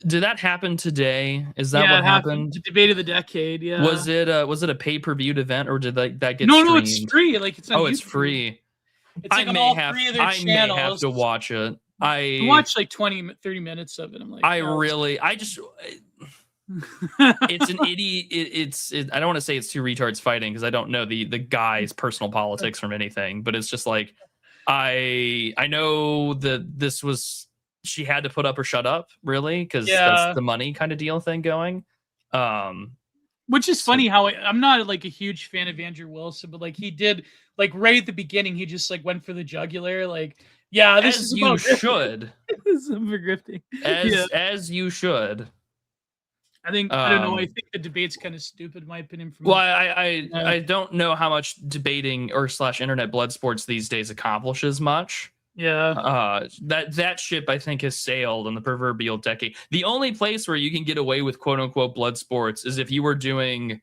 Did that happen today? Is that Yeah, what it happened. happened? The debate of the decade. Yeah. Was it a pay-per-viewed event or did that get No, it's streamed? free. Like it's on Oh, it's YouTube. free. It's like on all three of their I may have channels. to watch it. I watched like 20, 30 minutes of it. I'm like, I just it's an idiot. I don't want to say it's two retards fighting because I don't know the guy's personal politics from anything, but it's just like I know that this was she had to put up or shut up, really, because that's the money kind of deal thing going. Which is funny how I'm not like a huge fan of Andrew Wilson, but like he did like right at the beginning, he just like went for the jugular, like, yeah, this is you about should. This is about grifting. As you should. I think I don't know. I think the debate's kind of stupid, in my opinion. Well, I don't know how much debating or / internet blood sports these days accomplishes much. Yeah. That ship I think has sailed in the proverbial decade. The only place where you can get away with quote unquote blood sports is if you were doing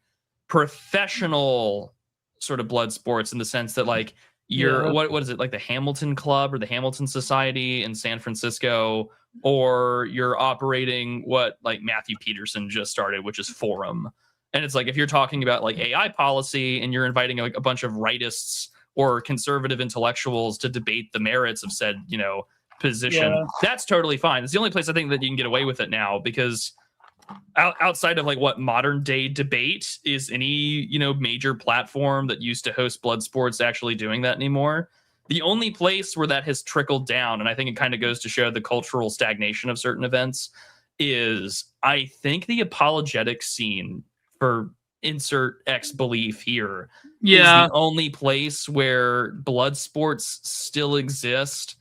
professional sort of blood sports in the sense that like you're what is it, like the Hamilton Club or the Hamilton Society in San Francisco, or you're operating what like Matthew Peterson just started, which is Forum. And it's like if you're talking about like AI policy and you're inviting like a bunch of rightists or conservative intellectuals to debate the merits of said, position, that's totally fine. It's the only place I think that you can get away with it now, because outside of like what modern day debate is any, major platform that used to host blood sports actually doing that anymore. The only place where that has trickled down, and I think it kind of goes to show the cultural stagnation of certain events, is I think the apologetic scene for insert X belief here is the only place where blood sports still exist.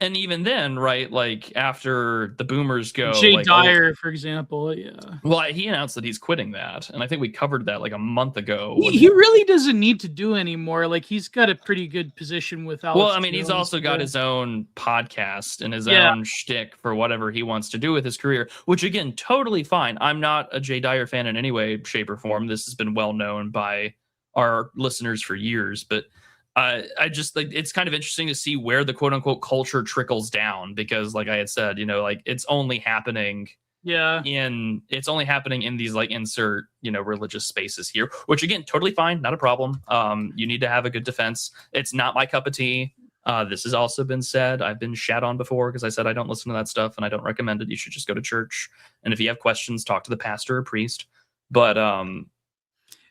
And even then, right, like after the boomers go, Jay like, Dyer, for example, well, he announced that he's quitting that, and I think we covered that like a month ago. He really doesn't need to do anymore. Like he's got a pretty good position with Alex. Well, I mean, he's also got his own podcast and his own shtick for whatever he wants to do with his career, which again, totally fine. I'm not a Jay Dyer fan in any way, shape, or form. This has been well known by our listeners for years, but I just like it's kind of interesting to see where the quote unquote culture trickles down, because like I had said, like it's only happening in these like insert religious spaces here, which again, totally fine, not a problem. You need to have a good defense. It's not my cup of tea. This has also been said. I've been shat on before because I said I don't listen to that stuff and I don't recommend it. You should just go to church, and if you have questions, talk to the pastor or priest. But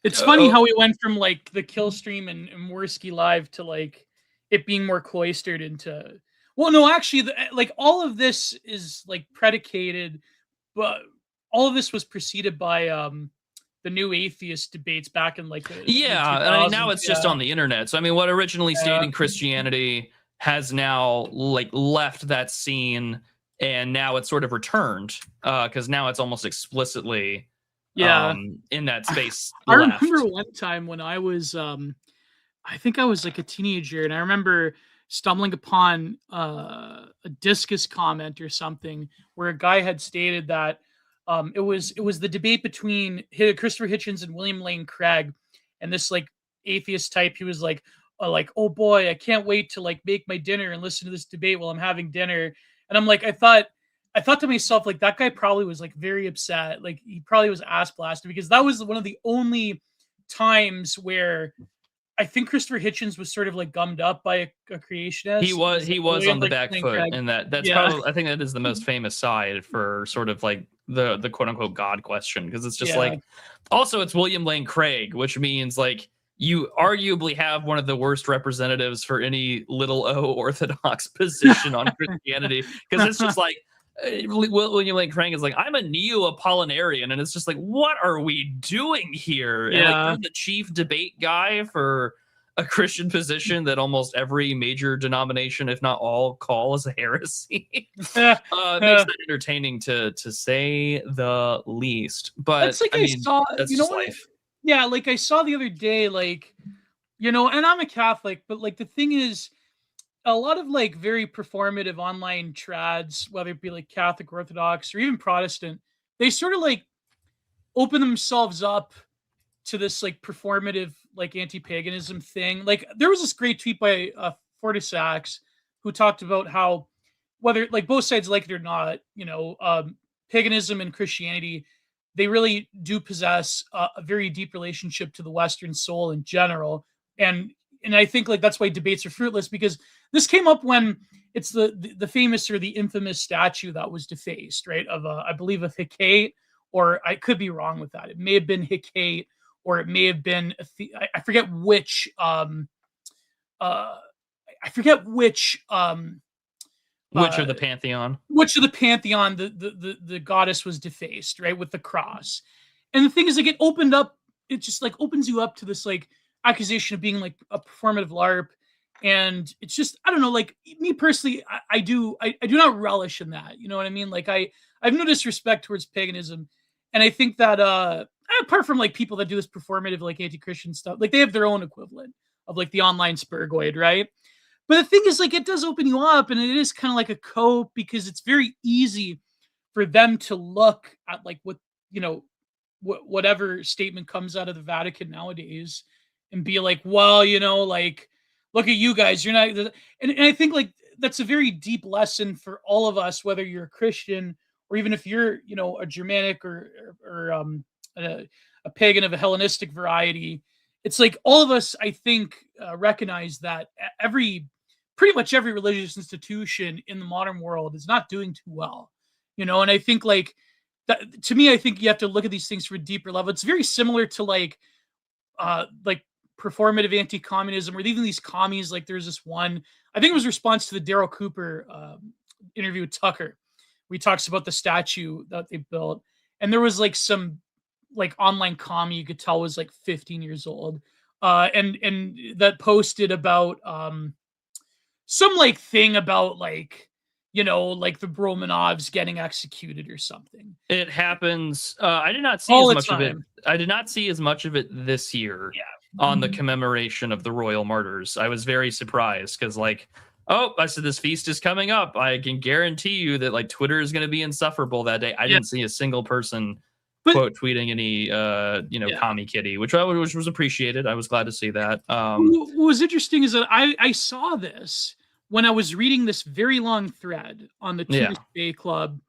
it's funny how we went from like the kill stream and Morsky Live to like it being more cloistered into. Well, no, actually, like all of this is like predicated, but all of this was preceded by the new atheist debates back in like the I mean, now it's just on the internet. So I mean, what originally stayed in Christianity has now like left that scene, and now it's sort of returned because now it's almost explicitly in that space. I remember one time when I was I think I was like a teenager, and I remember stumbling upon a Discus comment or something where a guy had stated that it was the debate between Christopher Hitchens and William Lane Craig, and this like atheist type, he was like, oh boy, I can't wait to like make my dinner and listen to this debate while I'm having dinner. And I'm like, I thought to myself, like, that guy probably was like very upset. Like he probably was ass blasted, because that was one of the only times where I think Christopher Hitchens was sort of like gummed up by a creationist. He was on the back foot, and that's probably, I think that is the most famous side for sort of like the quote unquote God question, because it's just like, also it's William Lane Craig, which means like you arguably have one of the worst representatives for any little o orthodox position on Christianity, because it's just like William Lane Craig is like, I'm a neo-Apollinarian, and it's just like, what are we doing here? And like, you're the chief debate guy for a Christian position that almost every major denomination, if not all, call as a heresy. Makes that entertaining to say the least. But that's like I saw, that's just life. Yeah, like I saw the other day, like, and I'm a Catholic, but like the thing is, a lot of like very performative online trads, whether it be like Catholic, Orthodox, or even Protestant, they sort of like open themselves up to this like performative, like anti-paganism thing. Like there was this great tweet by Fortisax who talked about how whether like both sides like it or not, paganism and Christianity, they really do possess a very deep relationship to the Western soul in general. And I think like that's why debates are fruitless, because this came up when it's the famous or the infamous statue that was defaced, right? Of I believe of Hecate, or I could be wrong with that. It may have been Hecate, or it may have been I forget which uh I forget which Which of the pantheon? which of the pantheon the goddess was defaced, right, with the cross. And the thing is, like, it opened up, it just like opens you up to this like accusation of being like a performative LARP. And it's just, I don't know, like me personally, I do not relish in that. You know what I mean? Like I have no disrespect towards paganism. And I think that apart from like people that do this performative like anti-Christian stuff, like they have their own equivalent of like the online spurgoid, right? But the thing is, like, it does open you up, and it is kind of like a cope, because it's very easy for them to look at like what, you know, whatever statement comes out of the Vatican nowadays and be like, well, you know, like, look at you guys, you're not. And I think like that's a very deep lesson for all of us, whether you're a Christian or even if you're, you know, a Germanic or a pagan of a Hellenistic variety. It's like all of us, I think, recognize that pretty much every religious institution in the modern world is not doing too well, you know. And I think like that, to me, I think you have to look at these things from a deeper level. It's very similar to like performative anti-communism, or even these commies. Like there's this one, I think it was a response to the Daryl Cooper interview with Tucker, where he talks about the statue that they built. And there was like some like online commie you could tell was like 15 years old, and that posted about some like thing about like, you know, like the Romanovs getting executed or something. It happens. I did not see All as the much of it. time. I did not see as much of it this year Yeah. on the commemoration of the royal martyrs. I was very surprised because, like, oh, I said this feast is coming up. I can guarantee you that like Twitter is going to be insufferable that day. I didn't see a single person quote tweeting any commie kitty, which was appreciated. I was glad to see that. What was interesting is that I saw this when I was reading this very long thread on the Tunis Bay Club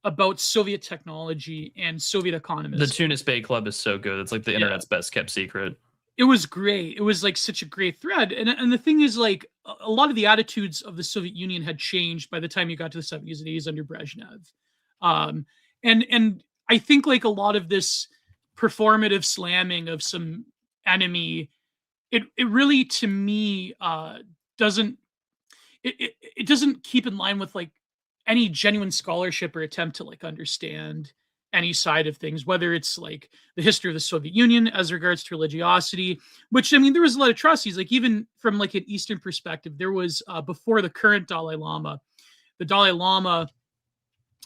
about Soviet technology and Soviet economies. The Tunis Bay Club is so good. It's like the internet's best kept secret. It was great. It was like such a great thread. And the thing is, like, a lot of the attitudes of the Soviet Union had changed by the time you got to the 70s and 80s under Brezhnev. And I think like a lot of this performative slamming of some enemy, it really, to me, doesn't keep in line with like any genuine scholarship or attempt to like understand any side of things, whether it's like the history of the Soviet Union as regards to religiosity, which, I mean, there was a lot of atrocities, like even from like an Eastern perspective. There was before the current Dalai Lama,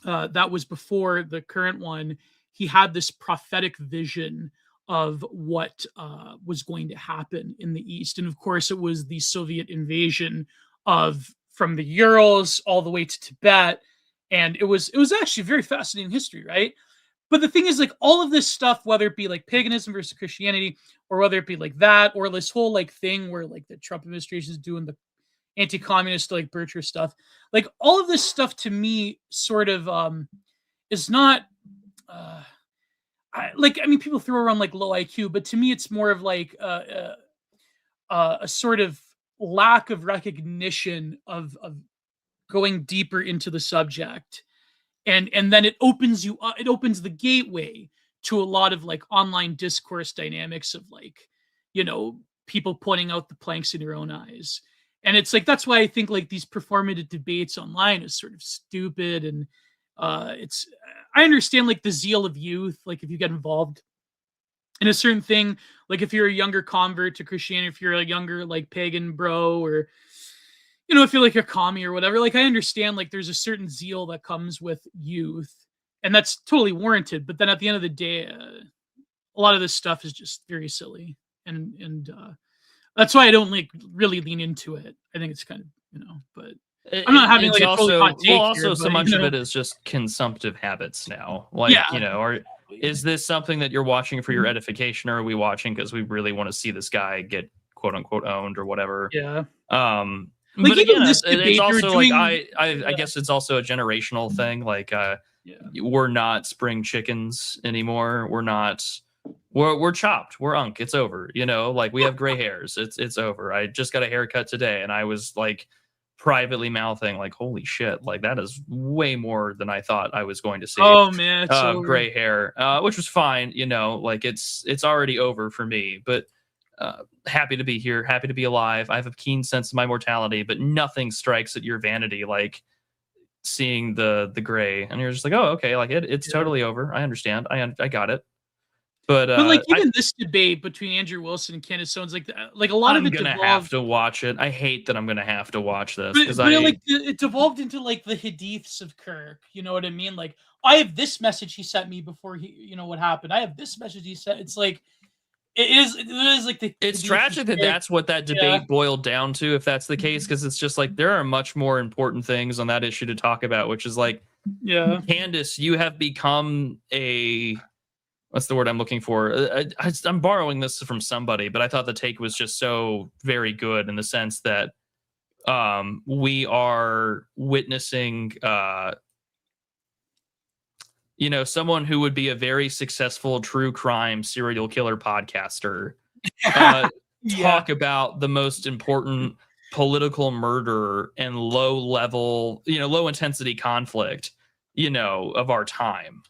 that was before the current one, he had this prophetic vision of what was going to happen in the East. And of course, it was the Soviet invasion from the Urals all the way to Tibet. And it was actually a very fascinating history, right? But the thing is, like, all of this stuff, whether it be like paganism versus Christianity, or whether it be like that, or this whole like thing where like the Trump administration is doing the anti-communist like Bircher stuff, like all of this stuff to me sort of is not I mean, people throw around like low IQ, but to me it's more of like a sort of lack of recognition of going deeper into the subject. And then it opens the gateway to a lot of like online discourse dynamics of like, you know, people pointing out the planks in their own eyes. And it's like, that's why I think like these performative debates online is sort of stupid. And I understand like the zeal of youth, like if you get involved in a certain thing, like if you're a younger convert to Christianity, if you're a younger like pagan bro, or, you know, if you're like a commie or whatever, like I understand like there's a certain zeal that comes with youth, and that's totally warranted. But then at the end of the day, a lot of this stuff is just very silly, and that's why I don't like really lean into it. I think it's kind of, you know, but I'm not having like a totally hot take here, so much of it is just consumptive habits now. Like, you know, or is this something that you're watching for your edification, or are we watching because we really want to see this guy get quote unquote owned or whatever? Yeah. Like, but again, this debate, it's also like I guess it's also a generational thing. Like we're not spring chickens anymore. We're chopped. We're unk. It's over. Like we have gray hairs. It's over. I just got a haircut today, and I was like privately mouthing like, holy shit, like that is way more than I thought I was going to see. Oh man, it's gray hair, which was fine. Like it's already over for me, but happy to be here, happy to be alive. I have a keen sense of my mortality, but nothing strikes at your vanity like seeing the gray, and you're just like, oh, okay, like it's totally over. I understand. I got it. But like even this debate between Andrew Wilson and Candace Owens, like a lot of it devolved. I'm gonna have to watch it. I hate that I'm gonna have to watch this because it devolved into like the hadiths of Kirk. You know what I mean? Like I have this message he sent me before he, what happened. I have this message he sent. It's like it is like it's tragic that that's what that debate boiled down to. If that's the case, because it's just like there are much more important things on that issue to talk about, which is like, Candace, you have become a. What's the word I'm looking for? I'm borrowing this from somebody, but I thought the take was just so very good in the sense that we are witnessing, someone who would be a very successful true crime serial killer podcaster talk about the most important political murder and low intensity conflict, of our time.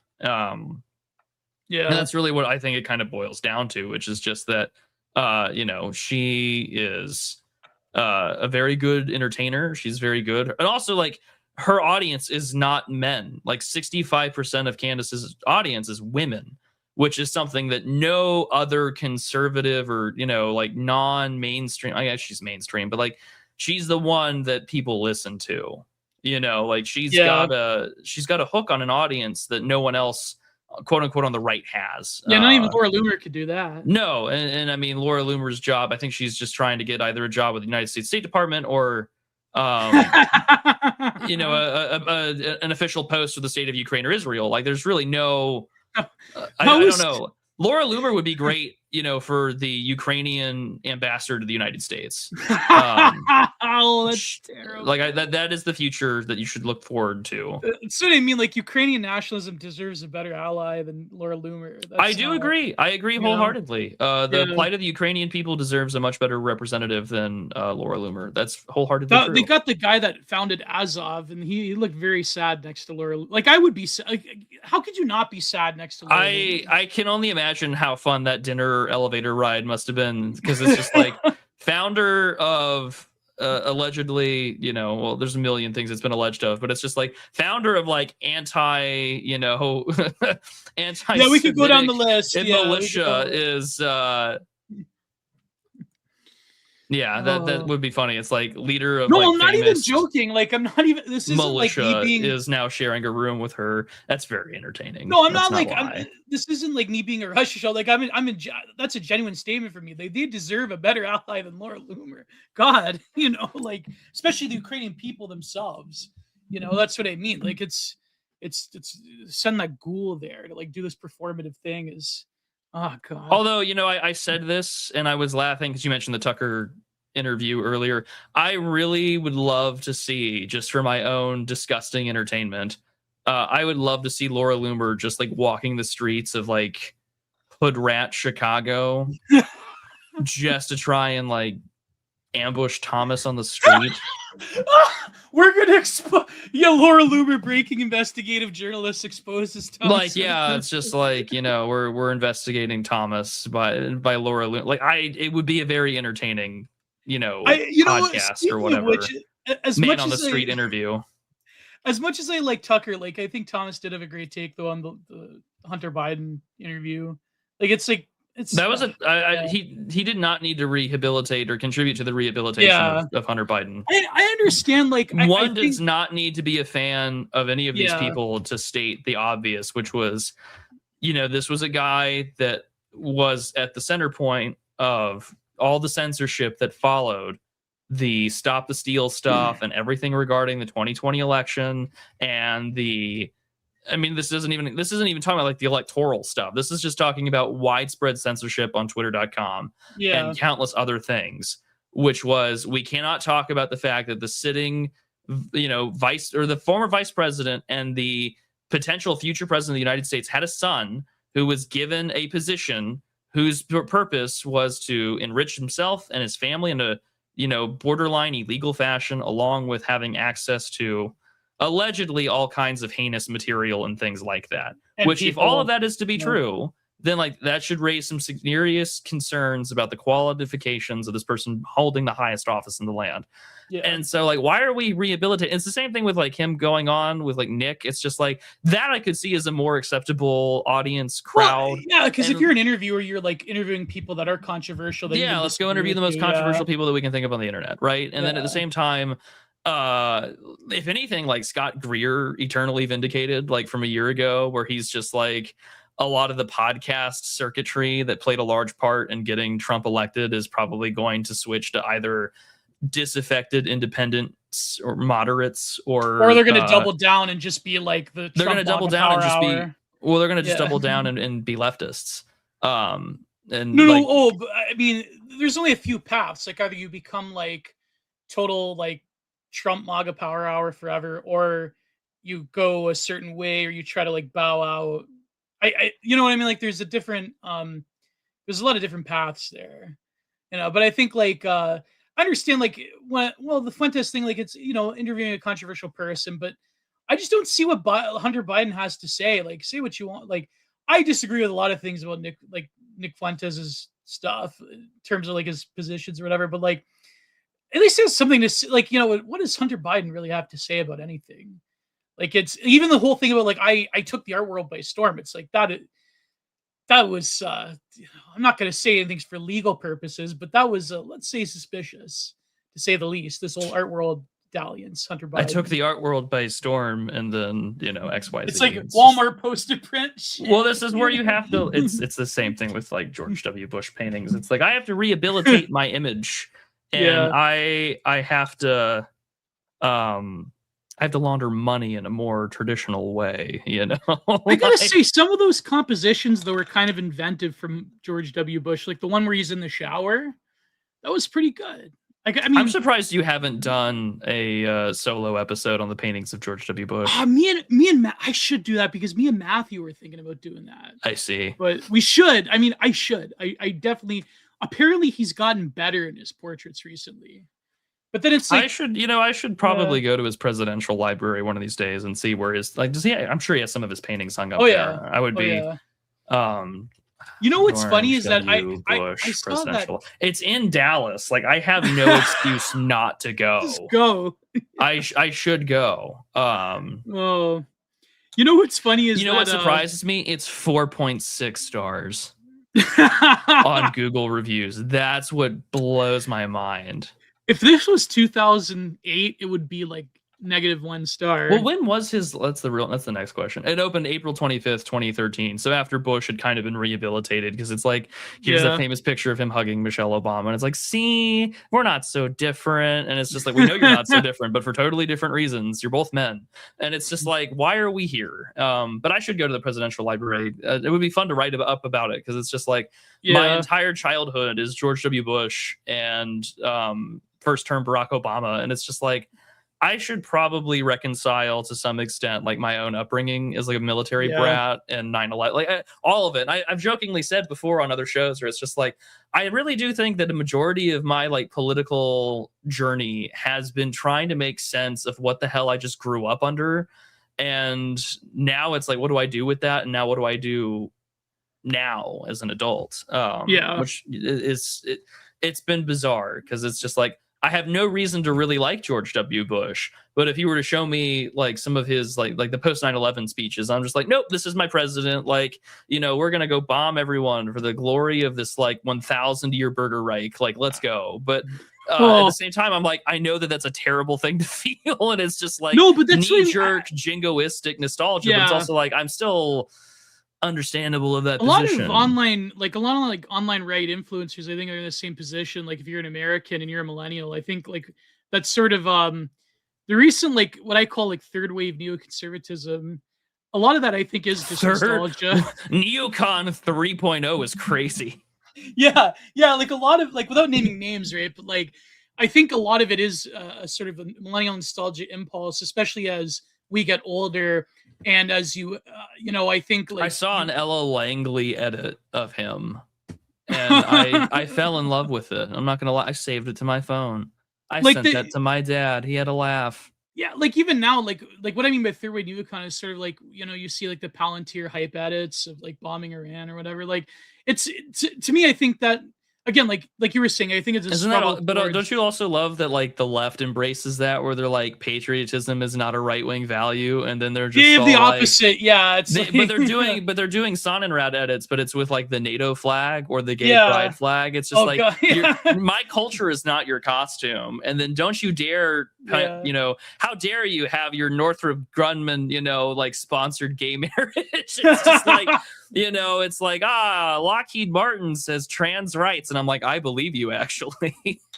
And that's really what I think it kind of boils down to, which is just that, she is a very good entertainer. She's very good. And also, like, her audience is not men. Like, 65% of Candace's audience is women, which is something that no other conservative or, like, non-mainstream, I guess she's mainstream, but, like, she's the one that people listen to. Like, she's got a hook on an audience that no one else, quote unquote, on the right has. Not even Laura Loomer could do that. No, and I mean Laura Loomer's job, I think she's just trying to get either a job with the United States State Department or an official post with the state of Ukraine or Israel. Like there's really no I don't know. Laura Loomer would be great, for the Ukrainian ambassador to the United States. Oh, that's terrible. Like that is the future that you should look forward to. That's what I mean. Like Ukrainian nationalism deserves a better ally than Laura Loomer. I do agree. I agree wholeheartedly. The plight of the Ukrainian people deserves a much better representative than Laura Loomer. That's wholeheartedly true. They got the guy that founded Azov, and he looked very sad next to Laura. Like I would be. Like, how could you not be sad next to Laura? I can only imagine how fun that dinner elevator ride must have been, because it's just like founder of allegedly, well, there's a million things it's been alleged of, but it's just like founder of like anti, we could go down the list. Militia is that would be funny. It's like leader of I'm not even joking. Like I'm not even. This isn't militia like me being is now sharing a room with her. That's very entertaining. No, I'm not like. This isn't like me being a Russia show. Like that's a genuine statement for me. They deserve a better ally than Laura Loomer. God, like especially the Ukrainian people themselves. That's what I mean. Like it's send that ghoul there to like do this performative thing is. Oh God. Although, I said this and I was laughing because you mentioned the Tucker interview earlier. I really would love to see, just for my own disgusting entertainment, I would love to see Laura Loomer just like walking the streets of like hood rat Chicago just to try and like ambush Thomas on the street. We're gonna Laura Loomer breaking investigative journalists exposes Thomas. Like, it's just like, we're investigating Thomas by Laura Loomer. Like it would be a very entertaining, podcast or whatever. As Man much on the as street interview. As much as I like Tucker, like I think Thomas did have a great take though on the Hunter Biden interview. Like it's like he did not need to rehabilitate or contribute to the rehabilitation of Hunter Biden. I understand. Like one does not need to be a fan of any of these people to state the obvious, which was, this was a guy that was at the center point of all the censorship that followed the Stop the Steal stuff and everything regarding the 2020 election and this isn't even talking about like the electoral stuff. This is just talking about widespread censorship on twitter.com and countless other things, which was, we cannot talk about the fact that the sitting, the former vice president and the potential future president of the United States had a son who was given a position whose purpose was to enrich himself and his family in a, borderline illegal fashion, along with having access to allegedly all kinds of heinous material and things like that. And Which, if all of people, that is to be true, then like that should raise some serious concerns about the qualifications of this person holding the highest office in the land. yeah. And so, like, why are we rehabilitating? It's the same thing with like him going on with like Nick. It's just like that I could see as a more acceptable audience crowd. Well, yeah, because if you're an interviewer, you're like interviewing people that are controversial. That Yeah, let's go interview the most controversial people that we can think of on the internet, right? And then at the same time, if anything, like Scott Greer eternally vindicated, like from a year ago, where he's just like, a lot of the podcast circuitry that played a large part in getting Trump elected is probably going to switch to either disaffected independents or moderates, or they're going to double down and just be like the they're going to double down and just hour. they're going to just double down and be leftists. And but I mean, there's only a few paths. Like either you become like total like Trump MAGA power hour forever, or you go a certain way, or you try to like bow out. You know what I mean? Like there's a lot of different paths there, but I think like, I understand like the Fuentes thing, like it's, interviewing a controversial person, but I just don't see what Hunter Biden has to say. Like say what you want. Like I disagree with a lot of things about Nick Fuentes' stuff in terms of like his positions or whatever, but like at least there's something to say. Like, what does Hunter Biden really have to say about anything? Like it's even the whole thing about like I took the art world by storm. It's like that was I'm not going to say anything for legal purposes, but that was let's say suspicious to say the least. This whole art world dalliance, Hunter Biden. I took the art world by storm, and then XYZ. It's like Walmart poster print shit. Well, this is where you have to. It's the same thing with like George W. Bush paintings. It's like I have to rehabilitate my image, and I have to I have to launder money in a more traditional way, I gotta say, some of those compositions, though, were kind of inventive from George W. Bush. Like the one where he's in the shower, that was pretty good. I mean, I'm surprised you haven't done a solo episode on the paintings of George W. Bush. Me and Matt, I should do that because me and Matthew were thinking about doing that. I see, but we should. I mean, I should. I definitely. Apparently, he's gotten better in his portraits recently. But then it's like I should probably go to his presidential library one of these days and see where his does he? I'm sure he has some of his paintings hung up there. I would be. What's funny is that I saw that it's in Dallas. Like I have no excuse not to go. Just go. I should go. What's funny is what surprises me? It's 4.6 stars on Google reviews. That's what blows my mind. If this was 2008, it would be like -1 star. Well, when was his? That's the next question. It opened April 25th, 2013. So after Bush had kind of been rehabilitated, because it's like here's a famous picture of him hugging Michelle Obama, and it's like, see, we're not so different, and it's just like we know you're not so different, but for totally different reasons. You're both men, and it's just like, why are we here? But I should go to the presidential library. It would be fun to write up about it because it's just like my entire childhood is George W. Bush and first term Barack Obama, and it's just like I should probably reconcile to some extent like my own upbringing as like a military brat and 9/11, like all of it. I've jokingly said before on other shows where it's just like I really do think that a majority of my like political journey has been trying to make sense of what the hell I just grew up under, and now it's like, what do I do with that? And now what do I do now as an adult? Which is it's been bizarre because it's just like I have no reason to really like George W. Bush, but if you were to show me like some of his like the post 9/11 speeches, I'm just like, nope, this is my president. Like, we're gonna go bomb everyone for the glory of this like 1,000-year Burger Reich. Like, let's go. But at the same time, I'm like, I know that that's a terrible thing to feel, and it's just like knee-jerk, jingoistic nostalgia. But it's also like I'm still understandable of that position. A lot of online right influencers, I think, are in the same position. Like if you're an American and you're a millennial, I think like that's sort of the recent like what I call like third wave neoconservatism. A lot of that I think is just nostalgia. Neocon 3.0 is crazy. Like a lot of like without naming names, right? But like I think a lot of it is a sort of a millennial nostalgia impulse, especially as we get older, and as you I think like I saw an Ella Langley edit of him, and I fell in love with it. I'm not gonna lie, I saved it to my phone. I like sent that to my dad. He had a laugh. yeah, like even now, like what I mean by third wave Yukon is sort of like, you see like the Palantir hype edits of like bombing Iran or whatever. Like it's to me, I think that again, like you were saying, I think it's a Isn't struggle. that? But don't you also love that like the left embraces that, where they're like patriotism is not a right wing value, and then they're just the all opposite. Like, yeah, it's like, but they're doing Sonnenrad edits, but it's with like the NATO flag or the gay Yeah. pride flag. It's just like God, yeah. my culture is not your costume, and then don't you dare, Yeah. how dare you have your Northrop Grumman, like sponsored gay marriage? It's just like. It's like, Lockheed Martin says trans rights. And I'm like, I believe you, actually.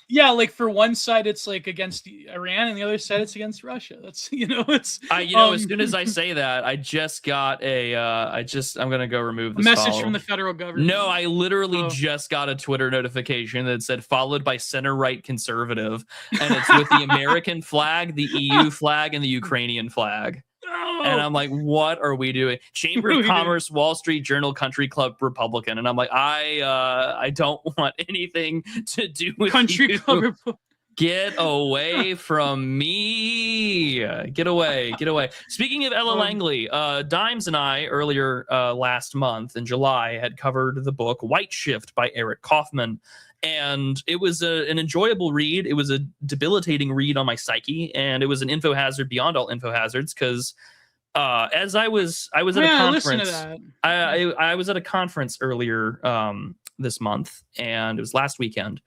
Yeah, like for one side, it's like against Iran, and the other side, it's against Russia. That's, it's... as soon as I say that, I just got I'm going to go remove this message follow. from the federal government. No, I literally just got a Twitter notification that said followed by center-right conservative. And it's with the American flag, the EU flag, and the Ukrainian flag. And I'm like, what are we doing? Chamber of Commerce, Wall Street Journal, Country Club Republican. And I'm like, I don't want anything to do with Country you. Club Republican. Get away from me. Get away. Speaking of Ella Langley, Dimes and I earlier last month in July had covered the book White Shift by Eric Kaufman. And it was an enjoyable read. It was a debilitating read on my psyche. And it was an info hazard beyond all info hazards because as I was at a conference. Listen to that. I was at a conference earlier this month, and it was last weekend.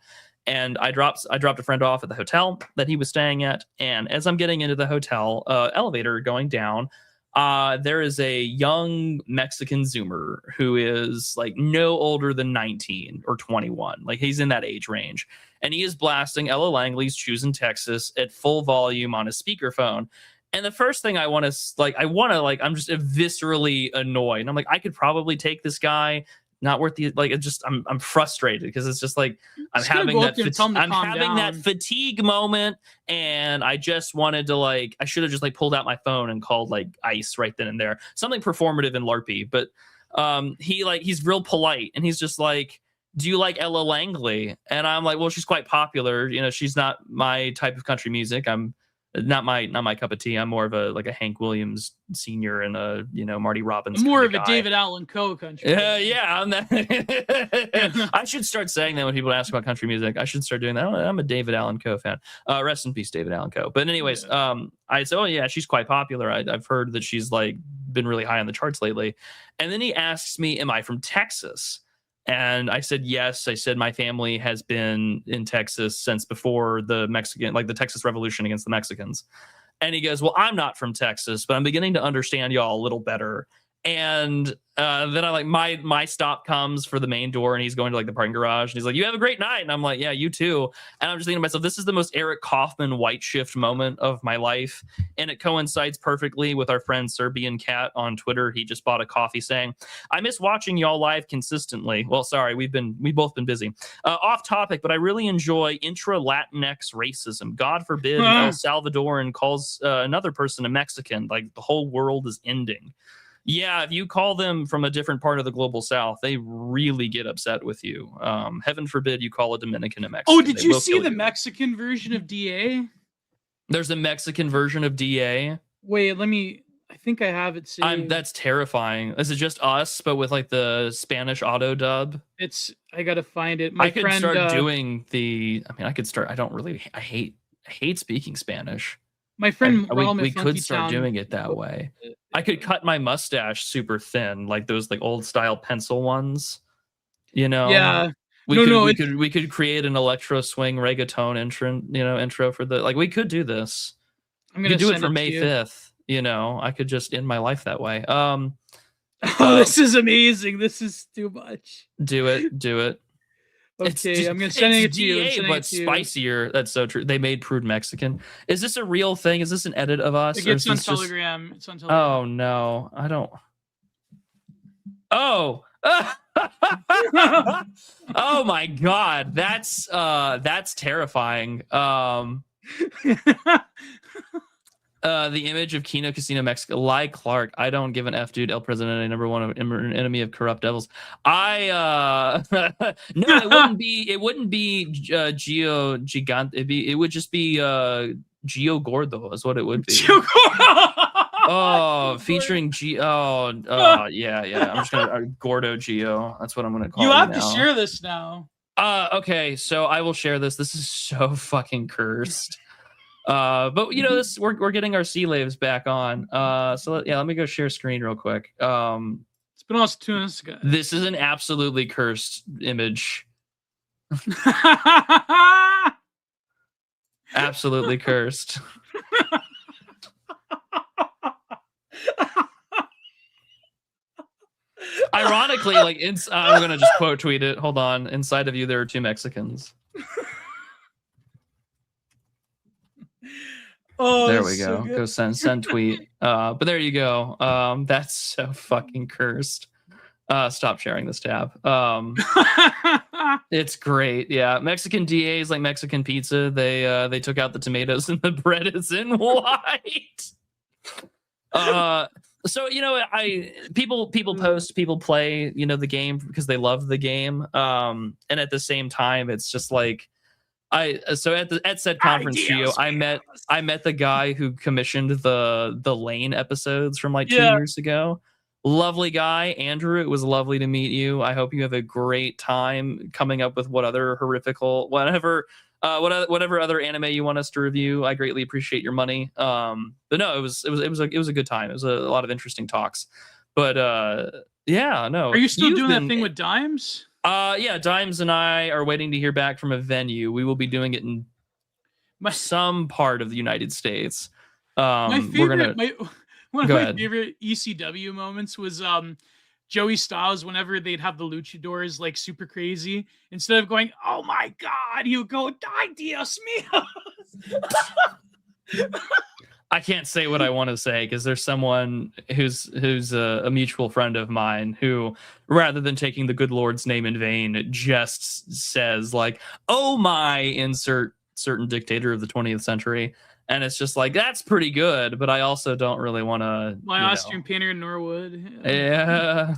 And I dropped a friend off at the hotel that he was staying at. And as I'm getting into the hotel elevator going down, there is a young Mexican Zoomer who is like no older than 19 or 21. Like he's in that age range. And he is blasting Ella Langley's Choosing Texas at full volume on his speakerphone. And the first thing I'm just viscerally annoyed. And I'm like, I could probably take this guy. Not worth the I'm frustrated because it's just like I'm having that fatigue moment, and I just wanted to I should have just pulled out my phone and called ICE right then and there, something performative and LARPy. But he's real polite, and he's just like, do you like Ella Langley? And I'm like, well, she's quite popular. She's not my type of country music. I'm not my cup of tea. I'm more of a Hank Williams Sr. and a Marty Robbins. More of a David Allan Coe country. Yeah, I'm that. I should start saying that when people ask about country music. I should start doing that. I'm a David Allan Coe fan. Rest in peace, David Allan Coe. But anyways, I said, oh yeah, she's quite popular. I've heard that she's been really high on the charts lately. And then he asks me, am I from Texas? And I said, yes. I said, my family has been in Texas since before the Texas Revolution against the Mexicans. And he goes, well, I'm not from Texas, but I'm beginning to understand y'all a little better. And then my stop comes for the main door, and he's going to the parking garage, and he's like, you have a great night. And I'm like, yeah, you too. And I'm just thinking to myself, this is the most Eric Kaufman White Shift moment of my life. And it coincides perfectly with our friend Serbian Cat on Twitter. He just bought a coffee saying, I miss watching y'all live consistently. Well, sorry, we've both been busy. Off topic, but I really enjoy intra-Latinx racism. God forbid El Salvadoran calls another person a Mexican. The whole world is ending. Yeah, if you call them from a different part of the global south, they really get upset with you. Heaven forbid you call a Dominican a Mexican. Oh, did you see the Mexican version of DA? There's a Mexican version of DA. Wait, I think I have it saved. That's terrifying. Is it just us, but with the Spanish auto dub? I gotta find it. I could start doing I hate speaking Spanish. My friend, we could start doing it that way. I could cut my mustache super thin, like those old style pencil ones. Yeah. We could create an electro swing reggaeton intro for the we could do this. I'm gonna do it for May 5th. I could just end my life that way. This is amazing. This is too much. Do it. Okay, I'm gonna send it to you. But spicier. That's so true. They made Prude Mexican. Is this a real thing? Is this an edit of us? It's on Telegram. It's on Telegram. Oh no, I don't. Oh. Oh my God, that's terrifying. The image of Kino Casino Mexico. Lie Clark. I don't give an F, dude. El Presidente, number one enemy of corrupt devils. No, it wouldn't be. It wouldn't be Gio Gigante. It would just be Gio Gordo is what it would be. Gio Gordo. Oh, featuring Gio. Yeah. I'm just gonna Gordo Gio. That's what I'm gonna call. You have now. to share this now. Okay, so I will share this. This is so fucking cursed. But you know, this we're getting our sea laves back on. So let me go share screen real quick. It's been almost 2 minutes ago. This is an absolutely cursed image. Absolutely cursed. Ironically, like I'm gonna just quote tweet it. Hold on. Inside of you, there are 2 Mexicans. Oh, there we go. So go send tweet. But there you go. That's so fucking cursed. Stop sharing this tab. It's great. Yeah, Mexican DAs like Mexican pizza. They took out the tomatoes and the bread is in white. So you know, people post, people play, you know, the game because they love the game. And at the same time, it's just like at said conference, Gio, I met the guy who commissioned the Lane episodes from like 2 years ago. Lovely guy, Andrew. It was lovely to meet you. I hope you have a great time coming up with whatever other anime you want us to review. I greatly appreciate your money. But no, it was a good time. It was a lot of interesting talks. But yeah, no. Are you still doing that thing with Dimes? Yeah, Dimes and I are waiting to hear back from a venue. We will be doing it in some part of the United States. One of my favorite ECW moments was Joey Styles, whenever they'd have the luchadors like super crazy, instead of going, "Oh my god," he would go, "Ay, Dios mío." I can't say what I want to say because there's someone who's a mutual friend of mine who, rather than taking the good Lord's name in vain, just says like, "Oh my," insert certain dictator of the 20th century. And it's just like, that's pretty good, but I also don't really want to. My Austrian painter in Norwood. Yeah.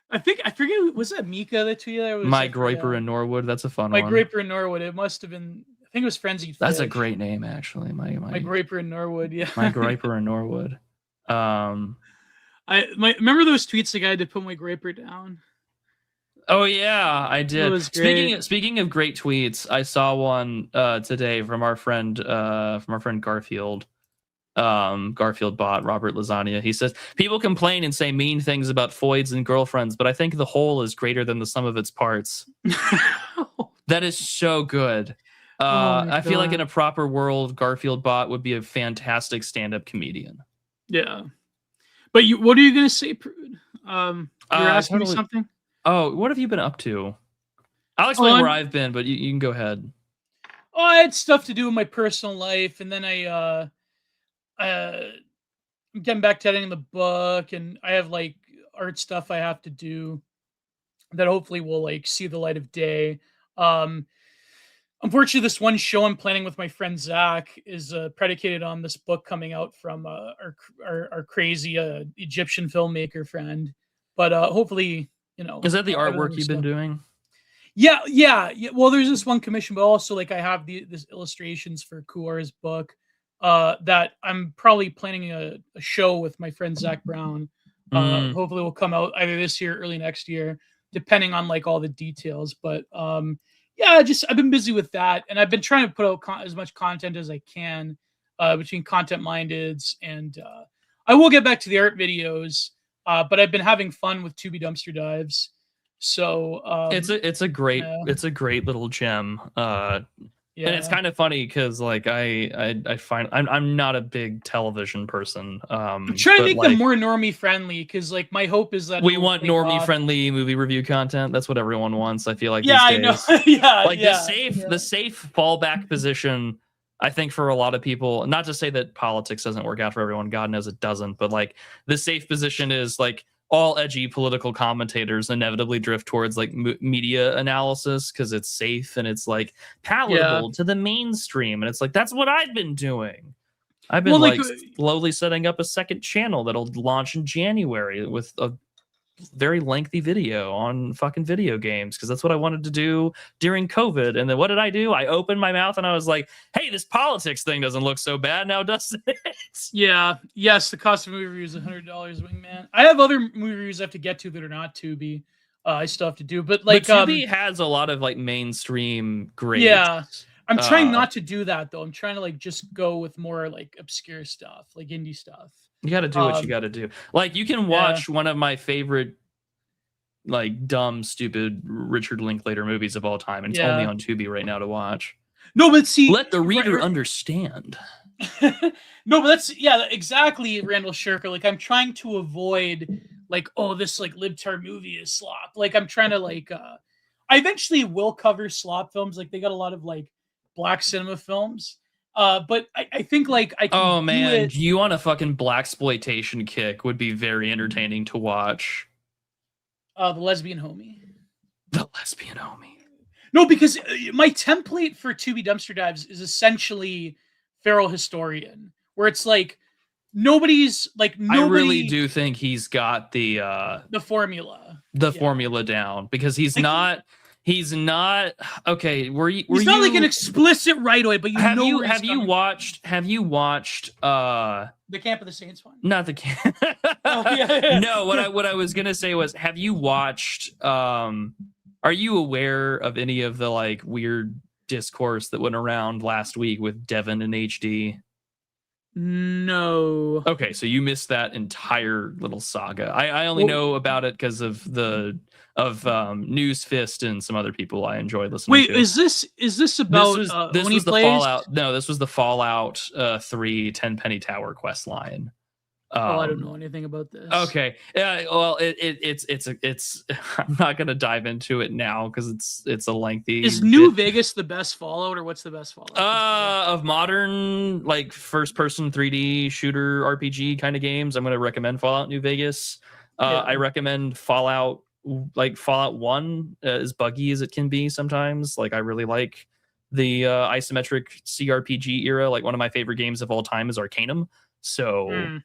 I forget, was that Mika that tweeted that? My Groiper in Norwood. That's a fun one. My Groiper in Norwood. It must have been, I think it was Frenzied Fish. That's a great name, actually. My Groiper in Norwood, yeah. My Groiper in Norwood. Remember those tweets the guy had to put my Groiper down? Oh yeah, I did. It was great. Speaking of great tweets, I saw one today from our friend Garfield. Garfield bot Robert Lasagna. He says people complain and say mean things about foids and girlfriends, but I think the whole is greater than the sum of its parts. That is so good. I feel like in a proper world, Garfield bot would be a fantastic stand-up comedian. Yeah, but what are you gonna say, Prude? You're asking me something. Oh, what have you been up to? I'll explain where I've been, but you can go ahead. Oh, I had stuff to do in my personal life, and then I'm getting back to editing the book, and I have like art stuff I have to do that hopefully will like see the light of day. Unfortunately, this one show I'm planning with my friend Zach is predicated on this book coming out from our crazy Egyptian filmmaker friend. But hopefully, you know, is that the artwork you've been doing? Yeah. Well, there's this one commission, but also like I have this illustrations for Kuar's book that I'm probably planning a show with my friend Zach Brown. Hopefully will come out either this year or early next year, depending on like all the details. But yeah, I've been busy with that, and I've been trying to put out as much content as I can between Content Mindeds, and I will get back to the art videos. But I've been having fun with Tubi Dumpster Dives, so it's a great little gem. Yeah. And it's kind of funny because like I find I'm not a big television person. I'm trying to make them more normie friendly because like my hope is that we want normie friendly movie review content. That's what everyone wants. I feel like these days. I know. The safe fallback position. I think for a lot of people, not to say that politics doesn't work out for everyone, God knows it doesn't, but like the safe position is like all edgy political commentators inevitably drift towards like media analysis because it's safe and it's like palatable to the mainstream. And it's like, that's what I've been doing. I've been Well, like slowly setting up a second channel that'll launch in January with a very lengthy video on fucking video games because that's what I wanted to do during COVID. And then what did I do? I opened my mouth and I was like, hey, this politics thing doesn't look so bad now, doesn't it? Yeah. Yes, the cost of movie reviews is $100, Wingman. I have other movie reviews I have to get to that are not Tubi. I still have to do, but like Tubi has a lot of like mainstream grades. Yeah. I'm trying not to do that though. I'm trying to like just go with more like obscure stuff, like indie stuff. You got to do what you got to do. Like you can watch one of my favorite like dumb, stupid Richard Linklater movies of all time, and it's only on Tubi right now to watch. No, but see, let the reader understand. No, but that's exactly, Randall Shirker. Like I'm trying to avoid like, oh, this like libtard movie is slop. Like I'm trying to like I eventually will cover slop films. Like they got a lot of like black cinema films. But I think like I can oh man, you on a fucking blaxploitation kick would be very entertaining to watch. The Lesbian Homie. The Lesbian Homie. No, because my template for Tubi Dumpster Dives is essentially Feral Historian, where it's like nobody's like nobody. I really do think he's got the formula. The formula down because he's like, not okay. He's not like an explicit right-away, but have you watched The Camp of the Saints one? Not the camp. No, what I was gonna say was, have you watched are you aware of any of the like weird discourse that went around last week with Devon and HD? No. Okay, so you missed that entire little saga. I only know about it because of News Fist and some other people I enjoy listening to. Wait, is this about this when was he the plays? Fallout? No, this was the Fallout 3 Tenpenny Tower quest line. I don't know anything about this. Okay, well, it's I'm not gonna dive into it now because it's a lengthy. Is New Vegas the best Fallout, or what's the best Fallout? Of modern like first person 3D shooter RPG kind of games, I'm gonna recommend Fallout New Vegas. I recommend Fallout 1, as buggy as it can be sometimes. Like I really like the isometric CRPG era. Like one of my favorite games of all time is Arcanum. So.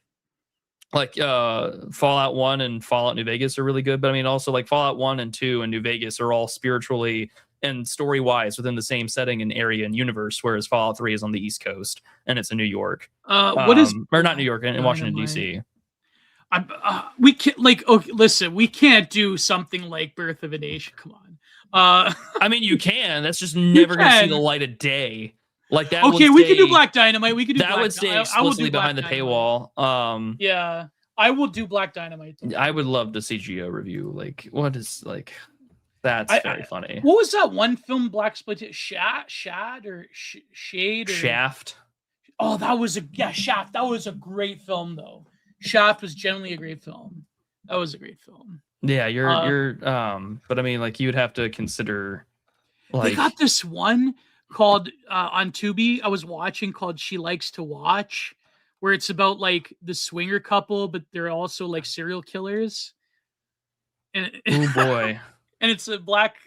Like Fallout 1 and Fallout New Vegas are really good, but I mean also like Fallout 1 and 2 and New Vegas are all spiritually and story-wise within the same setting and area and universe, whereas Fallout 3 is on the East Coast and it's in New York. What is or not New York, in Washington DC. We can't like listen, we can't do something like Birth of a Nation. Come on. I mean you can. That's just never gonna see the light of day. Like that. Okay, we can do Black Dynamite. We can do that. Would stay explicitly behind the paywall. Yeah, I will do Black Dynamite. I would love the CGO review. Like, what is like? That's very funny. What was that one film blaxploitation? Shad or Shade? Or... Shaft. Oh, that was Shaft. That was a great film though. Shaft was generally a great film. That was a great film. Yeah, you're but I mean, like, you'd have to consider. Like, they got this one called on Tubi I was watching called She Likes to Watch, where it's about like the swinger couple, but they're also like serial killers. And oh boy. And it's a black,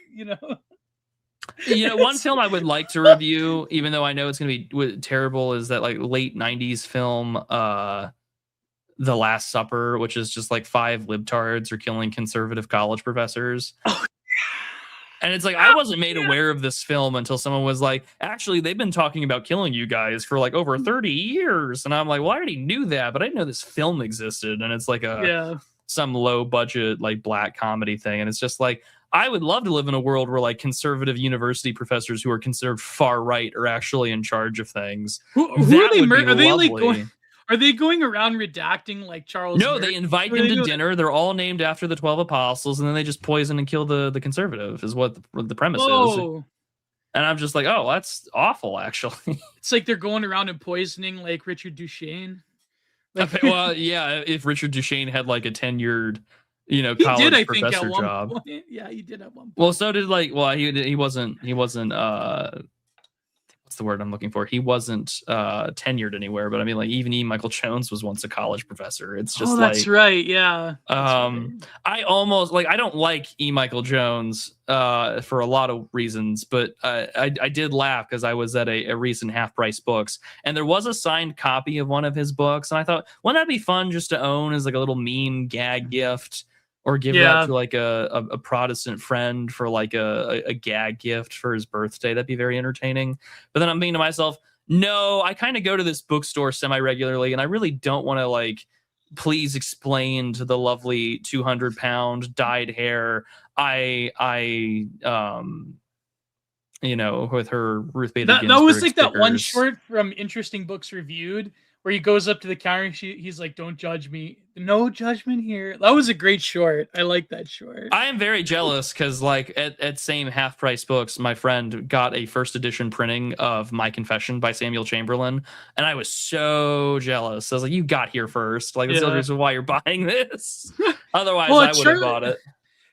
one film I would like to review, even though I know it's going to be terrible, is that like late 90s film, The Last Supper, which is just like 5 libtards are killing conservative college professors. Oh, and it's like, I wasn't made aware of this film until someone was like, actually, they've been talking about killing you guys for like over 30 years. And I'm like, well, I already knew that, but I didn't know this film existed. And it's like some low budget, like black comedy thing. And it's just like, I would love to live in a world where like conservative university professors who are considered far right are actually in charge of things. Who are they? Are they like going? Are they going around redacting like Charles? No, they invite them to dinner. They're all named after the 12 apostles, and then they just poison and kill the conservative. Is what the premise is. And I'm just like, oh, that's awful. Actually, it's like they're going around and poisoning like Richard Duchesne. Like, okay, well, yeah. If Richard Duchesne had like a tenured, college professor job. Yeah, he did at one point. Well, so did he wasn't. What's what's the word I'm looking for? He wasn't tenured anywhere, but I mean, like, even E. Michael Jones was once a college professor. It's just that's like, right. Yeah. That's right. I almost like, I don't like E. Michael Jones for a lot of reasons, but I did laugh because I was at a recent Half Price Books, and there was a signed copy of one of his books, and I thought, wouldn't that be fun just to own as like a little meme gag gift, or give that to like a Protestant friend for like a gag gift for his birthday? That'd be very entertaining. But then I'm thinking to myself, no, I kind of go to this bookstore semi-regularly, and I really don't want to like, please explain to the lovely 200-pound dyed hair with her Ruth Bader Ginsburg That was like stickers. that one short from Interesting Books Reviewed where he goes up to the counter and he's like, "Don't judge me. No judgment here." That was a great short. I like that short. I am very jealous because, like, at same Half Price Books, my friend got a first edition printing of My Confession by Samuel Chamberlain, and I was so jealous. I was like, "You got here first. Like, that's the reason why you're buying this. Otherwise, I would have bought it."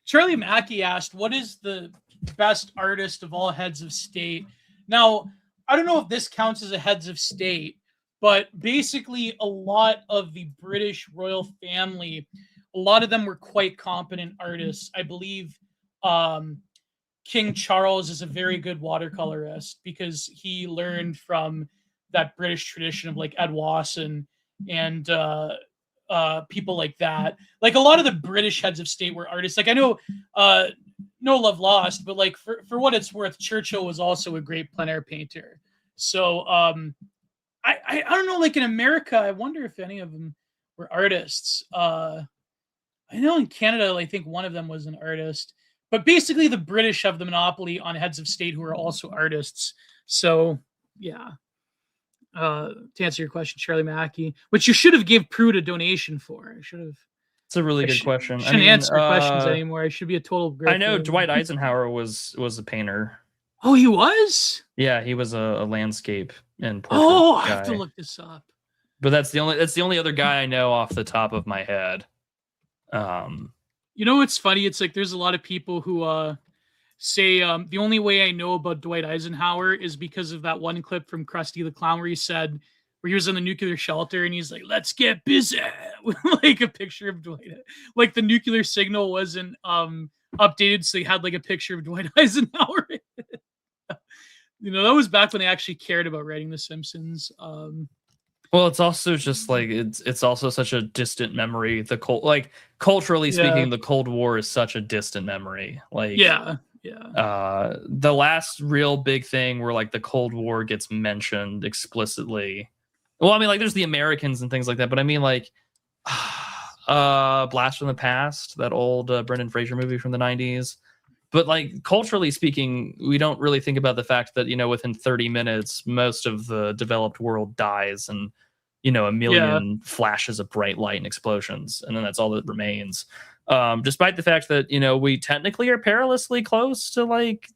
Charlie Mackey asked, "What is the best artist of all heads of state?" Now, I don't know if this counts as a heads of state, but basically a lot of the British royal family, a lot of them were quite competent artists. I believe King Charles is a very good watercolorist because he learned from that British tradition of like Ed Wasson and people like that. Like a lot of the British heads of state were artists. Like I know No Love Lost, but like for what it's worth, Churchill was also a great plein air painter. So I don't know, like in America, I wonder if any of them were artists. I know in Canada, I think one of them was an artist. But basically the British have the monopoly on heads of state who are also artists. So yeah. To answer your question, Charlie Mackey, which you should have gave Prude a donation for. I should have. It's a really good question. I shouldn't answer questions anymore. I should be a total great. I know Dwight Eisenhower was a painter. Oh, he was? Yeah, he was a landscape and portrait I guy. have to look this up. But that's the only other guy I know off the top of my head. You know what's funny? It's like there's a lot of people who say the only way I know about Dwight Eisenhower is because of that one clip from Krusty the Clown where he was in the nuclear shelter and he's like, "Let's get busy," with like a picture of Dwight. Like the nuclear signal wasn't updated, so they had like a picture of Dwight Eisenhower. That was back when they actually cared about writing The Simpsons. Well, it's also just like it's also such a distant memory. Culturally speaking, the Cold War is such a distant memory. Like the last real big thing where like the Cold War gets mentioned explicitly. Well, I mean, like there's the Americans and things like that, but I mean like Blast from the Past, that old Brendan Fraser movie from the 90s. But like culturally speaking, we don't really think about the fact that, within 30 minutes, most of the developed world dies and, a million flashes of bright light and explosions. And then that's all that remains. Despite the fact that, we technically are perilously close to like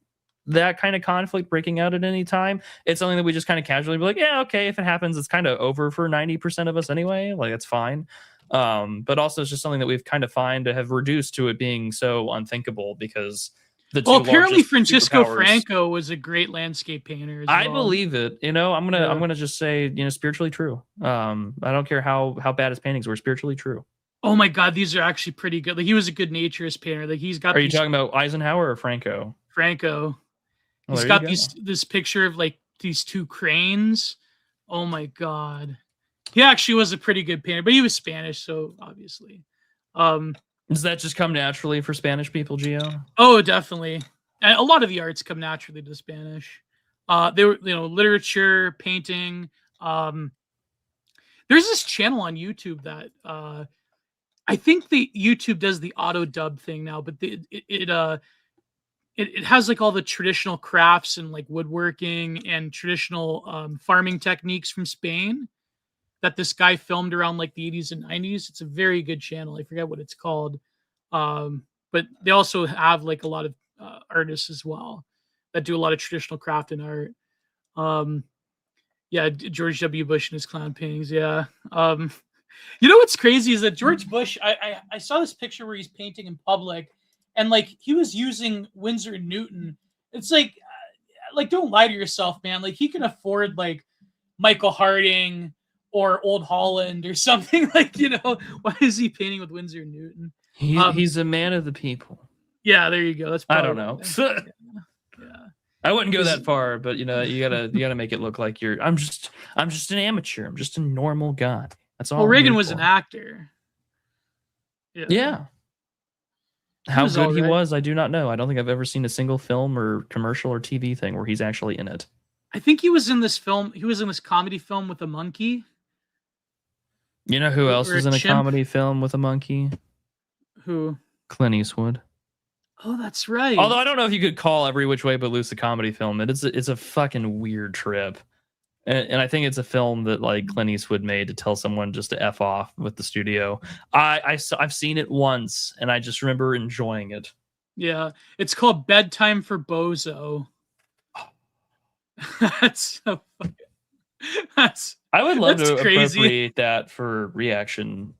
that kind of conflict breaking out at any time. It's something that we just kind of casually be like, yeah, okay, if it happens, it's kind of over for 90% of us anyway. Like it's fine. But also it's just something that we've kind of find to have reduced to it being so unthinkable because apparently Francisco Franco was a great landscape painter as well. I believe it. I'm gonna just say, spiritually true. I don't care how bad his paintings were, spiritually true. Oh my God, these are actually pretty good. Like he was a good naturist painter. Like he's got. Are you talking about Eisenhower or Franco? Franco. He's got this picture of like these two cranes. Oh my God. He actually was a pretty good painter, but he was Spanish, so obviously. Does that just come naturally for Spanish people, Gio? Oh, definitely. And a lot of the arts come naturally to Spanish. They were, literature, painting. There's this channel on YouTube that I think the YouTube does the auto dub thing now, but it has like all the traditional crafts and like woodworking and traditional farming techniques from Spain that this guy filmed around like the 80s and 90s. It's a very good channel. I forget what it's called. But they also have like a lot of artists as well that do a lot of traditional craft and art. George W. Bush and his clown paintings. Yeah. What's crazy is that George Bush, I saw this picture where he's painting in public and like he was using Winsor & Newton. It's like like, don't lie to yourself, man. Like, he can afford like Michael Harding or Old Holland or something. Like, you know, why is he painting with Winsor Newton? He's a man of the people. Yeah, there you go. That's I probably don't know. yeah. I wouldn't go that far, but you know, you gotta make it look like I'm just an amateur. I'm just a normal guy. That's all. Well, I'm Reagan here was for. an actor. Yeah. How was good he alright. was, I do not know. I don't think I've ever seen a single film or commercial or TV thing where he's actually in it. I think he was in this film. He was in this comedy film with a monkey. You know who else Or a was in a chimp? comedy film with a monkey? Who? Clint Eastwood. Oh, that's right. Although I don't know if you could call Every Which Way But Loose a comedy film. It's a fucking weird trip. And I think it's a film that like Clint Eastwood made to tell someone just to F off with the studio. I've seen it once and I just remember enjoying it. Yeah, it's called Bedtime for Bozo. That's so fucking, I would love that's to crazy. appropriate that for reaction,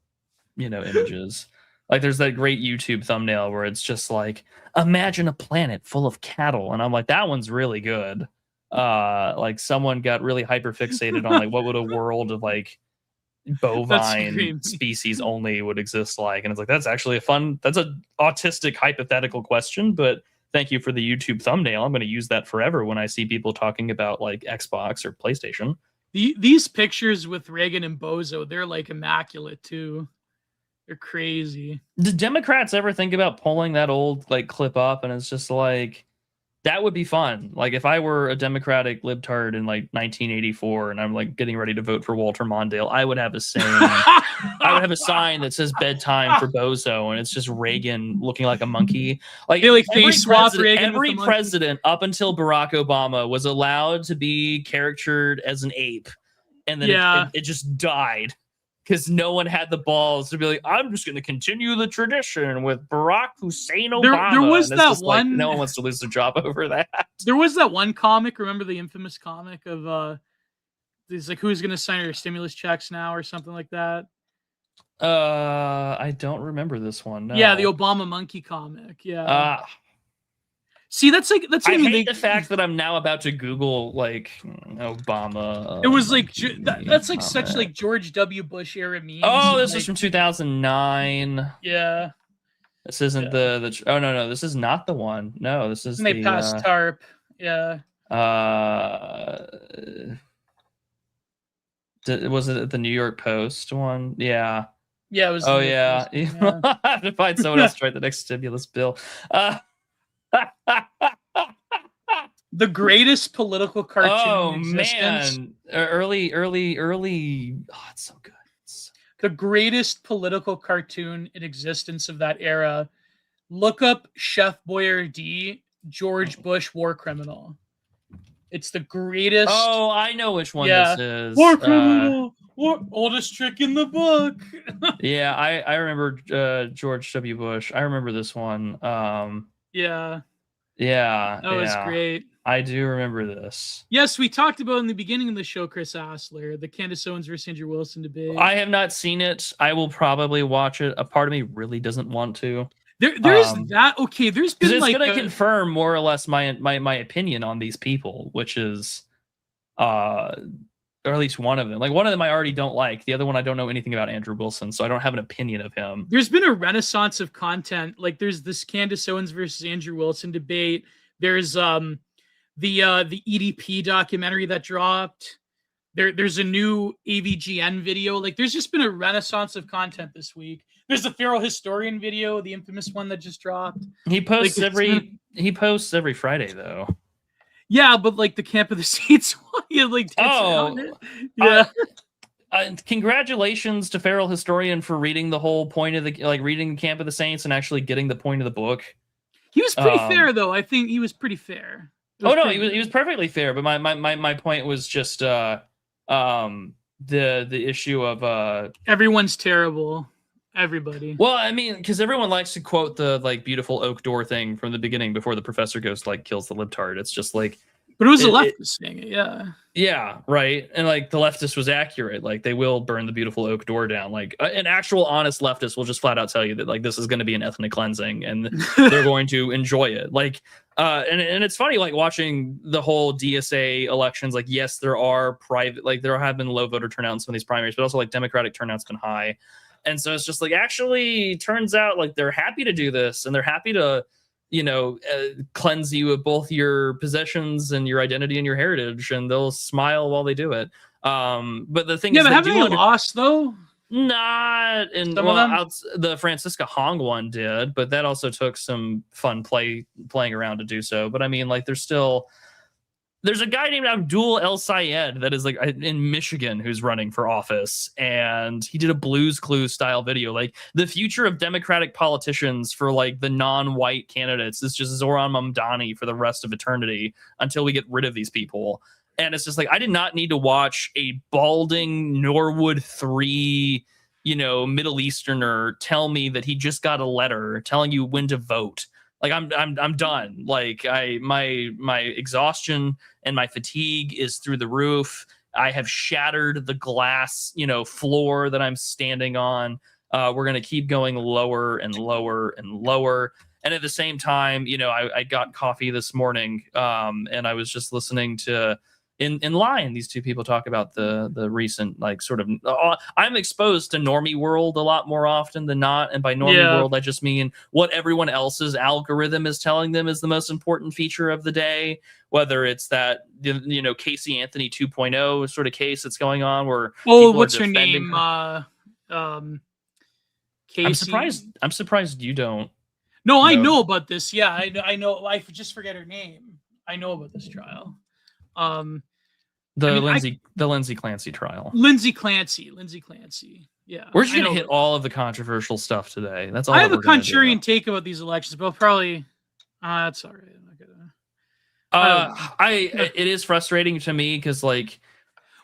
images. Like there's that great YouTube thumbnail where it's just like, imagine a planet full of cattle. And I'm like, that one's really good. Like someone got really hyper fixated on like what would a world of like bovine species only would exist like. And it's like, that's actually that's a autistic hypothetical question, but thank you for the YouTube thumbnail. I'm going to use that forever when I see people talking about like Xbox or PlayStation. These pictures with Reagan and Bozo, they're like immaculate too. They're crazy. Did Democrats ever think about pulling that old like clip up? And it's just like, that would be fun. Like if I were a Democratic libtard in like 1984 and I'm like getting ready to vote for Walter Mondale, I would have a saying. I would have a sign that says bedtime for Bozo, and it's just Reagan looking like a monkey. Like, they like face swap Reagan. Every president up until Barack Obama was allowed to be caricatured as an ape, and then it just died. Because no one had the balls to be like, I'm just going to continue the tradition with Barack Hussein Obama. There was that one. Like, no one wants to lose their job over that. There was that one comic. Remember the infamous comic of it's like, who's going to sign our stimulus checks now or something like that? I don't remember this one. No. Yeah, the Obama monkey comic. Yeah. See, that's I hate the fact that I'm now about to Google like Obama. It was like that's like such like George W. Bush era memes. Oh, this is from 2009. Yeah. This isn't the. Oh no, this is not the one. No, this is. And they passed TARP. Yeah. Was it the New York Post one? Yeah. Yeah, it was. Oh yeah. I have to find someone else to write the next stimulus bill. The greatest political cartoon in existence. Man, early. Oh, it's so good. The greatest political cartoon in existence of that era. Look up Chef Boyardee, George Bush war criminal. It's the greatest. Oh, I know which one this is. War criminal. Oldest trick in the book. Yeah, I remember George W. Bush. I remember this one. Yeah. Yeah. That was great. I do remember this. Yes, we talked about in the beginning of the show, Chris Asler, the Candace Owens versus Andrew Wilson debate. I have not seen it. I will probably watch it. A part of me really doesn't want to. There's that. Okay, there's been it's going to confirm more or less my opinion on these people, which is, or at least one of them. Like one of them I already don't like. The other one I don't know anything about Andrew Wilson, so I don't have an opinion of him. There's been a renaissance of content. Like there's this Candace Owens versus Andrew Wilson debate. There's the EDP documentary that dropped. There's a new AVGN video. Like there's just been a renaissance of content this week. There's the Feral Historian video, the infamous one that just dropped. He posts every Friday though. Yeah, but like the Camp of the Saints one, like yeah. Congratulations to Feral Historian for reading the whole point of reading Camp of the Saints and actually getting the point of the book. He was pretty fair though. I think he was pretty fair. He was perfectly fair. But my point was just the issue of everyone's terrible. Everybody. Well, I mean, because everyone likes to quote the like beautiful oak door thing from the beginning before the professor goes like kills the libtard. It's just like, but it was a leftist saying it, yeah. Yeah, right. And like the leftist was accurate. Like they will burn the beautiful oak door down. Like an actual honest leftist will just flat out tell you that like this is going to be an ethnic cleansing and they're going to enjoy it. Like And it's funny, like watching the whole DSA elections. Like, yes, there are private, like there have been low voter turnout in some of these primaries, but also like Democratic turnout's been high. And so it's just like, actually turns out like they're happy to do this, and they're happy to, cleanse you of both your possessions and your identity and your heritage, and they'll smile while they do it. But the thing Yeah, is, but they haven't do they lost though? not in, Some of well, them. the Francisca Hong one did, but that also took some fun playing around to do so. But I mean, like, there's a guy named Abdul El Sayed that is like in Michigan who's running for office, and he did a Blues Clues style video. Like, the future of Democratic politicians for like the non-white candidates is just Zoran Mamdani for the rest of eternity until we get rid of these people. And it's just like, I did not need to watch a balding Norwood 3, Middle Easterner tell me that he just got a letter telling you when to vote. Like, I'm done. Like, my exhaustion and my fatigue is through the roof. I have shattered the glass, floor that I'm standing on. We're gonna keep going lower and lower and lower. And at the same time, I got coffee this morning, and I was just listening to in line these two people talk about the recent, like, sort of, I'm exposed to normie world a lot more often than not, and by normie Yeah. world I just mean what everyone else's algorithm is telling them is the most important feature of the day, whether it's that Casey Anthony 2.0 sort of case that's going on where Oh, people are what's her defending name? her. Casey. I'm surprised you don't No, I know know about this. Yeah, I know. I just forget her name. I know about this trial. I the mean, Lindsay Clancy trial. Lindsay Clancy. Yeah, We're just I gonna know hit about all of the controversial stuff today. That's all I that have a we're gonna do. contrarian take about these elections, but I'll probably. That's all right. I'm not gonna. I don't know. It is frustrating to me because, like,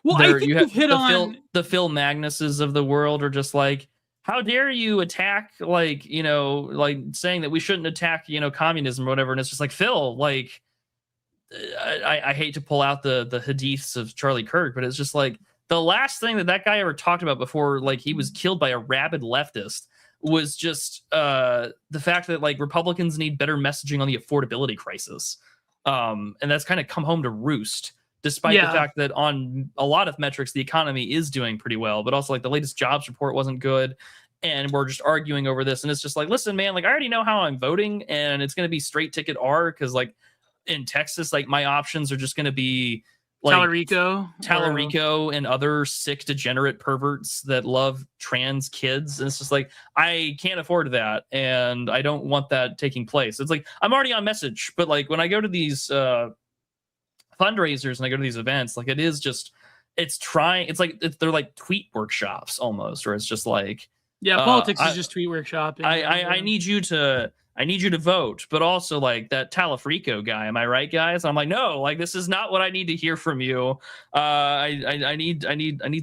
Well, I think you have you've hit on. the Phil Magnuses of the world are just like, how dare you attack, like, like saying that we shouldn't attack, communism or whatever. And it's just like, Phil, like, I hate to pull out the hadiths of Charlie Kirk, but it's just like the last thing that guy ever talked about before, like, he was killed by a rabid leftist, was just the fact that, like, Republicans need better messaging on the affordability crisis. And that's kind of come home to roost, despite the Yeah, fact that on a lot of metrics the economy is doing pretty well, but also, like, the latest jobs report wasn't good, and we're just arguing over this. And it's just like, listen, man, like, I already know how I'm voting, and it's going to be straight ticket R, because, like, in Texas, like, my options are just going to be like Tallarico and other sick degenerate perverts that love trans kids. And it's just like, I can't afford that, and I don't want that taking place. It's like, I'm already on message, but, like, when I go to these fundraisers and I go to these events, like, they're like tweet workshops almost, or it's just like, politics is just tweet workshopping. I need you to vote, but also, like, that Talafrico guy. Am I right, guys? I'm like, no, like, this is not what I need to hear from you. I need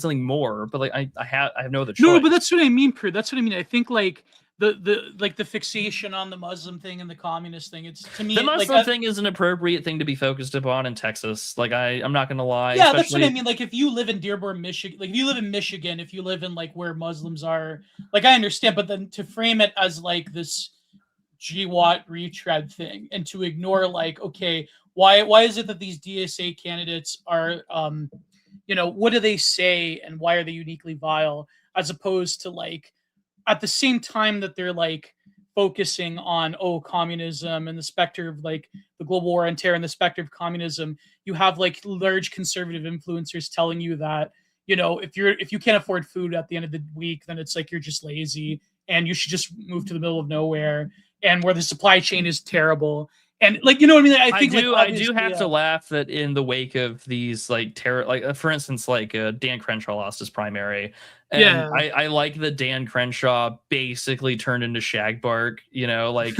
something more. But, like, I have no other choice. No, but that's what I mean, Prue. That's what I mean. I think, like, the fixation on the Muslim thing and the communist thing. It's, to me, the Muslim thing is an appropriate thing to be focused upon in Texas. Like, I'm not gonna lie. Yeah, that's what I mean. Like, if you live in Dearborn, Michigan, like, if you live in Michigan, if you live in, like, where Muslims are, like, I understand, but then to frame it as, like, this GWAT retread thing, and to ignore, like, okay, why is it that these DSA candidates are, what do they say and why are they uniquely vile, as opposed to, like, at the same time that they're, like, focusing on communism and the specter of, like, the global war on terror and the specter of communism, you have, like, large conservative influencers telling you that, if you can't afford food at the end of the week, then it's like you're just lazy and you should just move to the middle of nowhere, and where the supply chain is terrible. And, like, you know what I mean? I think I do have to laugh that in the wake of these, like, terror, like, for instance, like, Dan Crenshaw lost his primary. And Yeah. I like that Dan Crenshaw basically turned into Shagbark, like,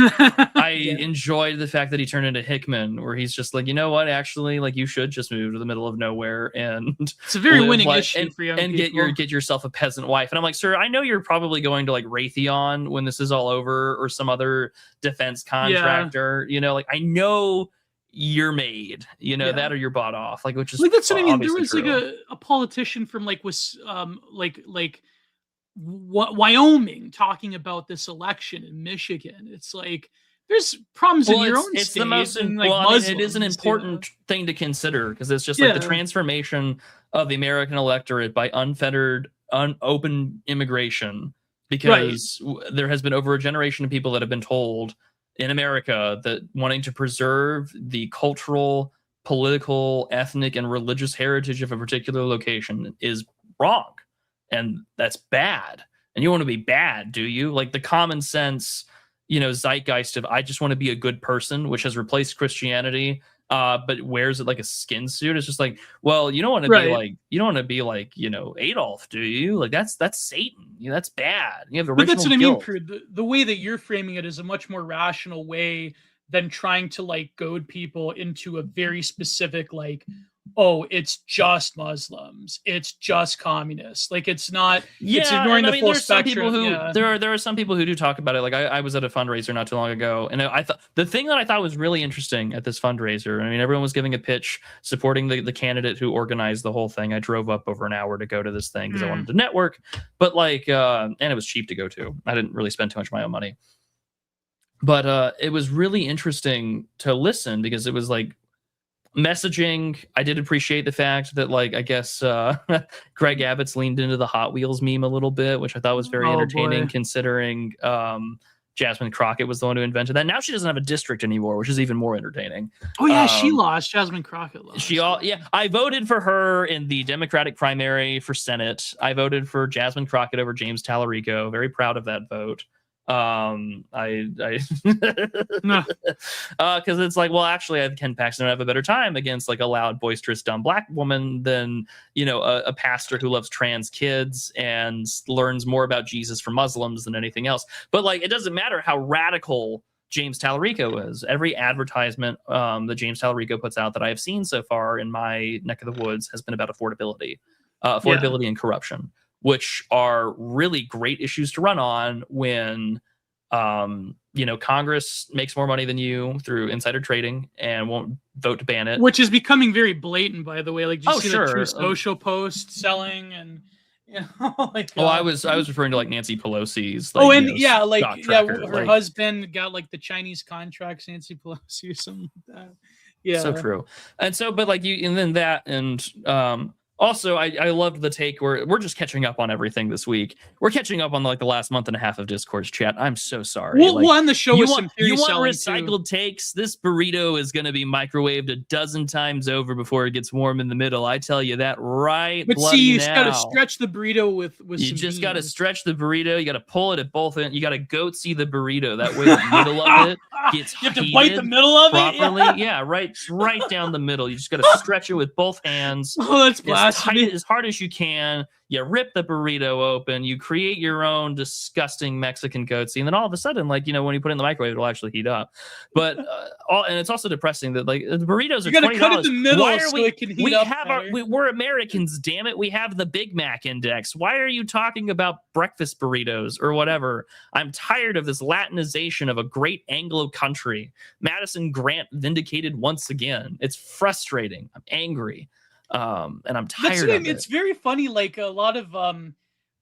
I enjoyed the fact that he turned into Hickman, where he's just like, you know what, actually, like, you should just move to the middle of nowhere, and it's a very winning issue for young and people. get yourself a peasant wife. And I'm like, sir, I know you're probably going to, like, Raytheon when this is all over, or some other defense contractor, like, I know you're made, that, or you're bought off, like, which is, like, that's what I mean. There was true. like a politician from, like, was like Wyoming talking about this election in Michigan. It's like, there's problems in Well, your own it's the state most and like well. I mean, it is an Muslims. important thing to consider because it's just like the Yeah, transformation of the American electorate by unfettered, open immigration. right. Because there has been over a generation of people that have been told in America that wanting to preserve the cultural, political, ethnic, and religious heritage of a particular location is wrong, and that's bad. And you want to be bad, do you? Like the common sense, zeitgeist of I just want to be a good person, which has replaced Christianity, but wears it like a skin suit. It's just like, well, Right. you don't want to be like, Adolf, do you? Like that's Satan. That's bad. You have But that's original what I mean, guilt. Prude. The way that you're framing it is a much more rational way than trying to like goad people into a very specific, like, oh, it's just Muslims, it's just communists. Like it's not, it's Yeah, ignoring and I the mean, full there's some people spectrum. who Yeah. there are some people who do talk about it. Like I was at a fundraiser not too long ago, and I thought the thing that I thought was really interesting at this fundraiser. I mean, everyone was giving a pitch supporting the candidate who organized the whole thing. I drove up over an hour to go to this thing because I wanted Mm. to network, but like, and it was cheap to go to. I didn't really spend too much of my own money, but it was really interesting to listen because it was like messaging. I did appreciate the fact that, like, I guess Greg Abbott's leaned into the Hot Wheels meme a little bit, which I thought was very Oh entertaining boy. considering Jasmine Crockett was the one who invented that. Now she doesn't have a district anymore, which is even more entertaining. Oh yeah, she Um, lost. Jasmine Crockett lost. yeah, I voted for her in the Democratic primary for Senate. I voted for Jasmine Crockett over James Tallarico. Very proud of that vote. I No. because it's like, well, actually, I Ken Paxton would have a better time against like a loud, boisterous, dumb black woman than a pastor who loves trans kids and learns more about Jesus from Muslims than anything else. But like, it doesn't matter how radical James Tallarico is. Every advertisement that James Tallarico puts out that I have seen so far in my neck of the woods has been about affordability, Yeah. and corruption, which are really great issues to run on when Congress makes more money than you through insider trading and won't vote to ban it. Which is becoming very blatant, by the way. Like, do you Oh, see like sure. True Social post selling and like Oh, I was referring to like Nancy Pelosi's oh, like and yeah, like stock tracker. her Like, husband got like the Chinese contracts, Nancy Pelosi or something like that. so Yeah. true. And so, but like you, and then that, and also I loved the take where we're just catching up on everything this week. We're catching up on like the last month and a half of Discourse chat. I'm so sorry. We'll end the show with some You theory want selling recycled too. takes? This burrito is going to be microwaved a dozen times over before it gets warm in the middle. I tell you that right. But see, Bloody you just gotta now. stretch the burrito with You some just got to beans. stretch the burrito. You got to pull it at both ends. You got to goat see the burrito. That way, the middle of it gets You have to bite the heated middle of properly. it. Yeah, right down the middle. You just got to stretch it with both hands Oh, that's as blasphemy. tight, as hard as you can. You rip the burrito open. You create your own disgusting Mexican goat and then all of a sudden, like when you put it in the microwave, it'll actually heat up. But and it's also depressing that like the burritos are You gotta $20. cut it in the middle Why are so we? it can heat We up have better. we're Americans, damn it. We have the Big Mac index. Why are you talking about breakfast burritos or whatever? I'm tired of this Latinization of a great Anglo country. Madison Grant vindicated once again. It's frustrating. I'm angry. And I'm tired of it. It's very funny. Like a lot of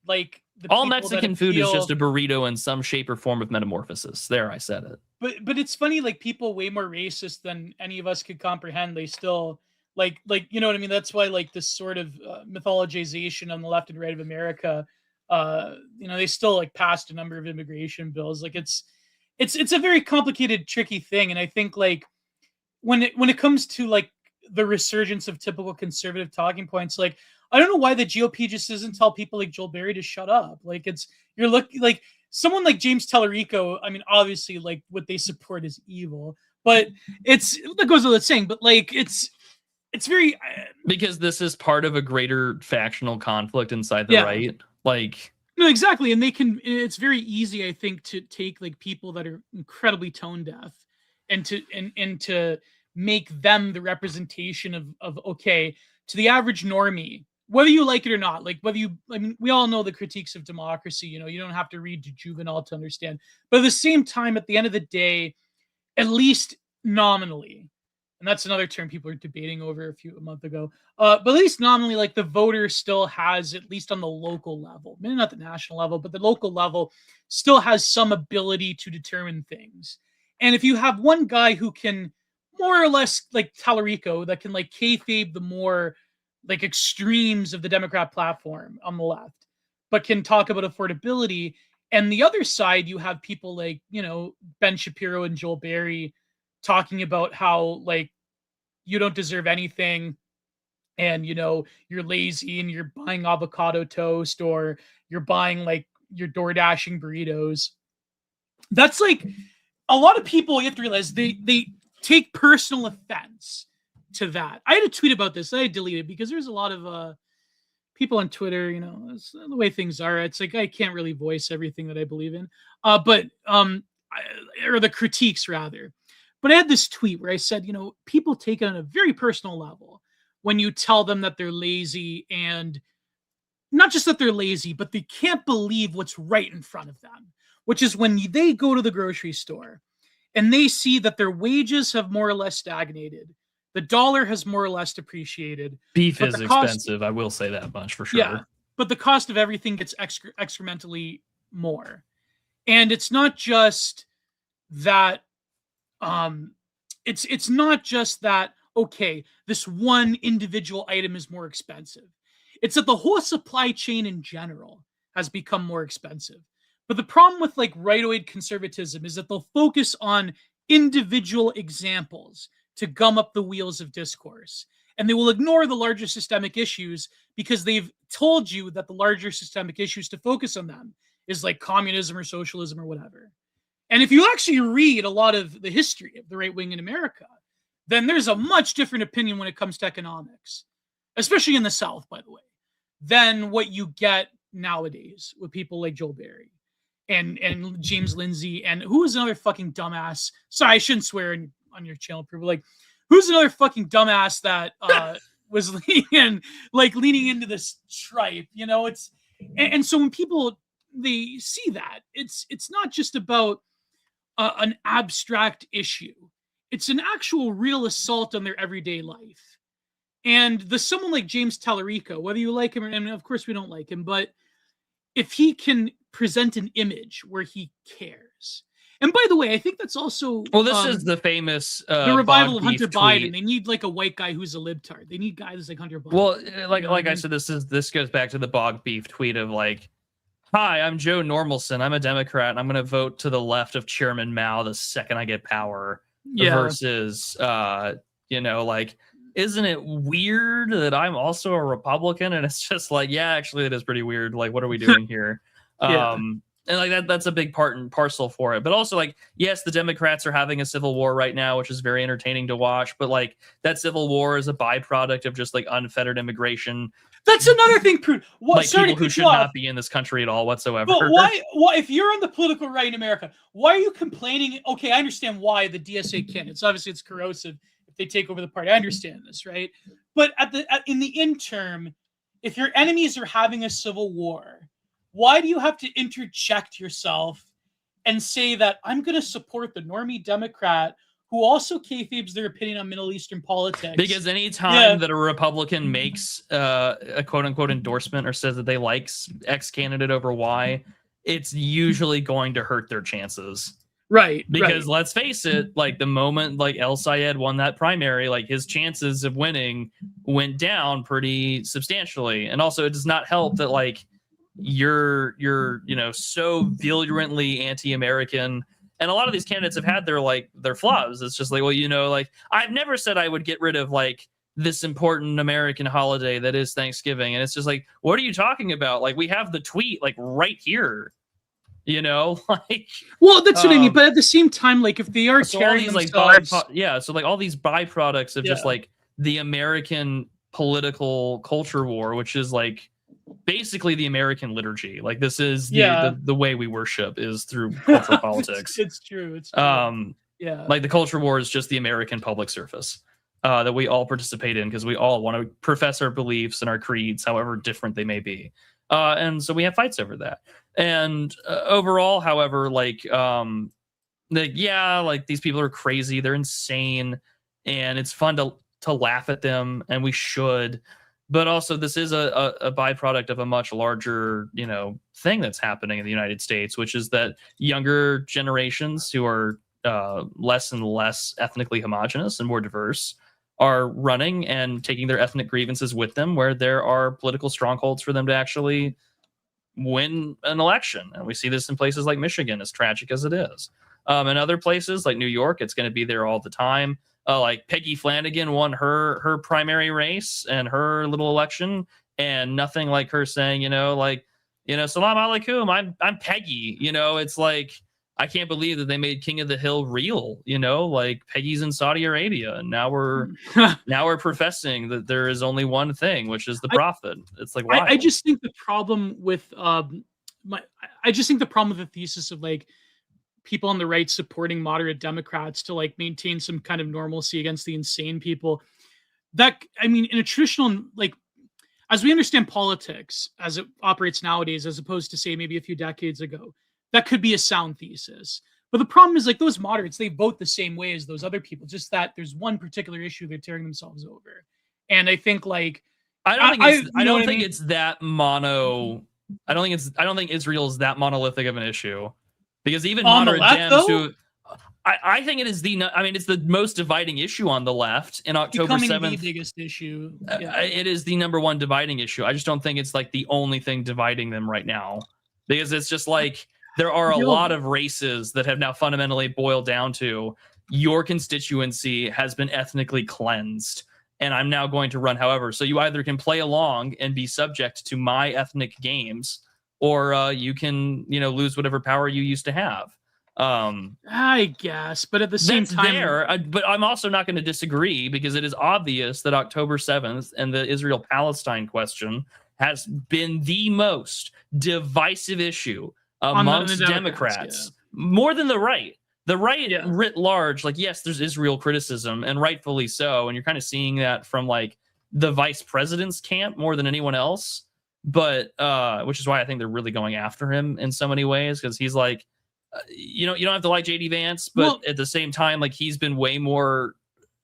like the All people Mexican that food is appeal, just a burrito in some shape or form of metamorphosis. There, I said it. but it's funny. Like people way more racist than any of us could comprehend. They still like you know what I mean. That's why like this sort of mythologization on the left and right of America. They still like passed a number of immigration bills. Like it's a very complicated, tricky thing. And I think like when it comes to like the resurgence of typical conservative talking points, like I don't know why the GOP just doesn't tell people like Joel Berry to shut up. Like you're looking like someone like James Tallarico. I mean, obviously, like what they support is evil, but that goes without saying. But like it's very because this is part of a greater factional conflict inside the right. Like no, exactly, and it's very easy, I think, to take like people that are incredibly tone deaf and to make them the representation of okay, to the average normie, whether you like it or not, like I mean, we all know the critiques of democracy, you don't have to read Juvenal to understand, but at the same time, at the end of the day, at least nominally, and that's another term people are debating over a month ago, but at least nominally, like the voter still has, at least on the local level, maybe not the national level, but the local level still has some ability to determine things. And if you have one guy who can more or less like Tallarico that can like kayfabe the more like extremes of the Democrat platform on the left, but can talk about affordability. And the other side, you have people like, Ben Shapiro and Joel Berry talking about how like you don't deserve anything and you're lazy and you're buying avocado toast or you're buying like your door dashing burritos. That's like a lot of people, you have to realize they take personal offense to that. I had a tweet about this. I deleted because there's a lot of people on Twitter, it's the way things are. It's like I can't really voice everything that I believe in. Or the critiques rather. But I had this tweet where I said, people take it on a very personal level when you tell them that they're lazy, and not just that they're lazy, but they can't believe what's right in front of them, which is when they go to the grocery store and they see that their wages have more or less stagnated. The dollar has more or less depreciated. Beef is expensive. I will say that much for sure. Yeah, but the cost of everything gets excrementally more. And it's not just that, it's not just that, okay, this one individual item is more expensive. It's that the whole supply chain in general has become more expensive. But the problem with like rightoid conservatism is that they'll focus on individual examples to gum up the wheels of discourse. And they will ignore the larger systemic issues because they've told you that the larger systemic issues to focus on them is like communism or socialism or whatever. And if you actually read a lot of the history of the right wing in America, then there's a much different opinion when it comes to economics, especially in the South, by the way, than what you get nowadays with people like Joel Berry and James Lindsay, and who is another fucking dumbass. Sorry, I shouldn't swear on your channel, but like, who's another fucking dumbass that was leaning into this tripe? It's and so when people they see that, it's not just about an abstract issue. It's an actual real assault on their everyday life. And someone like James Tallarico, whether you like him or, and of course we don't like him, but if he can present an image where he cares. And by the way, I think that's also this is the famous the revival of Hunter tweet. Biden. They need like a white guy who's a libtard. They need guys like Hunter Biden. Well, like I said, this goes back to the bog beef tweet of like, hi, I'm Joe Normalson. I'm a Democrat, and I'm going to vote to the left of Chairman Mao the second I get power. Yeah. Versus, like, isn't it weird that I'm also a Republican? And it's just like, yeah, actually, it is pretty weird. Like, what are we doing here? Yeah. And like that's a big part and parcel for it. But also, like, yes, the Democrats are having a civil war right now, which is very entertaining to watch. But like that civil war is a byproduct of just like unfettered immigration. That's another thing, Prude. Like people who should not be in this country at all whatsoever. But why, if you're on the political right in America, why are you complaining? Okay, I understand why the DSA can. It's obviously it's corrosive if they take over the party. I understand this, right? But in the interim, if your enemies are having a civil war, why do you have to interject yourself and say that I'm going to support the normie Democrat who also kayfabes their opinion on Middle Eastern politics? Because any time that a Republican makes a quote-unquote endorsement or says that they like X candidate over Y, it's usually going to hurt their chances. Right. Because let's face it, like the moment like El Sayed won that primary, like his chances of winning went down pretty substantially. And also it does not help that like you're so virulently anti-American. And a lot of these candidates have had their flaws. It's just like, well, like I've never said I would get rid of like this important American holiday that is Thanksgiving. And it's just like, what are you talking about? Like we have the tweet like right here, like. Well, that's what I mean. But at the same time, like if they are carrying themselves, so like all these byproducts of just like the American political culture war, which is like basically the American liturgy. Like this is the way we worship is through cultural politics. It's true. Like the culture war is just the American public service that we all participate in because we all want to profess our beliefs and our creeds, however different they may be. And so we have fights over that. And overall, however, like these people are crazy, they're insane, and it's fun to laugh at them, and we should. But also, this is a byproduct of a much larger, thing that's happening in the United States, which is that younger generations who are less and less ethnically homogenous and more diverse are running and taking their ethnic grievances with them, where there are political strongholds for them to actually win an election. And we see this in places like Michigan, as tragic as it is. In other places like New York, it's going to be there all the time. Like Peggy Flanagan won her primary race and her little election, and nothing like her saying, salam alaikum, I'm Peggy. It's like, I can't believe that they made King of the Hill real. Like Peggy's in Saudi Arabia, and now we're professing that there is only one thing, which is the prophet. It's like, wild. I just think the problem with I just think the problem with the thesis of like people on the right supporting moderate Democrats to like maintain some kind of normalcy against the insane people, that, I mean, in a traditional, like, as we understand politics as it operates nowadays, as opposed to say maybe a few decades ago, that could be a sound thesis. But the problem is, like, those moderates, they vote the same way as those other people, just that there's one particular issue they're tearing themselves over. And I think, like, I don't think it's that mono. I don't think Israel's that monolithic of an issue, because even on moderate the left, Dems though? who I think it is it's the most dividing issue on the left. In October 7th, the biggest issue. It is the number one dividing issue. I just don't think it's like the only thing dividing them right now, because it's just like there are a lot of races that have now fundamentally boiled down to your constituency has been ethnically cleansed, and I'm now going to run however. So you either can play along and be subject to my ethnic games, or you can, lose whatever power you used to have. I guess, but at the same time, but I'm also not going to disagree, because it is obvious that October 7th and the Israel-Palestine question has been the most divisive issue amongst the Democrats, more than the right. The right writ large, like, yes, there's Israel criticism, and rightfully so, and you're kind of seeing that from like the vice president's camp more than anyone else. But which is why I think they're really going after him in so many ways, because he's like, you don't have to like JD Vance, but at the same time, like, he's been way more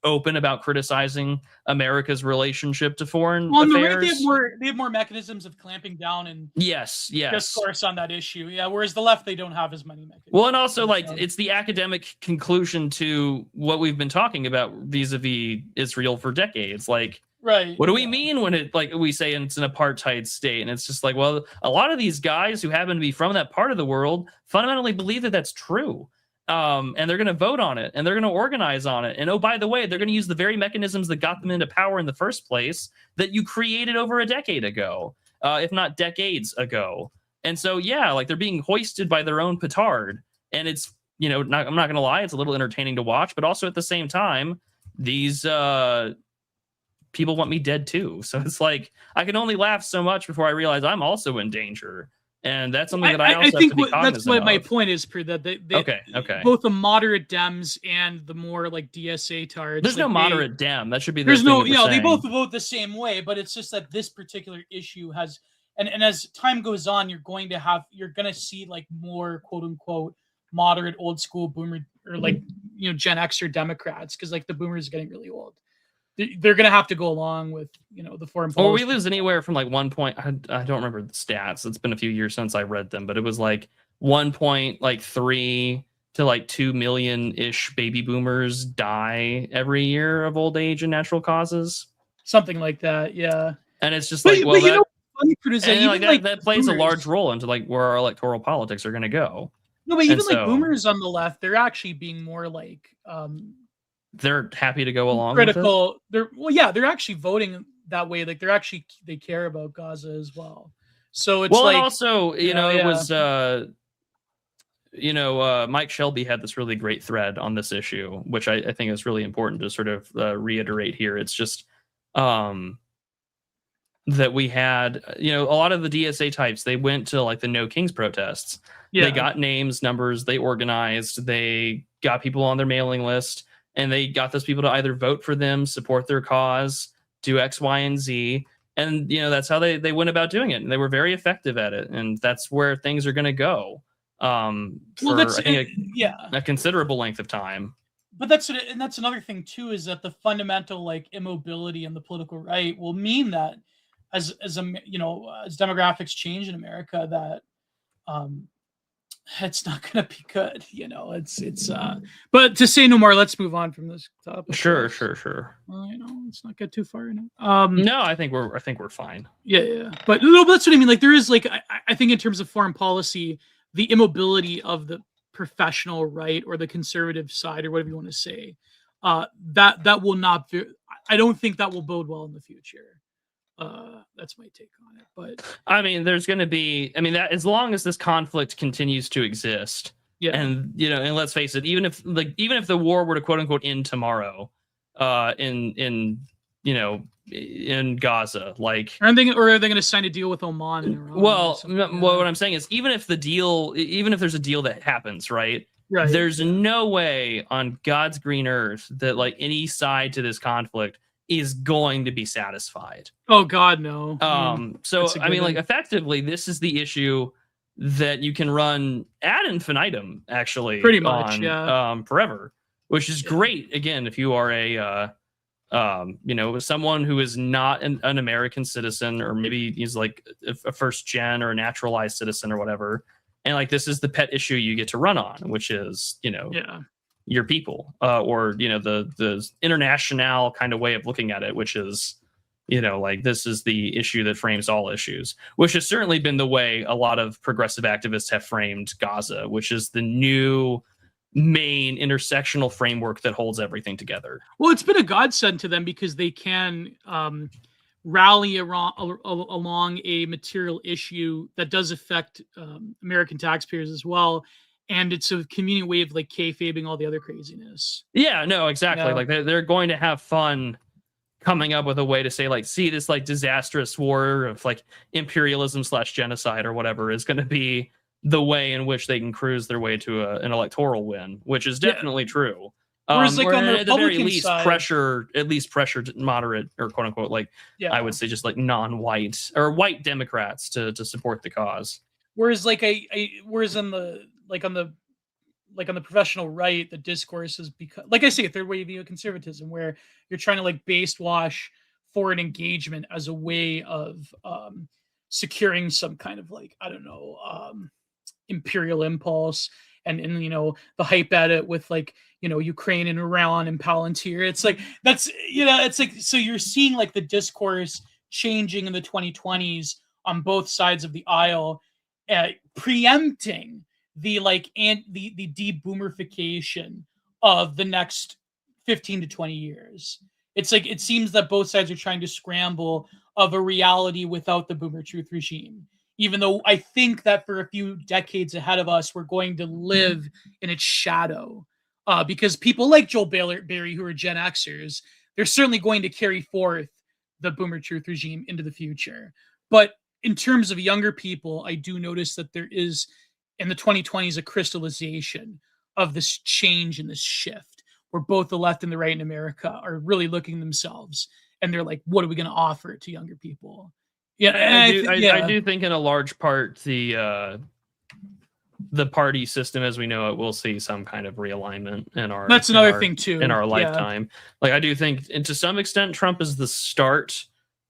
open about criticizing America's relationship to foreign affairs. Right, they have more mechanisms of clamping down and discourse on that issue. Yeah, whereas the left, they don't have as many mechanisms. Well, and also, like, it's the academic conclusion to what we've been talking about vis-a-vis Israel for decades. Like, right, what do we mean when it, like, we say it's an apartheid state? And it's just like, well, a lot of these guys who happen to be from that part of the world fundamentally believe that that's true. And they're going to vote on it, and they're going to organize on it. And oh, by the way, they're going to use the very mechanisms that got them into power in the first place that you created over a decade ago, if not decades ago. And so, yeah, like, they're being hoisted by their own petard. And it's, I'm not going to lie, it's a little entertaining to watch, but also at the same time, these people want me dead too. So it's like, I can only laugh so much before I realize I'm also in danger. And that's something that I also have to be cognizant that's what of. my point is, for that they okay. both the moderate Dems and the more like DSA tards. There's no moderate Dem. That should be there's no, they both vote the same way, but it's just that this particular issue has, and as time goes on, you're going to see like more quote unquote moderate old school boomer, or like, Gen Xer Democrats, because like the boomers are getting really old. They're going to have to go along with, the foreign policy. Or we lose anywhere from like 1 point. I don't remember the stats. It's been a few years since I read them, but it was like 1.3 to like 2 million-ish baby boomers die every year of old age and natural causes. Something like that, yeah. And it's just like, well, that plays boomers, a large role into like where our electoral politics are going to go. No, but even like boomers on the left, they're actually being more like they're happy to go along critical with it? They're actually voting that way. Like they care about Gaza as well. So it's and also, it was Mike Shelby had this really great thread on this issue, which I think is really important to sort of reiterate here. It's just that we had, a lot of the DSA types, they went to like the No Kings protests. They got names, numbers, they organized, they got people on their mailing list, and they got those people to either vote for them, support their cause, do X, Y, and Z. And, that's how they went about doing it. And they were very effective at it. And that's where things are going to go for, I think, a considerable length of time. But that's another thing, too, is that the fundamental like immobility in the political right will mean that as demographics change in America, that it's not going to be good. But to say no more, let's move on from this topic. Sure. Well, let's not get too far in it. No, I think we're fine. Yeah. But no, but that's what I mean. Like there is I think in terms of foreign policy, the immobility of the professional right or the conservative side or whatever you want to say, that will not be, I don't think that will bode well in the future. That's my take on it. But I mean, there's going to be, that as long as this conflict continues to exist, and and let's face it, even if the war were to quote unquote end tomorrow, in Gaza, like, are they going to sign a deal with Oman and Iran? Well, what I'm saying is, even if there's a deal that happens, right? There's no way on God's green earth that like any side to this conflict is going to be satisfied. Oh God, no. So I mean, like, effectively, this is the issue that you can run ad infinitum, actually, pretty much, forever, which is great. Again, if you are a someone who is not an American citizen, or maybe he's like a first gen or a naturalized citizen or whatever, and like this is the pet issue you get to run on, which is your people, or the international kind of way of looking at it, which is like this is the issue that frames all issues, which has certainly been the way a lot of progressive activists have framed Gaza, which is the new main intersectional framework that holds everything together. Well, it's been a godsend to them because they can rally along a material issue that does affect American taxpayers as well. And it's a convenient way of like kayfabing all the other craziness. Yeah, no, exactly. Like they're going to have fun coming up with a way to say, like, see, this like disastrous war of like imperialism / genocide or whatever is going to be the way in which they can cruise their way to an electoral win, which is definitely true. Whereas like on the at the very least, side, pressure moderate or quote unquote, like I would say just like non-white or white Democrats to support the cause. Whereas like whereas on the professional right, the discourse has become, like I say, a third wave neoconservatism, where you're trying to like base wash foreign engagement as a way of securing some kind of like, I don't know, imperial impulse, and the hype at it with like Ukraine and Iran and Palantir. It's like that's it's like, so you're seeing like the discourse changing in the 2020s on both sides of the aisle, preempting the de-boomerification of the next 15 to 20 years. It's like it seems that both sides are trying to scramble of a reality without the boomer truth regime, even though I think that for a few decades ahead of us, we're going to live in its shadow, because people like Joel Berry, who are Gen Xers, they're certainly going to carry forth the boomer truth regime into the future. But in terms of younger people, I do notice that there is, in the 2020s, a crystallization of this change and this shift, where both the left and the right in America are really looking themselves, and they're like, what are we going to offer to younger people? Yeah, I do think in a large part the party system as we know it will see some kind of realignment in our thing too in our lifetime. Like I do think, and to some extent, Trump is the start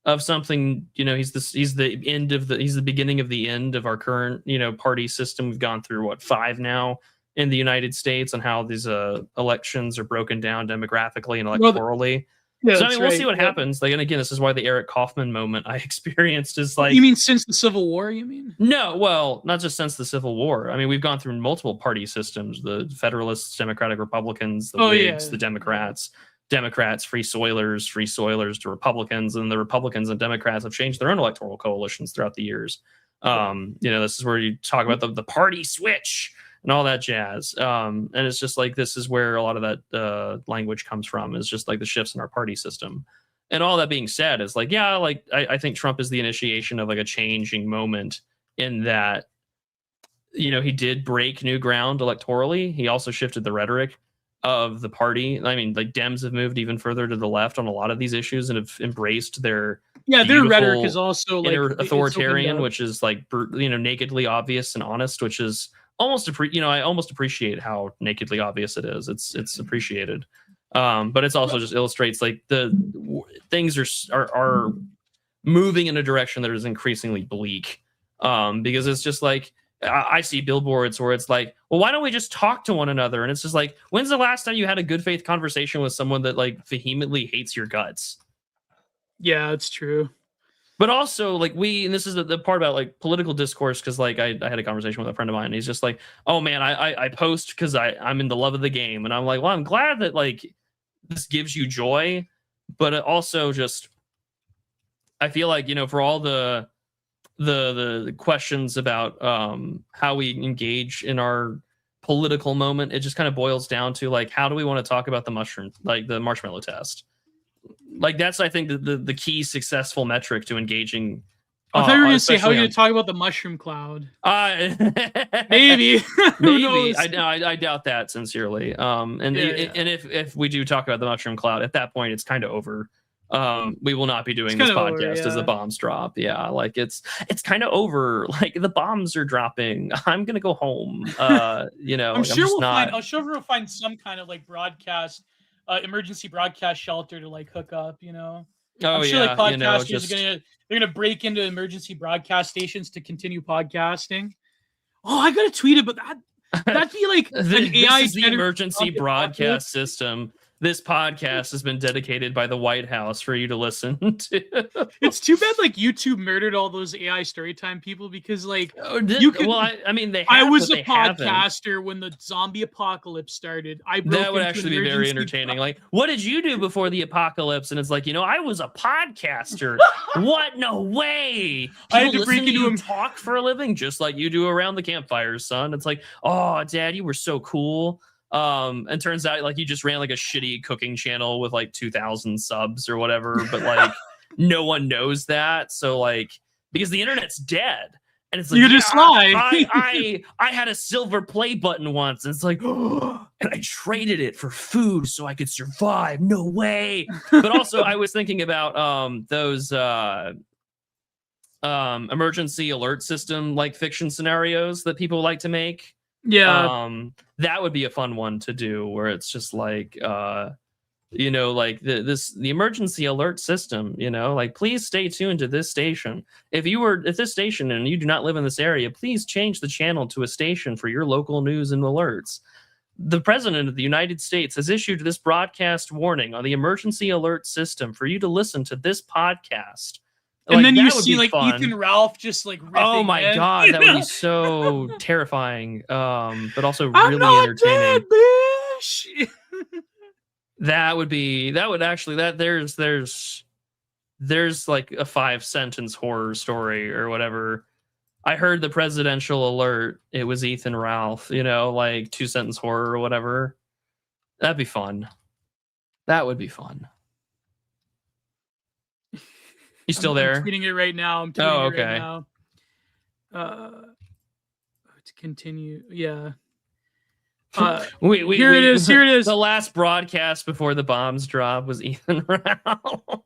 of something. He's the beginning of the end of our current party system. We've gone through 5 now in the United States on how these elections are broken down demographically and electorally. So I mean, we'll see what happens. Like, and again, this is why the Eric Kaufman moment I experienced is like. You mean since the Civil War? You mean? No, well, not just since the Civil War. I mean, we've gone through multiple party systems: the Federalists, Democratic Republicans, the Whigs, the Democrats, Free Soilers to Republicans, and the Republicans and Democrats have changed their own electoral coalitions throughout the years. This is where you talk about the party switch and all that jazz. And it's just like, this is where a lot of that language comes from, is just like the shifts in our party system. And all that being said is like, I think Trump is the initiation of like a changing moment in that, he did break new ground electorally. He also shifted the rhetoric of the party. I mean, like Dems have moved even further to the left on a lot of these issues and have embraced their rhetoric is also like authoritarian, which is like nakedly obvious and honest, which is almost I almost appreciate how nakedly obvious it is. It's appreciated, but it's also just illustrates like the things are moving in a direction that is increasingly bleak, because it's just like I see billboards where it's like, well, why don't we just talk to one another? And it's just like, when's the last time you had a good faith conversation with someone that like vehemently hates your guts? Yeah, it's true. But also, like, and this is the part about like political discourse, because like I had a conversation with a friend of mine, and he's just like, oh man, I post because I'm in the love of the game. And I'm like, well, I'm glad that like this gives you joy, but it also just, I feel like, for all the questions about how we engage in our political moment, it just kind of boils down to like, how do we want to talk about the marshmallow test? Like, that's, I think, the key successful metric to engaging. I thought you were going to say, how are you going to talk about the mushroom cloud? Maybe. Maybe. I doubt that, sincerely. And if we do talk about the mushroom cloud, at that point, it's kind of over. We will not be doing this podcast as the bombs drop. Yeah, like it's kind of over. Like, the bombs are dropping. I'm gonna go home. I'm sure we'll find some kind of like broadcast, emergency broadcast shelter to like hook up. I'm sure like podcasters they're gonna break into emergency broadcast stations to continue podcasting. Oh, I got to tweet about that. That'd be like an AI the emergency broadcast system. This podcast has been dedicated by the White House for you to listen to. It's too bad like YouTube murdered all those AI storytime people, because like I was a podcaster when the zombie apocalypse started. That would actually be very entertaining. Like, what did you do before the apocalypse? And it's like, I was a podcaster. What? No way. I had to break into him talk for a living, just like you do around the campfires, son. It's like, oh, Dad, you were so cool. And turns out like you just ran like a shitty cooking channel with like 2,000 subs or whatever, but like no one knows that. So like, because the internet's dead, and it's like, you just lie. I had a silver play button once, and it's like, oh, and I traded it for food so I could survive. No way. But also I was thinking about those emergency alert system like fiction scenarios that people like to make. Yeah. That would be a fun one to do, where it's just like like the emergency alert system, like, please stay tuned to this station. If you were at this station and you do not live in this area, please change the channel to a station for your local news and alerts. The President of the United States has issued this broadcast warning on the emergency alert system for you to listen to this podcast. And then you see like fun. Ethan Ralph just like oh my god, that would be so terrifying, but also really entertaining. Dead, there's like a 5-sentence horror story or whatever. I heard the presidential alert, it was Ethan Ralph, like 2-sentence horror or whatever. That'd be fun. That would be fun. You still there? I'm tweeting it right now. I'm tweeting it right now. To continue, yeah. Here it is. The last broadcast before the bombs drop was Ethan Ralph.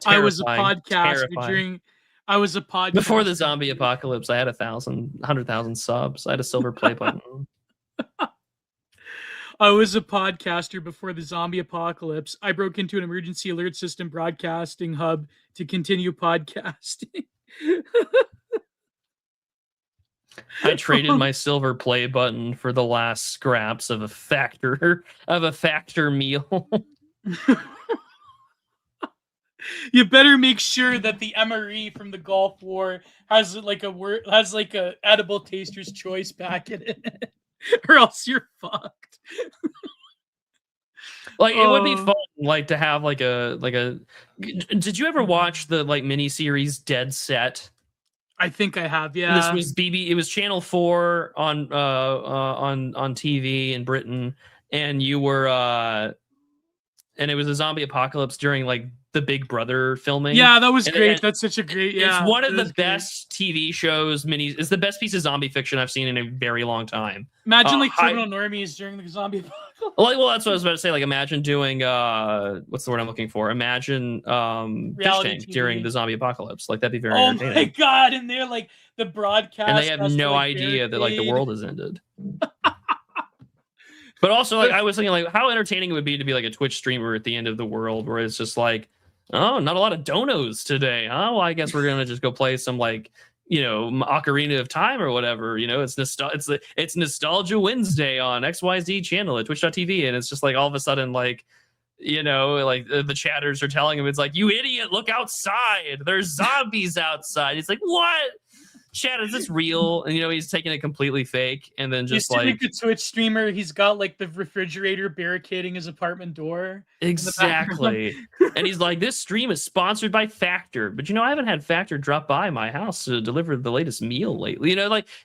I was a podcaster before the zombie apocalypse. I had 100,000 subs. I had a silver play button. I was a podcaster before the zombie apocalypse. I broke into an emergency alert system broadcasting hub to continue podcasting. I traded my silver play button for the last scraps of a factor meal. You better make sure that the MRE from the Gulf War has like a edible taster's choice packet in it, or else you're fucked. Like, it would be fun, like, to have like a. Did you ever watch the like miniseries Dead Set? I think I have. Yeah. This was It was Channel 4 on TV in Britain, and you were and it was a zombie apocalypse during like the Big Brother filming. Yeah, that was great. That's such a great. Yeah, it's one of the best TV shows. It's the best piece of zombie fiction I've seen in a very long time. Imagine like criminal normies during the zombie apocalypse. Well, that's what I was about to say. Like, imagine doing what's the word I'm looking for? Imagine Fish Tank during the zombie apocalypse. Like, that'd be very entertaining. Oh my god! And they're like the broadcast, and they have no idea that like the world has ended. But also, like, I was thinking, like, how entertaining it would be to be like a Twitch streamer at the end of the world, where it's just like, oh, not a lot of donos today. Oh, well, I guess we're gonna just go play some like Ocarina of Time or whatever. It's Nostalgia Wednesday on XYZ channel at twitch.tv, and it's just like all of a sudden like like the chatters are telling him, it's like, you idiot, look outside, there's zombies outside. He's like, what? Chat, is this real? And he's taking it completely fake, and then just he's like a Twitch streamer. He's got like the refrigerator barricading his apartment door. exactly. And he's like, this stream is sponsored by Factor, but I haven't had Factor drop by my house to deliver the latest meal lately.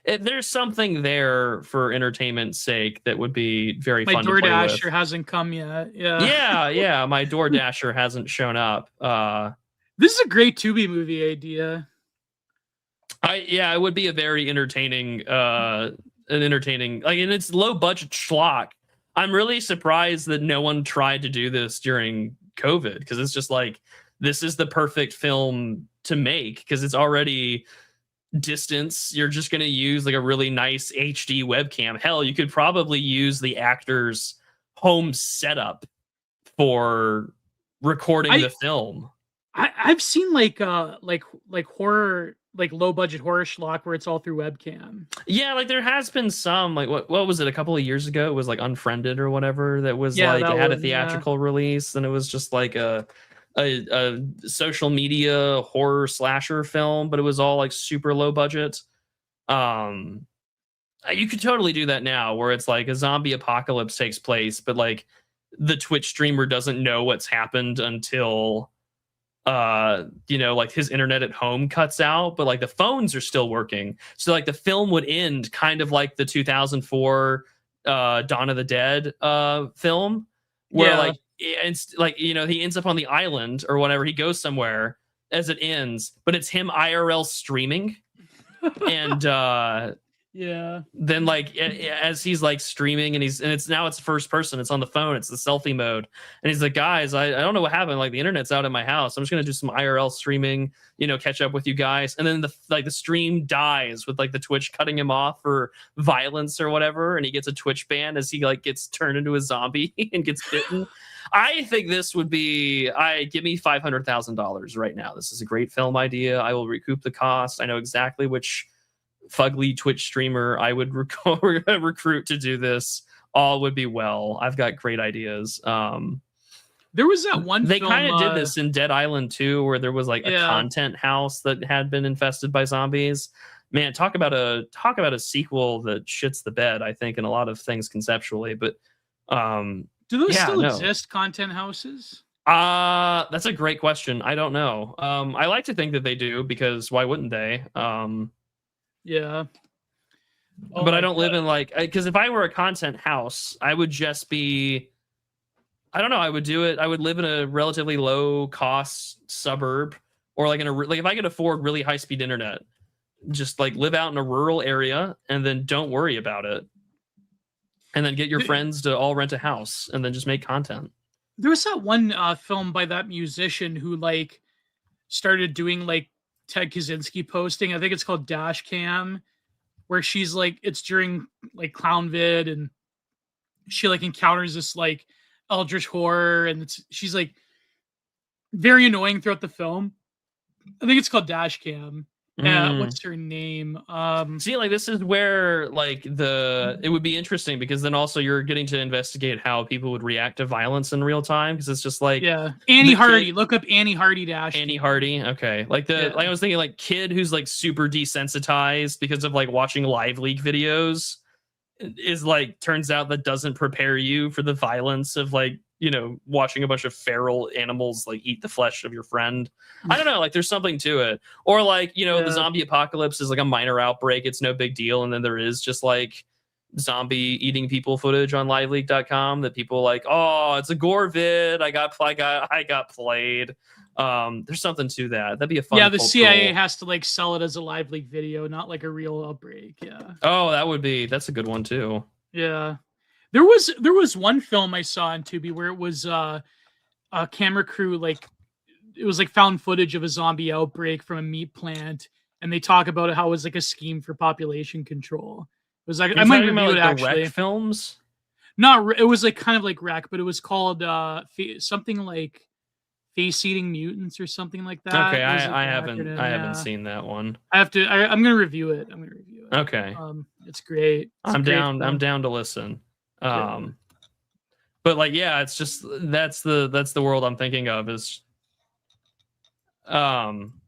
There's something there for entertainment's sake that would be very fun to play with. My DoorDasher hasn't come yet. Yeah, my DoorDasher hasn't shown up. This is a great Tubi movie idea. It would be a very entertaining, and it's low budget schlock. I'm really surprised that no one tried to do this during COVID, because it's just like, this is the perfect film to make, because it's already distance. You're just going to use like a really nice HD webcam. Hell, you could probably use the actor's home setup for recording the film. I've seen like horror, like low budget horror schlock where it's all through webcam. Yeah, like there has been some, like what was it, a couple of years ago? It was like Unfriended or whatever, that was it had a theatrical release, and it was just like a social media horror slasher film, but it was all like super low budget. You could totally do that now, where it's like a zombie apocalypse takes place, but like the Twitch streamer doesn't know what's happened until like his internet at home cuts out, but like the phones are still working. So like the film would end kind of like the 2004 Dawn of the Dead film, where he ends up on the island or whatever. He goes somewhere as it ends, but it's him IRL streaming. And then like as he's like streaming, and it's first person, it's on the phone, it's the selfie mode, and he's like, guys, I don't know what happened, like the internet's out in my house, I'm just gonna do some IRL streaming, catch up with you guys. And then the stream dies with like the Twitch cutting him off for violence or whatever, and he gets a Twitch ban as he like gets turned into a zombie and gets bitten. I think this would be, give me $500,000 right now. This is a great film idea. I will recoup the cost. I know exactly which fugly Twitch streamer I would recruit to do this. All would be well. I've got great ideas. There was that one they kind of did this in Dead Island 2, where there was like a content house that had been infested by zombies. Man, talk about a sequel that shits the bed, I think, in a lot of things conceptually. But do those still exist, content houses? That's a great question. I don't know. I like to think that they do, because why wouldn't they? Yeah. But I don't live in because if I were a content house, I would just be, I don't know, I would do it. I would live in a relatively low cost suburb, or like if I could afford really high speed internet, just like live out in a rural area and then don't worry about it. And then get your friends to all rent a house and then just make content. There was that one film by that musician who like started doing like Ted Kaczynski posting. I think it's called Dash Cam, where she's like, it's during like ClownVid, and she like encounters this like eldritch horror, and she's like very annoying throughout the film. I think it's called Dash Cam. What's her name? See, like this is where like it would be interesting, because then also you're getting to investigate how people would react to violence in real time, because it's just like Annie Hardy. Look up Annie Hardy Dash. Annie Hardy. Okay, like I was thinking like kid who's like super desensitized because of like watching live leak videos is like, turns out that doesn't prepare you for the violence of like watching a bunch of feral animals like eat the flesh of your friend. I don't know, like there's something to it. Or like, the zombie apocalypse is like a minor outbreak, it's no big deal, and then there is just like zombie eating people footage on liveleak.com that people like, oh, it's a gore vid, I got played. There's something to that. That'd be a fun the CIA has to like sell it as a live leak video, not like a real outbreak. That's a good one too. There was one film I saw on Tubi where it was a camera crew, like it was like found footage of a zombie outbreak from a meat plant, and they talk about how it was like a scheme for population control. It was like, I might review it actually. Wreck films? It was like kind of like Wreck, but it was called something like face-eating mutants or something like that. Okay, was I the haven't acronym, I haven't yeah. seen that one. I'm gonna review it. Okay. It's great. It's a I'm great down. I'm film. down to listen. Yeah. But like, yeah, it's just that's the world I'm thinking of is, um,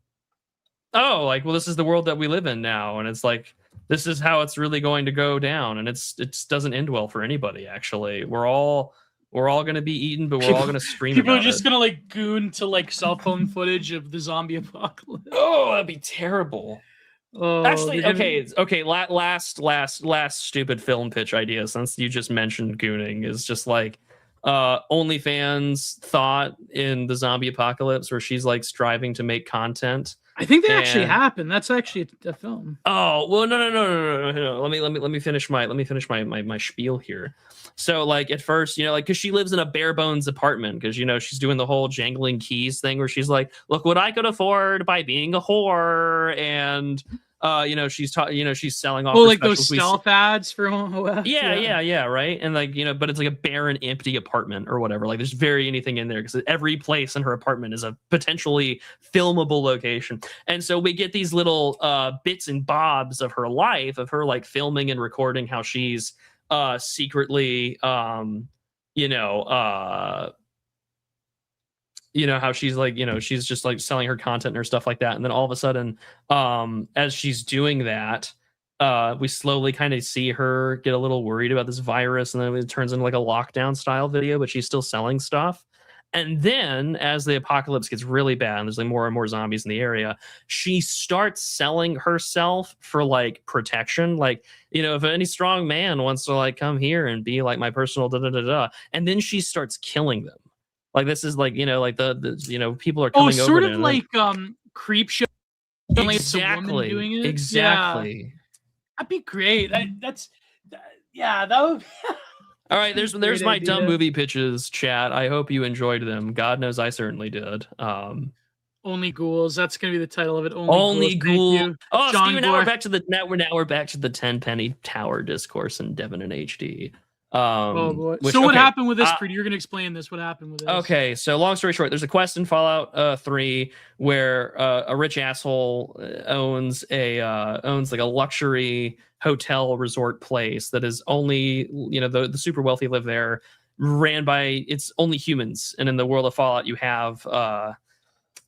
oh, like, well, this is the world that we live in now, and it's like this is how it's really going to go down, and it doesn't end well for anybody. Actually, we're all gonna be eaten, but we're all People, gonna scream people are about just it. gonna like goon to like cell phone footage of the zombie apocalypse. Oh, that'd be terrible. Oh, Actually, okay. Last stupid film pitch idea, since you just mentioned gooning, is just like OnlyFans thought in the zombie apocalypse, where she's like striving to make content. I think that actually And happened. That's actually a film. oh well, no. Let me finish my spiel here. So like at first, like because she lives in a bare bones apartment, because she's doing the whole jangling keys thing, where she's like, look what I could afford by being a whore, and she's selling off Well, her like those specials. stealth ads for OF. Yeah, right. And like, but it's like a barren, empty apartment or whatever. Like there's very anything in there, because every place in her apartment is a potentially filmable location. And so we get these little bits and bobs of her life, of her like filming and recording how she's secretly how she's like, she's just like selling her content or stuff like that. And then all of a sudden, as she's doing that, we slowly kind of see her get a little worried about this virus, and then it turns into like a lockdown style video, but she's still selling stuff. And then as the apocalypse gets really bad and there's like more and more zombies in the area, she starts selling herself for like protection. Like, if any strong man wants to like come here and be like my personal da da da da, and then she starts killing them. Like this is like, like the people are coming over sort there. of like creep show. Only it's a woman doing it. Exactly. Yeah. That'd be great. That would be All right, there's great my idea. dumb movie pitches, chat. I hope you enjoyed them. God knows I certainly did. Only Ghouls. That's gonna be the title of it. Only Ghouls. Oh, John Steven, Gore. now we're back to the 10 penny tower discourse in Devon and HD. Oh boy. So what happened with this? You're gonna explain this. What happened with this? Okay, so long story short, there's a quest in Fallout 3 where a rich asshole owns like a luxury hotel resort place that is only, the super wealthy live there, ran by it's only humans. And in the world of Fallout, you have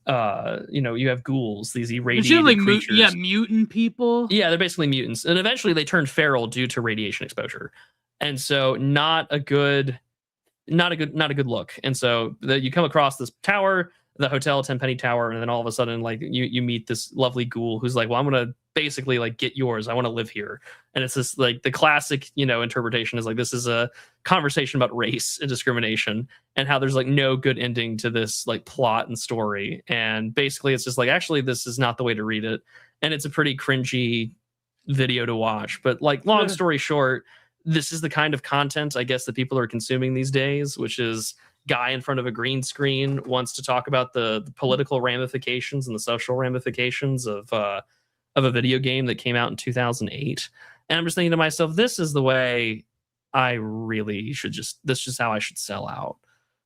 you have ghouls, these irradiated creatures. Mutant people. Yeah, they're basically mutants, and eventually they turn feral due to radiation exposure. And so not a good look. And so you come across this tower, the hotel 10 penny tower, and then all of a sudden like you meet this lovely ghoul who's like, well, I'm gonna basically like get yours, I want to live here. And it's this like the classic interpretation is like, this is a conversation about race and discrimination and how there's like no good ending to this like plot and story. And basically it's just like, actually this is not the way to read it, and it's a pretty cringy video to watch. But like, long story short, this is the kind of content, I guess, that people are consuming these days, which is guy in front of a green screen wants to talk about the political ramifications and the social ramifications of a video game that came out in 2008. And I'm just thinking to myself, this is the way I really should this is how I should sell out.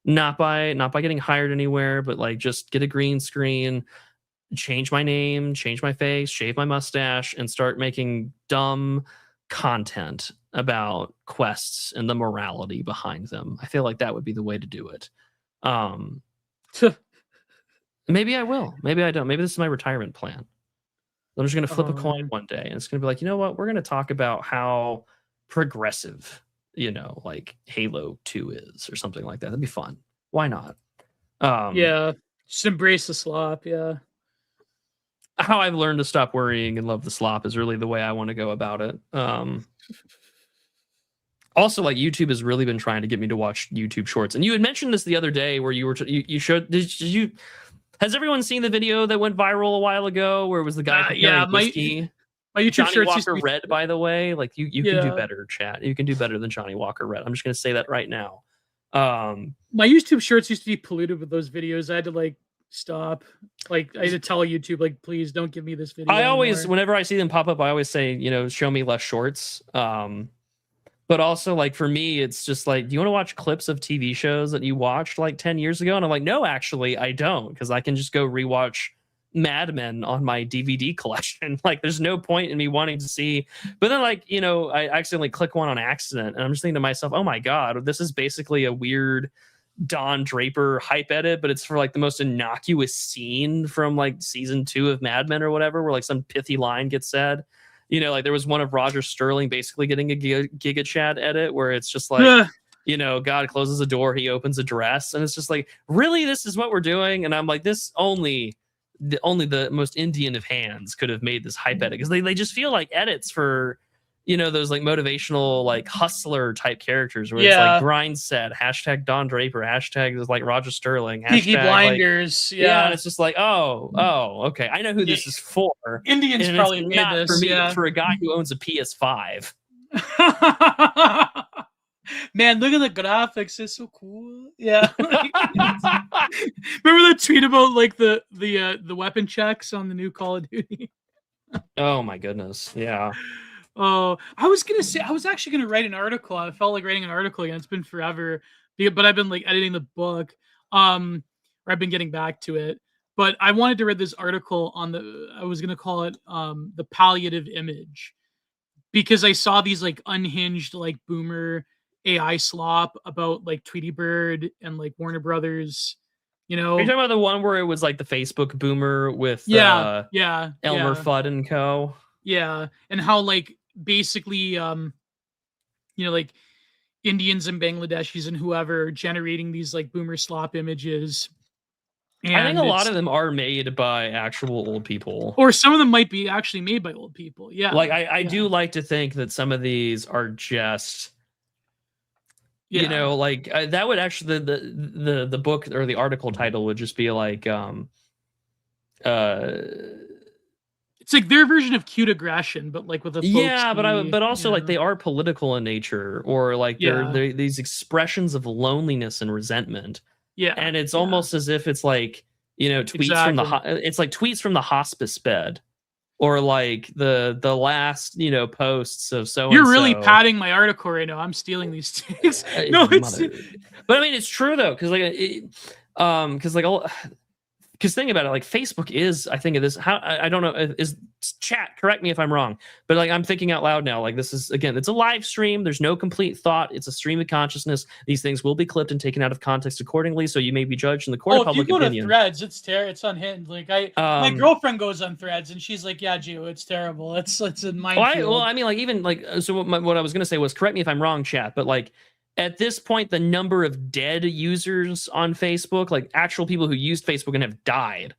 Not by getting hired anywhere, but like just get a green screen, change my name, change my face, shave my mustache, and start making dumb content about quests and the morality behind them. I feel like that would be the way to do it. Maybe I will. Maybe I don't. Maybe this is my retirement plan. I'm just going to flip a coin one day, and it's going to be like, you know what? We're going to talk about how progressive, like Halo 2 is or something like that. That'd be fun. Why not? Yeah. Just embrace the slop. Yeah. How I've learned to stop worrying and love the slop is really the way I want to go about it. Also, like, YouTube has really been trying to get me to watch YouTube Shorts. And you had mentioned this the other day where you were you showed. Did you? Has everyone seen the video that went viral a while ago where it was the guy whiskey? My YouTube Johnny Shorts Walker Red, by the way. Like you can do better, chat. You can do better than Johnny Walker Red. I'm just gonna say that right now. My YouTube Shorts used to be polluted with those videos. I had to like stop. Like I had to tell YouTube, like, please don't give me this video. I always, whenever I see them pop up, I always say, show me less shorts. But also, like, for me, it's just like, do you want to watch clips of TV shows that you watched like 10 years ago? And I'm like, no, actually, I don't, because I can just go rewatch Mad Men on my DVD collection. Like, there's no point in me wanting to see. But then, like, I accidentally click one on accident, and I'm just thinking to myself, oh my God, this is basically a weird Don Draper hype edit, but it's for like the most innocuous scene from like season 2 of Mad Men or whatever, where like some pithy line gets said. Like there was one of Roger Sterling basically getting a Giga Chat edit where it's just like, God closes a door, he opens a dress, and it's just like, really, this is what we're doing? And I'm like, this only the most Indian of hands could have made this hype edit, because they just feel like edits for those like motivational, like hustler type characters where it's like grind set, hashtag Don Draper, hashtag is like Roger Sterling, Peaky hashtag Blinders, yeah, and it's just like, oh, okay, I know who this is for. Indians and probably it's made not this for me, for a guy who owns a PS5. Man, look at the graphics; it's so cool. Yeah. Remember the tweet about like the weapon checks on the new Call of Duty? Oh my goodness, yeah. Oh, I was gonna say, I was actually gonna write an article. I felt like writing an article again. It's been forever, but I've been like editing the book, or I've been getting back to it. But I wanted to read this article on I was gonna call it the palliative image, because I saw these like unhinged like boomer AI slop about like Tweety Bird and like Warner Brothers. Are you talking about the one where it was like the Facebook boomer with Elmer Fudd and co? Yeah, and how like basically like Indians and Bangladeshis and whoever are generating these like boomer slop images. And I think a lot of them are made by actual old people, or some of them might be actually made by old people. Yeah, like I do like to think that some of these are just like that would actually the book or the article title would just be like it's like their version of cute aggression, but like with a but also like they are political in nature, or like they're these expressions of loneliness and resentment. Yeah, and it's almost as if it's like tweets from it's like tweets from the hospice bed, or like the last posts of so. You're really padding my article right now. I'm stealing these things. No, but I mean it's true though, because because think about it, like Facebook is, I think of this, how I don't know, is chat, correct me if I'm wrong, but like I'm thinking out loud now, like this is, again, it's a live stream, there's no complete thought, it's a stream of consciousness, these things will be clipped and taken out of context accordingly, so you may be judged in the court of public opinion. If you go to Threads, it's it's unhinged. Like my girlfriend goes on Threads and she's like, yeah, Gio, it's terrible, it's a minefield. Well, I mean, like even like, so what I was gonna say was, correct me if I'm wrong, chat, but like at this point, the number of dead users on Facebook, like actual people who used Facebook and have died,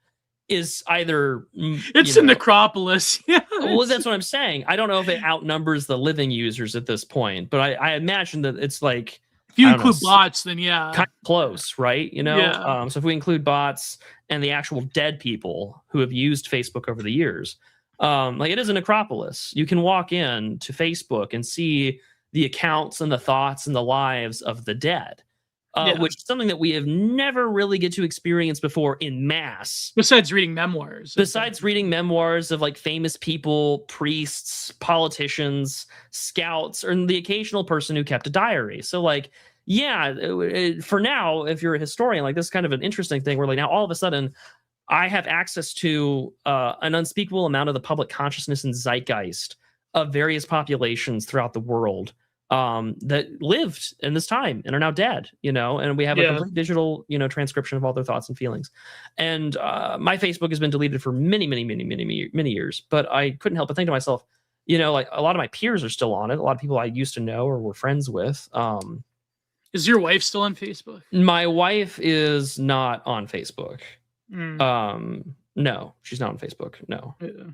is either it's a necropolis. Yeah, well, that's what I'm saying. I don't know if it outnumbers the living users at this point, but I imagine that it's like, if you include bots, then yeah, kind of close, right? So if we include bots and the actual dead people who have used Facebook over the years, like it is a necropolis. You can walk in to Facebook and see the accounts and the thoughts and the lives of the dead, which is something that we have never really get to experience before in mass. Besides reading memoirs. Besides reading memoirs of like famous people, priests, politicians, scouts, or the occasional person who kept a diary. So like, yeah, for now, if you're a historian, like this is kind of an interesting thing where like now all of a sudden I have access to an unspeakable amount of the public consciousness and zeitgeist of various populations throughout the world that lived in this time and are now dead, and we have a complete digital, transcription of all their thoughts and feelings. And my Facebook has been deleted for many years, but I couldn't help but think to myself, like a lot of my peers are still on it. A lot of people I used to know or were friends with. Is your wife still on Facebook? My wife is not on Facebook. No, she's not on Facebook. No. Yeah.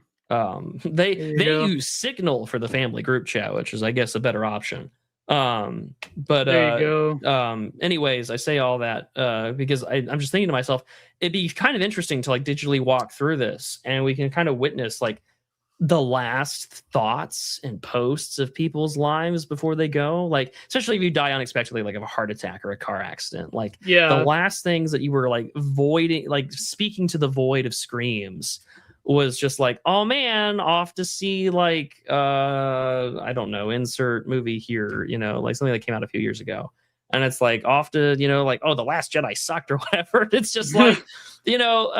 They use Signal for the family group chat, which is, I guess, a better option. But there you go. Anyways, I say all that because I'm just thinking to myself, it'd be kind of interesting to like digitally walk through this, and we can kind of witness like the last thoughts and posts of people's lives before they go, like especially if you die unexpectedly, like of a heart attack or a car accident, like the last things that you were like voiding, like speaking to the void of screams was just like, oh man, off to see like I don't know, insert movie here, you know, like something that came out a few years ago. And it's like off to, you know, like, oh, The Last Jedi sucked or whatever. It's just like, you know,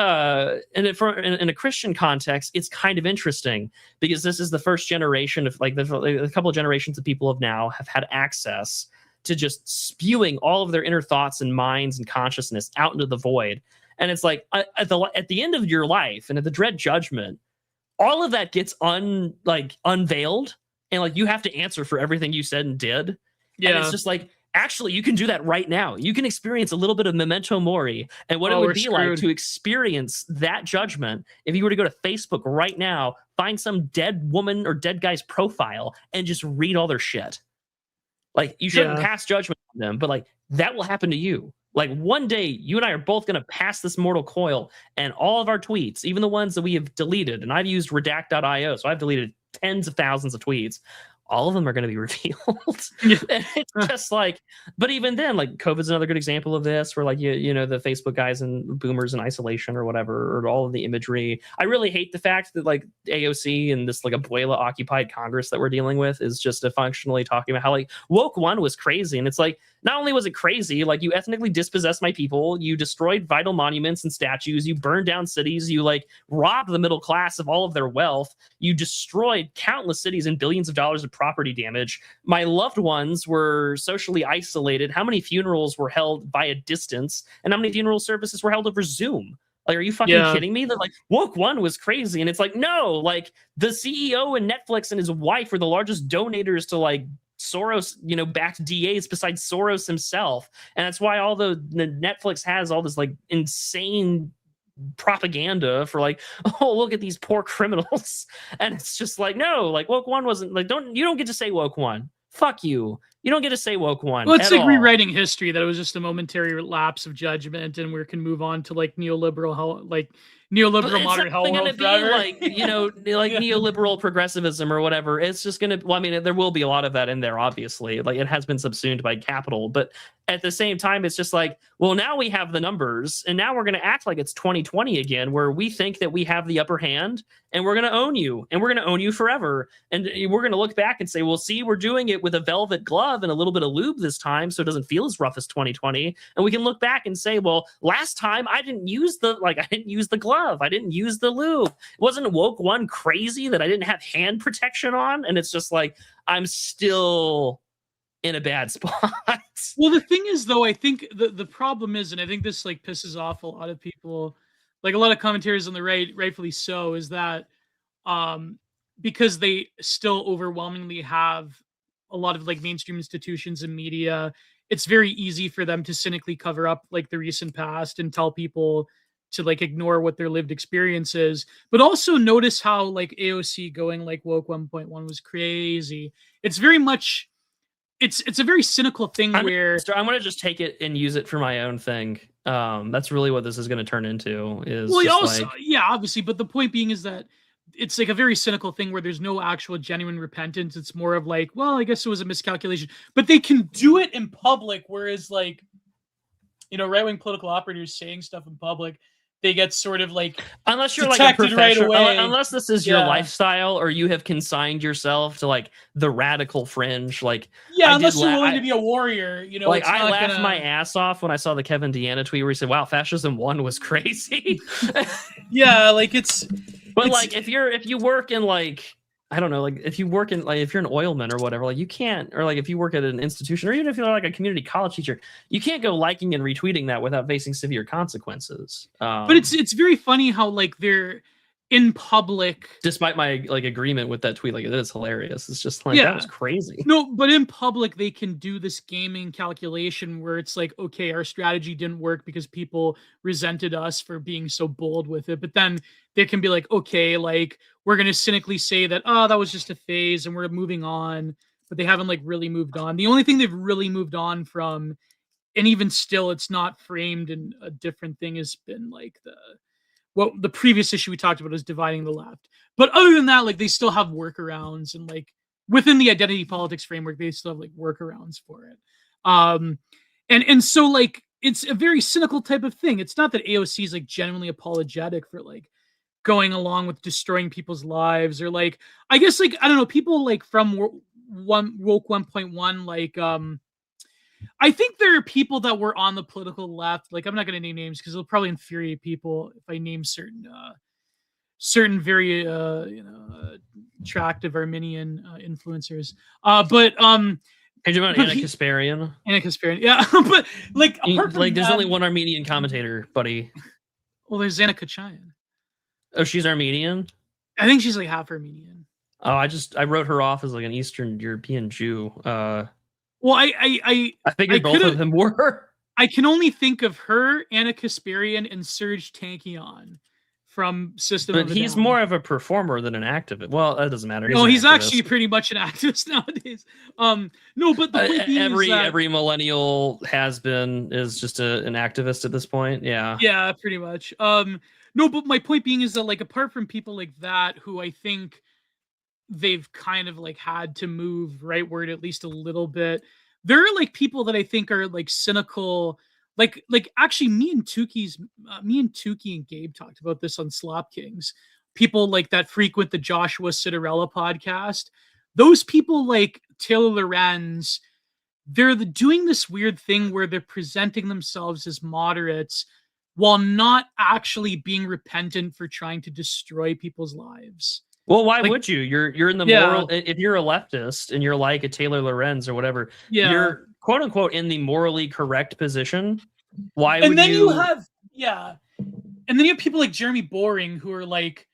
and in a Christian context, it's kind of interesting because this is the first generation of like a couple of generations of people have had access to just spewing all of their inner thoughts and minds and consciousness out into the void. And it's like at the end of your life and at the dread judgment, all of that gets unveiled, and like you have to answer for everything you said and did. Yeah. And it's just like, actually, you can do that right now. You can experience a little bit of memento mori and what it would be like to experience that judgment if you were to go to Facebook right now, find some dead woman or dead guy's profile and just read all their shit. Like, you shouldn't pass judgment on them, but like that will happen to you. Like, one day you and I are both going to pass this mortal coil, and all of our tweets, even the ones that we have deleted, and I've used redact.io, so I've deleted tens of thousands of tweets, all of them are going to be revealed. It's just like, but even then, like COVID's another good example of this, where like, you know, the Facebook guys and boomers in isolation or whatever, or all of the imagery. I really hate the fact that like AOC and this like abuela occupied Congress that we're dealing with is just a functionally talking about how like woke one was crazy. And it's like, not only was it crazy, like you ethnically dispossessed my people, you destroyed vital monuments and statues, you burned down cities, you like robbed the middle class of all of their wealth, you destroyed countless cities and billions of dollars of property damage. My loved ones were socially isolated. How many funerals were held via distance, and how many funeral services were held over Zoom? Like, are you fucking kidding me? They're like, woke one was crazy. And it's like, no, like the CEO and Netflix and his wife are the largest donators to like Soros, you know, backed DAs besides Soros himself. And that's why all the Netflix has all this like insane propaganda for like, oh, look at these poor criminals. And it's just like, no, like woke one wasn't like, you don't get to say woke one. Fuck you. You don't get to say woke one. Well, it's like rewriting history, that it was just a momentary lapse of judgment, and we can move on to like neoliberal modern hell forever. Like, you know, like neoliberal progressivism or whatever. It's just gonna, well, I mean, there will be a lot of that in there, obviously. Like, it has been subsumed by capital, but at the same time, it's just like, well, now we have the numbers, and now we're gonna act like it's 2020 again, where we think that we have the upper hand, and we're gonna own you, and we're gonna own you forever. And we're gonna look back and say, well, see, we're doing it with a velvet glove and a little bit of lube this time, so it doesn't feel as rough as 2020. And we can look back and say, well, last time I didn't use the glove, I didn't use the lube. Wasn't woke one crazy that I didn't have hand protection on? And it's just like, I'm still in a bad spot. Well, the thing is, though, I think the problem is, and I think this like pisses off a lot of people, like a lot of commentators on the right, rightfully so, is that because they still overwhelmingly have a lot of like mainstream institutions and media, it's very easy for them to cynically cover up like the recent past and tell people to like ignore what their lived experience is. But also notice how like AOC going like woke 1.1 was crazy. It's very much, it's a very cynical thing I'm going to just take it and use it for my own thing. That's really what this is going to turn into. Is well, also, like, yeah, obviously, but the point being is that it's like a very cynical thing where there's no actual genuine repentance. It's more of like, well, I guess it was a miscalculation, but they can do it in public. Whereas like, you know, right-wing political operators saying stuff in public, they get sort of like, unless you're like a professional, right, unless this is your lifestyle, or you have consigned yourself to like the radical fringe, like unless you're willing to be a warrior, you know. Like, I laughed my ass off when I saw the Kevin Deanna tweet where he said, "Wow, fascism 1 was crazy." Yeah, like it's. But like, if you work in like, I don't know, like if you work in like, if you're an oilman or whatever, like you can't, or like if you work at an institution, or even if you're like a community college teacher, you can't go liking and retweeting that without facing severe consequences. But it's very funny how like they're in public, despite my like agreement with that tweet, like it is hilarious. It's just like, that was crazy. No, but in public they can do this gaming calculation where it's like, okay, our strategy didn't work because people resented us for being so bold with it. But then they can be like, okay, like we're gonna cynically say that, oh, that was just a phase and we're moving on. But they haven't like really moved on. The only thing they've really moved on from, and even still it's not framed in a different thing, has been like the previous issue we talked about is dividing the left. But other than that, like they still have workarounds, and like within the identity politics framework, they still have like workarounds for it. And so like it's a very cynical type of thing. It's not that AOC is like genuinely apologetic for like going along with destroying people's lives, or like, I guess, like, I don't know, people like from woke 1.1, like, I think there are people that were on the political left. Like, I'm not going to name names because it'll probably infuriate people if I name certain very attractive Armenian influencers. Hey, you about But Anna Kasparian? Anna Kasparian, yeah. But like, apart from like, there's them, only one Armenian commentator, buddy. well, there's Anna Kachayan. Oh, she's Armenian? I think she's like half Armenian. Oh, I wrote her off as like an Eastern European Jew. Well, I figured both of them were. I can only think of her, Anna Kasparian, and Serge Tankian from System of a But he's Down. more of a performer than an activist. Well, that doesn't matter. He's actually pretty much an activist nowadays. No, but the point being is that every millennial is just an activist at this point. Yeah, pretty much. No, but my point being is that, like, apart from people like that, who I think they've kind of like had to move rightward at least a little bit, there are like people that I think are like cynical. Like actually, me and Tukey and Gabe talked about this on Slop Kings. People like that frequent the Joshua Citarella podcast. Those people, like Taylor Lorenz, they're doing this weird thing where they're presenting themselves as moderates while not actually being repentant for trying to destroy people's lives. Well, why would you? You're in the moral. If you're a leftist and you're like a Taylor Lorenz or whatever, you're quote unquote in the morally correct position. Why would you? And then you have people like Jeremy Boring who are like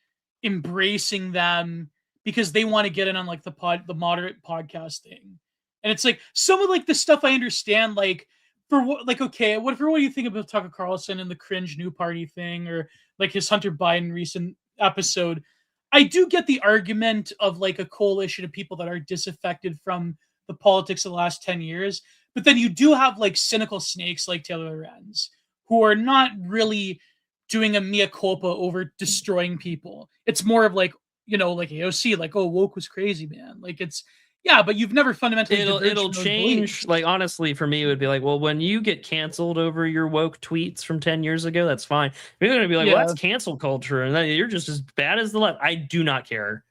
embracing them because they want to get in on like the moderate podcast thing. And it's like some of like the stuff I understand, like for what, like, okay, what do you think about Tucker Carlson and the cringe new party thing, or like his Hunter Biden recent episode? I do get the argument of like a coalition of people that are disaffected from the politics of the last 10 years. But then you do have like cynical snakes like Taylor Lorenz who are not really doing a mea culpa over destroying people. It's more of like, like AOC, like, oh, woke was crazy, man. Like, it's, yeah, but you've never fundamentally it'll change. Like, honestly, for me, it would be like, well, when you get canceled over your woke tweets from 10 years ago, that's fine. You're going to be like, well, that's cancel culture, and you're just as bad as the left. I do not care.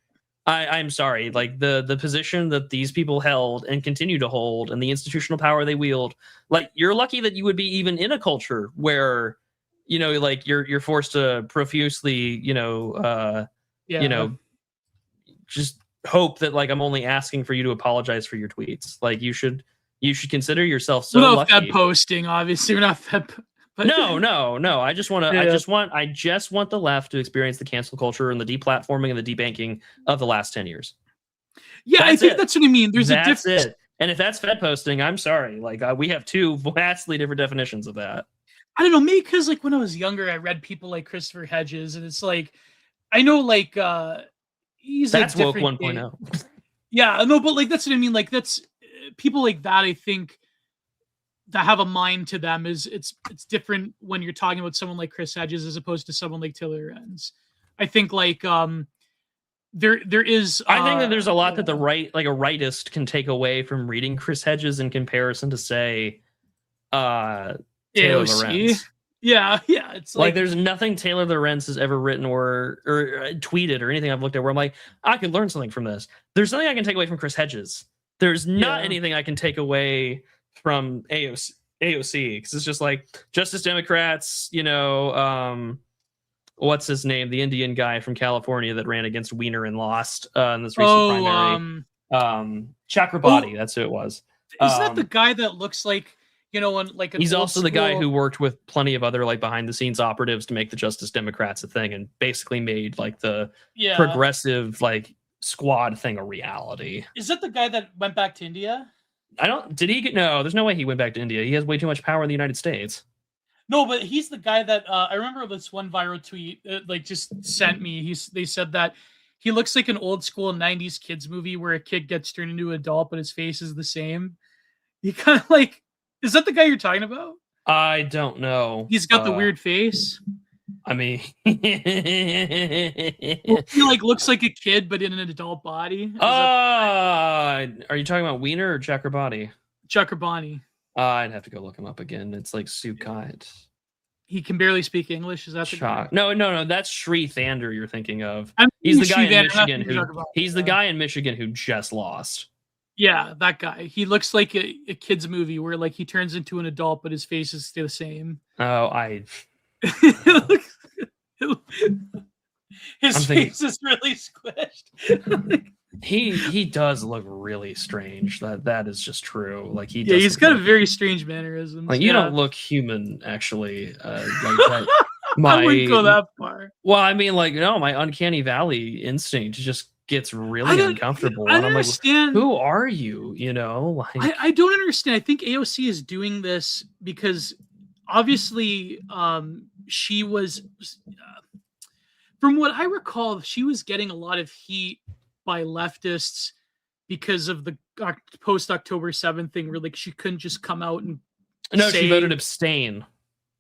I'm sorry. Like, the position that these people held and continue to hold, and the institutional power they wield, like, you're lucky that you would be even in a culture where, like, you're forced to profusely, just hope that, like, I'm only asking for you to apologize for your tweets. Like, you should consider yourself so lucky. Fed posting, obviously. We're not Fed. But no. I just want the left to experience the cancel culture and the deplatforming and the debanking of the last 10 years. Yeah, I think that's what I mean. There's a difference. That's it. And if that's Fed posting, I'm sorry. Like, we have two vastly different definitions of that. I don't know, maybe because like when I was younger, I read people like Christopher Hedges, and it's like, I know, like, that's woke 1.0. Yeah, no, but like that's what I mean. Like, that's people like that, I think, that have a mind to them, is it's different when you're talking about someone like Chris Hedges as opposed to someone like Taylor Lorenz. I think like there is I think that there's a lot that the right, like a rightist, can take away from reading Chris Hedges in comparison to, say, Taylor Lorenz. Yeah, it's like there's nothing Taylor Lorenz has ever written or tweeted or anything I've looked at where I'm like, I could learn something from this. There's nothing I can take away from Chris Hedges. There's not anything I can take away from AOC, because it's just like Justice Democrats, what's his name, the Indian guy from California that ran against Weiner and lost in this recent primary. Chakrabarti, that's who it was. Is that the guy that looks like, like he's also the guy who worked with plenty of other like behind the scenes operatives to make the Justice Democrats a thing, and basically made like the progressive like squad thing a reality. Is that the guy that went back to India? No, there's no way he went back to India. He has way too much power in the United States. No, but he's the guy that I remember this one viral tweet like just sent me. They said that he looks like an old school 90s kids movie where a kid gets turned into an adult, but his face is the same. He kind of like, is that the guy you're talking about? I don't know. He's got the weird face. I mean, he like looks like a kid, but in an adult body. Are you talking about Weiner or Chakrabarti? Chakrabarti. I'd have to go look him up again. It's like Sukkot. He can barely speak English. Is that the guy? No. That's Shree Thander you're thinking of. I'm He's the Shree guy in Van, not Michigan who you're who. talking about, He's the guy in Michigan who just lost. Yeah, that guy. He looks like a kid's movie where like he turns into an adult, but his face is still the same. Oh, His face is really squished. he does look really strange. That is just true. Like he's got a very strange mannerisms. Like you don't look human, actually. Like that, I wouldn't go that far. Well, I mean, like, no, my uncanny valley instinct just gets really uncomfortable. I don't understand. Like, who are you? You know, like I don't understand. I think AOC is doing this because obviously she was from what I recall, she was getting a lot of heat by leftists because of the post October 7th thing where like she couldn't just come out and she voted abstain.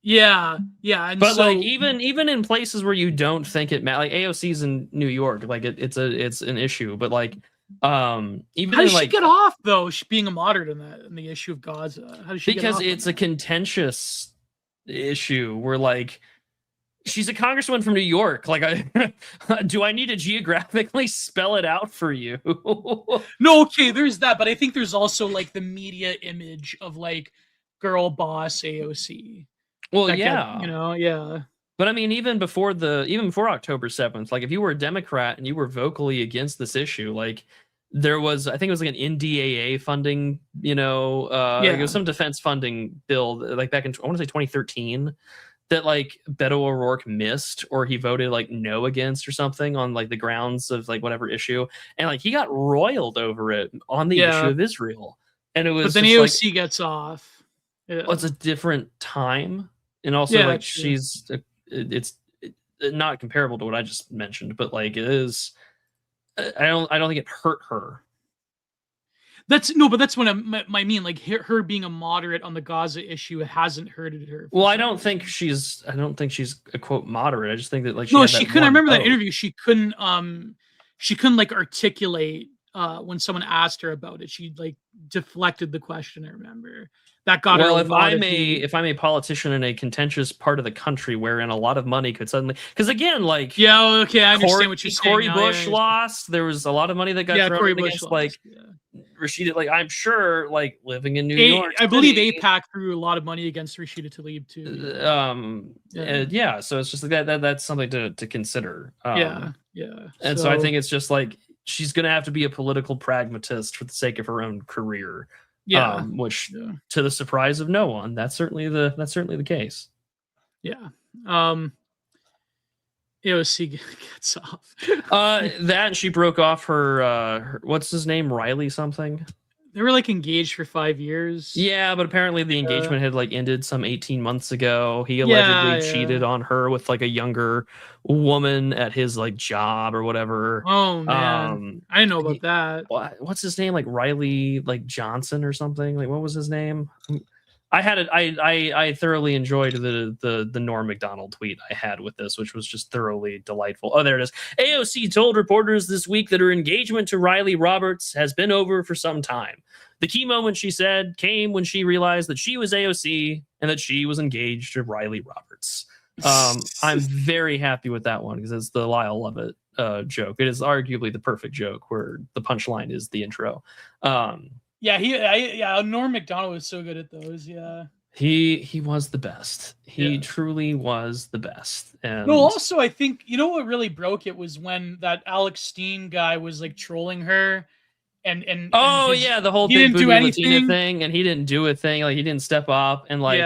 Yeah. And but so, like even in places where you don't think it matters, like AOC's in New York, like it's an issue. But like even how does she like, get off though? She being a moderate in the issue of Gaza. How does she because get off it's a contentious issue where like she's a congresswoman from New York. Like, do I need to geographically spell it out for you? No, okay, there's that, but I think there's also like the media image of like girl boss AOC. Well, yeah, yeah. But I mean, even before October 7th, like if you were a Democrat and you were vocally against this issue, like there was, I think it was like an NDAA funding, like it was some defense funding bill, like back in I want to say 2013. That like Beto O'Rourke missed, or he voted like no against or something on like the grounds of like whatever issue, and like he got roiled over it on the issue of Israel, and it was. But then AOC gets off. Yeah. Well, it's a different time, and also like it's not comparable to what I just mentioned, but like it is. I don't think it hurt her. But that's what I mean. Like her being a moderate on the Gaza issue, it hasn't hurted her. Well, I don't think she's a quote moderate. I just think that like she couldn't. I remember that interview. She couldn't like articulate when someone asked her about it. She like deflected the question. I remember that got her. Well, if I'm a politician in a contentious part of the country wherein a lot of money could suddenly, because again, like I understand what you're saying. Cory Bush lost. There was a lot of money that got thrown against like. Rashida, like I'm sure, like living in New York, I believe AIPAC threw a lot of money against Rashida Tlaib too. So it's just like that's something to consider. And so I think it's just like she's gonna have to be a political pragmatist for the sake of her own career. Which to the surprise of no one, that's certainly the case. Yeah. AOC gets off. That she broke off her what's his name, Riley something. They were like engaged for 5 years. Yeah, but apparently the engagement had like ended some 18 months ago. He allegedly cheated on her with like a younger woman at his like job or whatever. Oh man, I didn't know about that. What's his name? Like Riley, like Johnson or something. Like what was his name? I thoroughly enjoyed the Norm Macdonald tweet I had with this, which was just thoroughly delightful. Oh, there it is. AOC told reporters this week that her engagement to Riley Roberts has been over for some time. The key moment, she said, came when she realized that she was AOC and that she was engaged to Riley Roberts. I'm very happy with that one because it's the Lyle Lovett joke. It is arguably the perfect joke where the punchline is the intro. Norm Macdonald was so good at those. Yeah, he was the best. He truly was the best. And also I think what really broke it was when that Alex Steen guy was like trolling her, and the whole he didn't do anything thing, and he didn't do a thing. Like he didn't step up, and like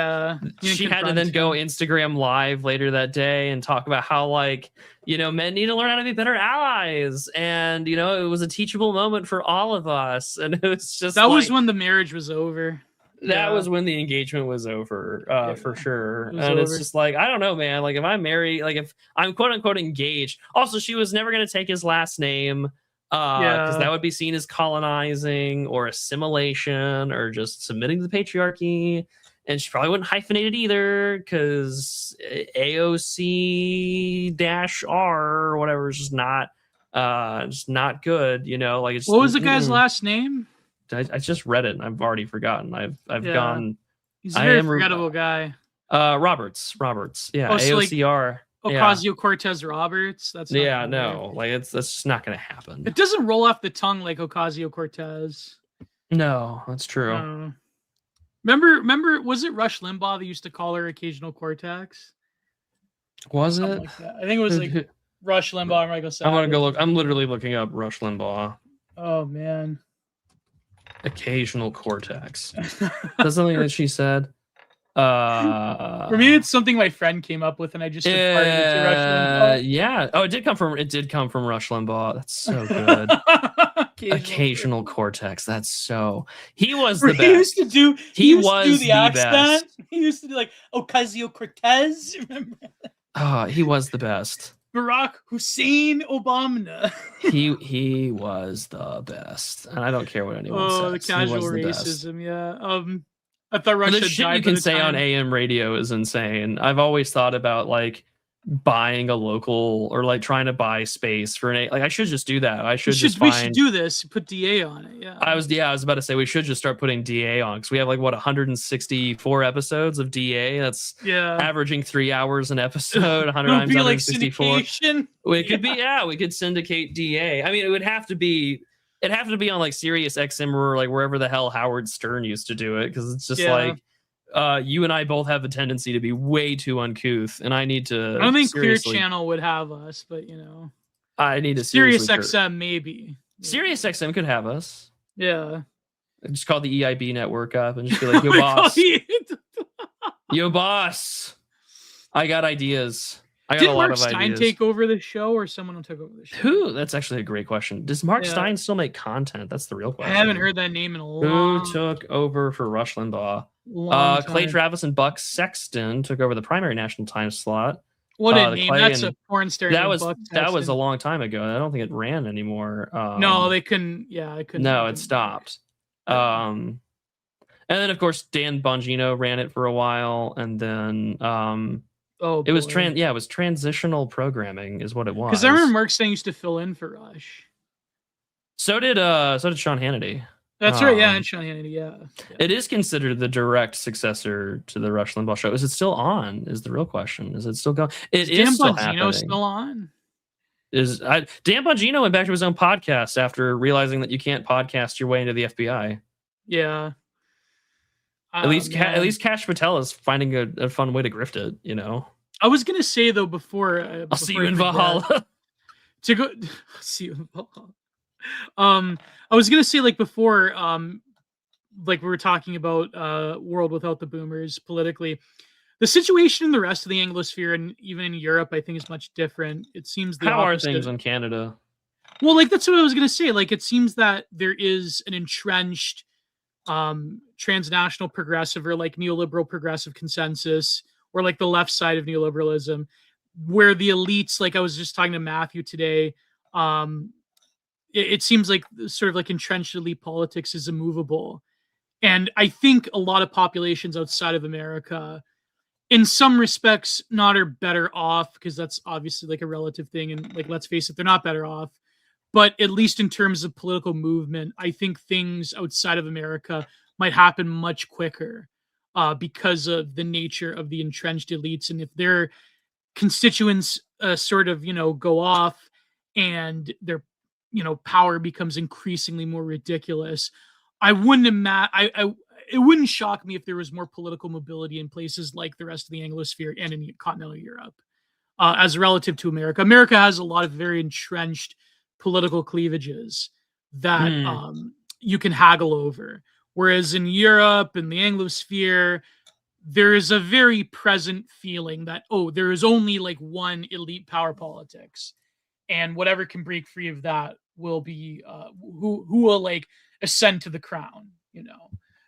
she had to then go Instagram live later that day and talk about how like men need to learn how to be better allies, and it was a teachable moment for all of us, and it was just that was when the marriage was over. That was when the engagement was over, for sure. And it's just like, I don't know, man. Like if I'm married, like if I'm quote unquote engaged, also she was never going to take his last name. Because that would be seen as colonizing or assimilation or just submitting to the patriarchy, and she probably wouldn't hyphenate it either because AOC-R or whatever is just not good. Like it's, what was the guy's last name? I just read it and I've already forgotten. I've gone. He's a very forgettable guy. Roberts. Yeah, Oh, so like AOCR. Yeah. Ocasio-Cortez Roberts. That's not Yeah, gonna work. no, like that's just not gonna happen. It doesn't roll off the tongue like Ocasio-Cortez. No, that's true. Remember, was it Rush Limbaugh that used to call her occasional cortex? Was Something it? like that. I think it was like Rush Limbaugh and Michael Savage. I want to go look. I'm literally looking up Rush Limbaugh. Oh man. Occasional cortex. That's something that she said. For me, it's something my friend came up with, and I just imparted it to Rush Limbaugh. Yeah. Oh, it did come from Rush Limbaugh. That's so good. Occasional cortex. That's so. He was the best. He used to do the accent. Best. He used to do like Ocasio-Cortez. Remember? He was the best. Barack Hussein Obama. he was the best, and I don't care what anyone says. The casual racism. Yeah. I thought Russia the shit you can say on AM radio is insane. I've always thought about like buying a local or like trying to buy space for an like I should just do that. We should do this. Put DA on it. Yeah. I was about to say we should just start putting DA on because we have like what 164 episodes of DA. That's averaging 3 hours an episode. 100 times 164. It could be we could syndicate DA. I mean, it would have to be. It'd have to be on like Sirius XM or like wherever the hell Howard Stern used to do it because it's just like you and I both have a tendency to be way too uncouth, and I need to. I don't think Clear Channel would have us, but you know, I need to Sirius XM maybe. Sirius XM could have us. Yeah. Just call the EIB network up and just be like, "Yo, boss, yo, boss, I got ideas." Did Mark Stein take over the show, or someone will take over the show? Who? That's actually a great question. Does Mark Stein still make content? That's the real question. I haven't heard that name in a long. Who took over for Rush Limbaugh? Clay Travis and Buck Sexton took over the primary national time slot. What a name! That's a porn star. That was a long time ago. I don't think it ran anymore. No, they couldn't. Yeah, I couldn't. No, it stopped. And then of course Dan Bongino ran it for a while, and then it was transitional programming is what it was. Because I remember Mark Stein used to fill in for Rush. So did Sean Hannity. That's right, and Sean Hannity, yeah. It is considered the direct successor to the Rush Limbaugh show. Is it still on? Is the real question. Is it still going? Is Dan Bongino still on? Dan Bongino went back to his own podcast after realizing that you can't podcast your way into the FBI. Yeah. At least Kash Patel is finding a fun way to grift it, you know. I was gonna say though before I'll see you in Valhalla. To go see you in Valhalla. I was gonna say like before, like we were talking about world without the boomers politically. The situation in the rest of the Anglosphere and even in Europe, I think, is much different. It seems how are things in Canada? Well, like that's what I was gonna say. Like it seems that there is an entrenched transnational progressive or like neoliberal progressive consensus or like the left side of neoliberalism where the elites, like I was just talking to Matthew today, it seems like sort of like entrenched elite politics is immovable. And I think a lot of populations outside of America, in some respects, not are better off because that's obviously like a relative thing. And like, let's face it, they're not better off. But at least in terms of political movement, I think things outside of America might happen much quicker because of the nature of the entrenched elites. And if their constituents sort of, go off and their, power becomes increasingly more ridiculous, I wouldn't it wouldn't shock me if there was more political mobility in places like the rest of the Anglosphere and in continental Europe as relative to America. America has a lot of very entrenched political cleavages that you can haggle over. Whereas in Europe and the Anglosphere, there is a very present feeling that, there is only like one elite power politics. And whatever can break free of that will be who will like ascend to the crown,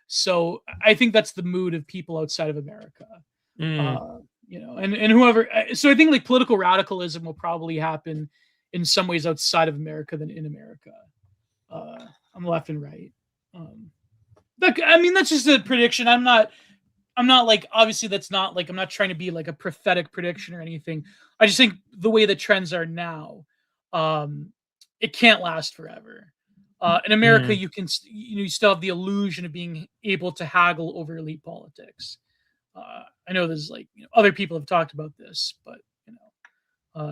So I think that's the mood of people outside of America, and whoever. So I think like political radicalism will probably happen in some ways outside of America than in America, on the left and right. That's just a prediction. I'm not like, obviously that's not like, I'm not trying to be like a prophetic prediction or anything. I just think the way the trends are now, it can't last forever. In America, you can, you still have the illusion of being able to haggle over elite politics. I know there's like other people have talked about this, but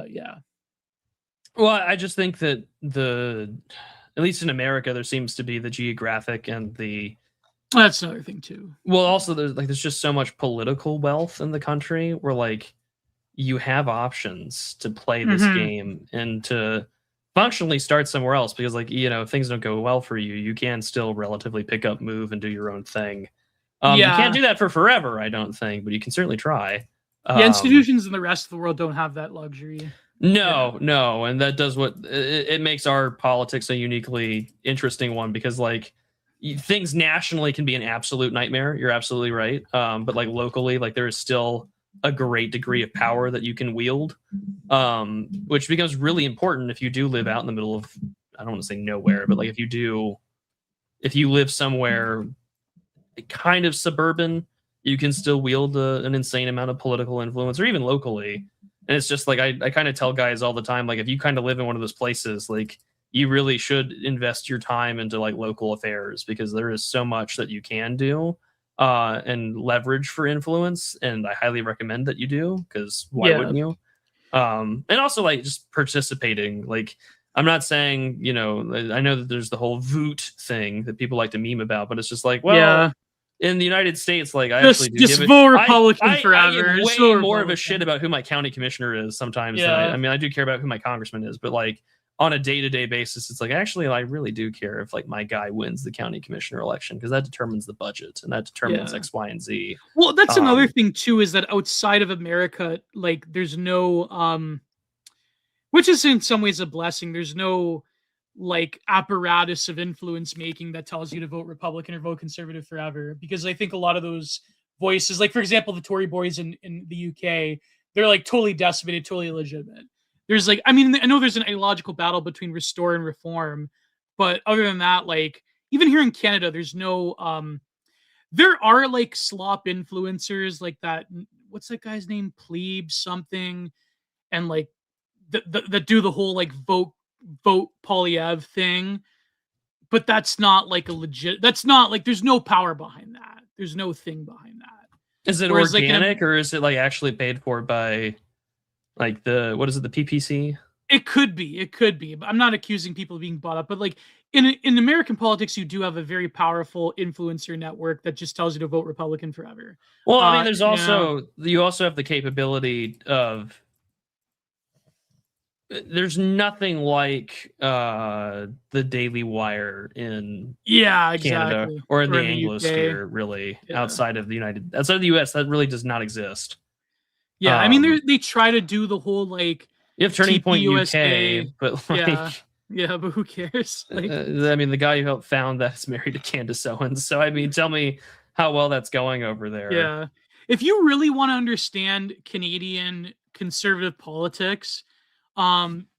yeah. Well, I just think that at least in America, there seems to be the geographic and the That's another thing too. well, also there's just so much political wealth in the country where like you have options to play this Hmm. game and to functionally start somewhere else because like if things don't go well for you, you can still relatively pick up, move, and do your own thing. You can't Yeah. do that for forever, I don't think, but you can certainly try. Yeah, Um, institutions in the rest of the world don't have that luxury. Yeah. no, and that does what it makes our politics a uniquely interesting one because like things nationally can be an absolute nightmare. You're absolutely right, but like locally, like there is still a great degree of power that you can wield, which becomes really important if you do live out in the middle of I don't want to say nowhere, but like if you live somewhere kind of suburban, you can still wield an insane amount of political influence, or even locally. And it's just like I kind of tell guys all the time, like if you kind of live in one of those places, like you really should invest your time into like local affairs because there is so much that you can do and leverage for influence. And I highly recommend that you do because why Yeah. wouldn't you? And also like just participating. Like I'm not saying I know that there's the whole voot thing that people like to meme about, but it's just like well Yeah. in the United States, like I actually Just do just give it. vote I Republican I I give forever. Just vote way more of a shit Republican. about who my county commissioner is sometimes than I Yeah. mean I do care about who my congressman is, but like on a day-to-day basis, it's like actually I really do care if like my guy wins the county commissioner election because that determines the budget and that determines Yeah. X, Y, and Z. Well, that's another Um, thing too, is that outside of America, like there's no which is in some ways a blessing. There's no like apparatus of influence making that tells you to vote Republican or vote conservative forever. Because I think a lot of those voices, like for example, the Tory boys in the UK, they're like totally decimated, totally illegitimate. There's like, I mean, I know there's an ideological battle between restore and reform, but other than that, like even here in Canada, there's no there are like slop influencers like that. What's that guy's name? Plebe something, and like that do the whole like vote Polyev thing, but that's not like a legit. That's not like there's no power behind that. There's no thing behind that. is it Whereas like organic or is it like actually paid for by like the what is it the PPC? it could be. But I'm not accusing people of being bought up, but like in American politics, you do have a very powerful influencer network that just tells you to vote Republican forever. Well, I mean, there's You know, also you also have the capability of there's nothing like the Daily Wire in yeah, Canada exactly. or in Or the in the UK. Anglosphere, really Yeah. outside of the US, that really does not exist. Yeah, I mean, Um, they try to do the whole like you have Turning Point UK, TPUSA. but like, Yeah, yeah, but who cares? Like, I mean, the guy who helped found that is married to Candace Owens. So I mean, tell me how well that's going over there. yeah, if you really want to understand Canadian conservative politics,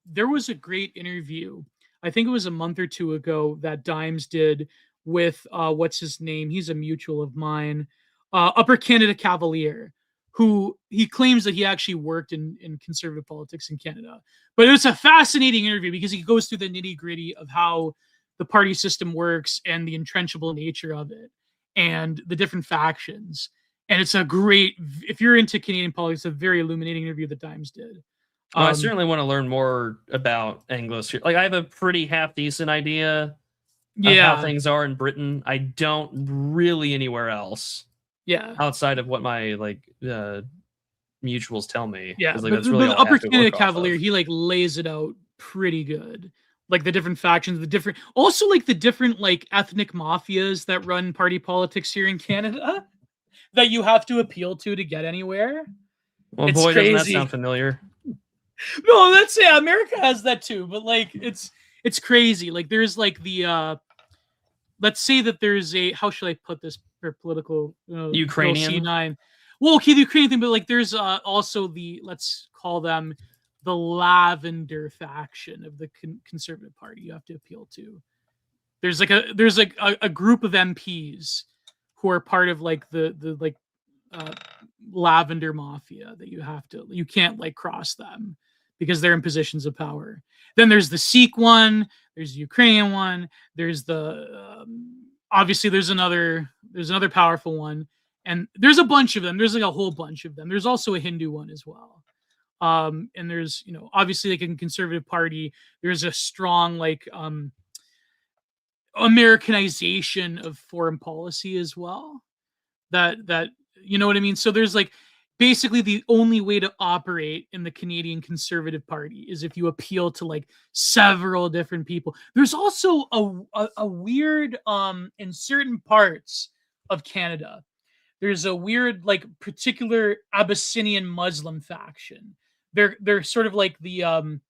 there was a great interview. I think it was a month or two ago that Dimes did with what's his name? He's a mutual of mine, Upper Canada Cavalier, who he claims that he actually worked in conservative politics in Canada. But it's a fascinating interview because he goes through the nitty gritty of how the party system works and the entrenchable nature of it and the different factions. And it's a great, if you're into Canadian politics, a very illuminating interview that Dimes did. Well, I certainly want to learn more about Anglosphere. Like, I have a pretty half decent idea of how Yeah, things are in Britain. I don't really anywhere else yeah, outside of what my like mutuals tell me, yeah. because like But that's really the all I Upper have to Canada work off Cavalier, of. he like lays it out pretty good. Like the different factions, the different, also like the different like ethnic mafias that run party politics here in Canada that you have to appeal to get anywhere. Well, It's boy, doesn't that crazy. sound familiar? No, that's yeah. America has that too, but like it's crazy. Like there's like the let's say that there's a how should I put this for political little Ukrainian. C9. Well, okay, the Ukrainian thing, but like there's also the let's call them the lavender faction of the conservative party you have to appeal to. There's like a group of MPs who are part of like the like uh, lavender mafia that you can't like cross them because they're in positions of power. Then there's the Sikh one, there's the Ukrainian one, there's the obviously there's another powerful one, And there's a bunch of them. There's like a whole bunch of them. There's also a Hindu one as well. And there's, obviously like in Conservative Party, there's a strong like Americanization of foreign policy as well. That you know what I mean? So there's like basically the only way to operate in the Canadian Conservative Party is if you appeal to like several different people. There's also a weird in certain parts of Canada. There's a weird like particular Abyssinian Muslim faction. They're sort of like the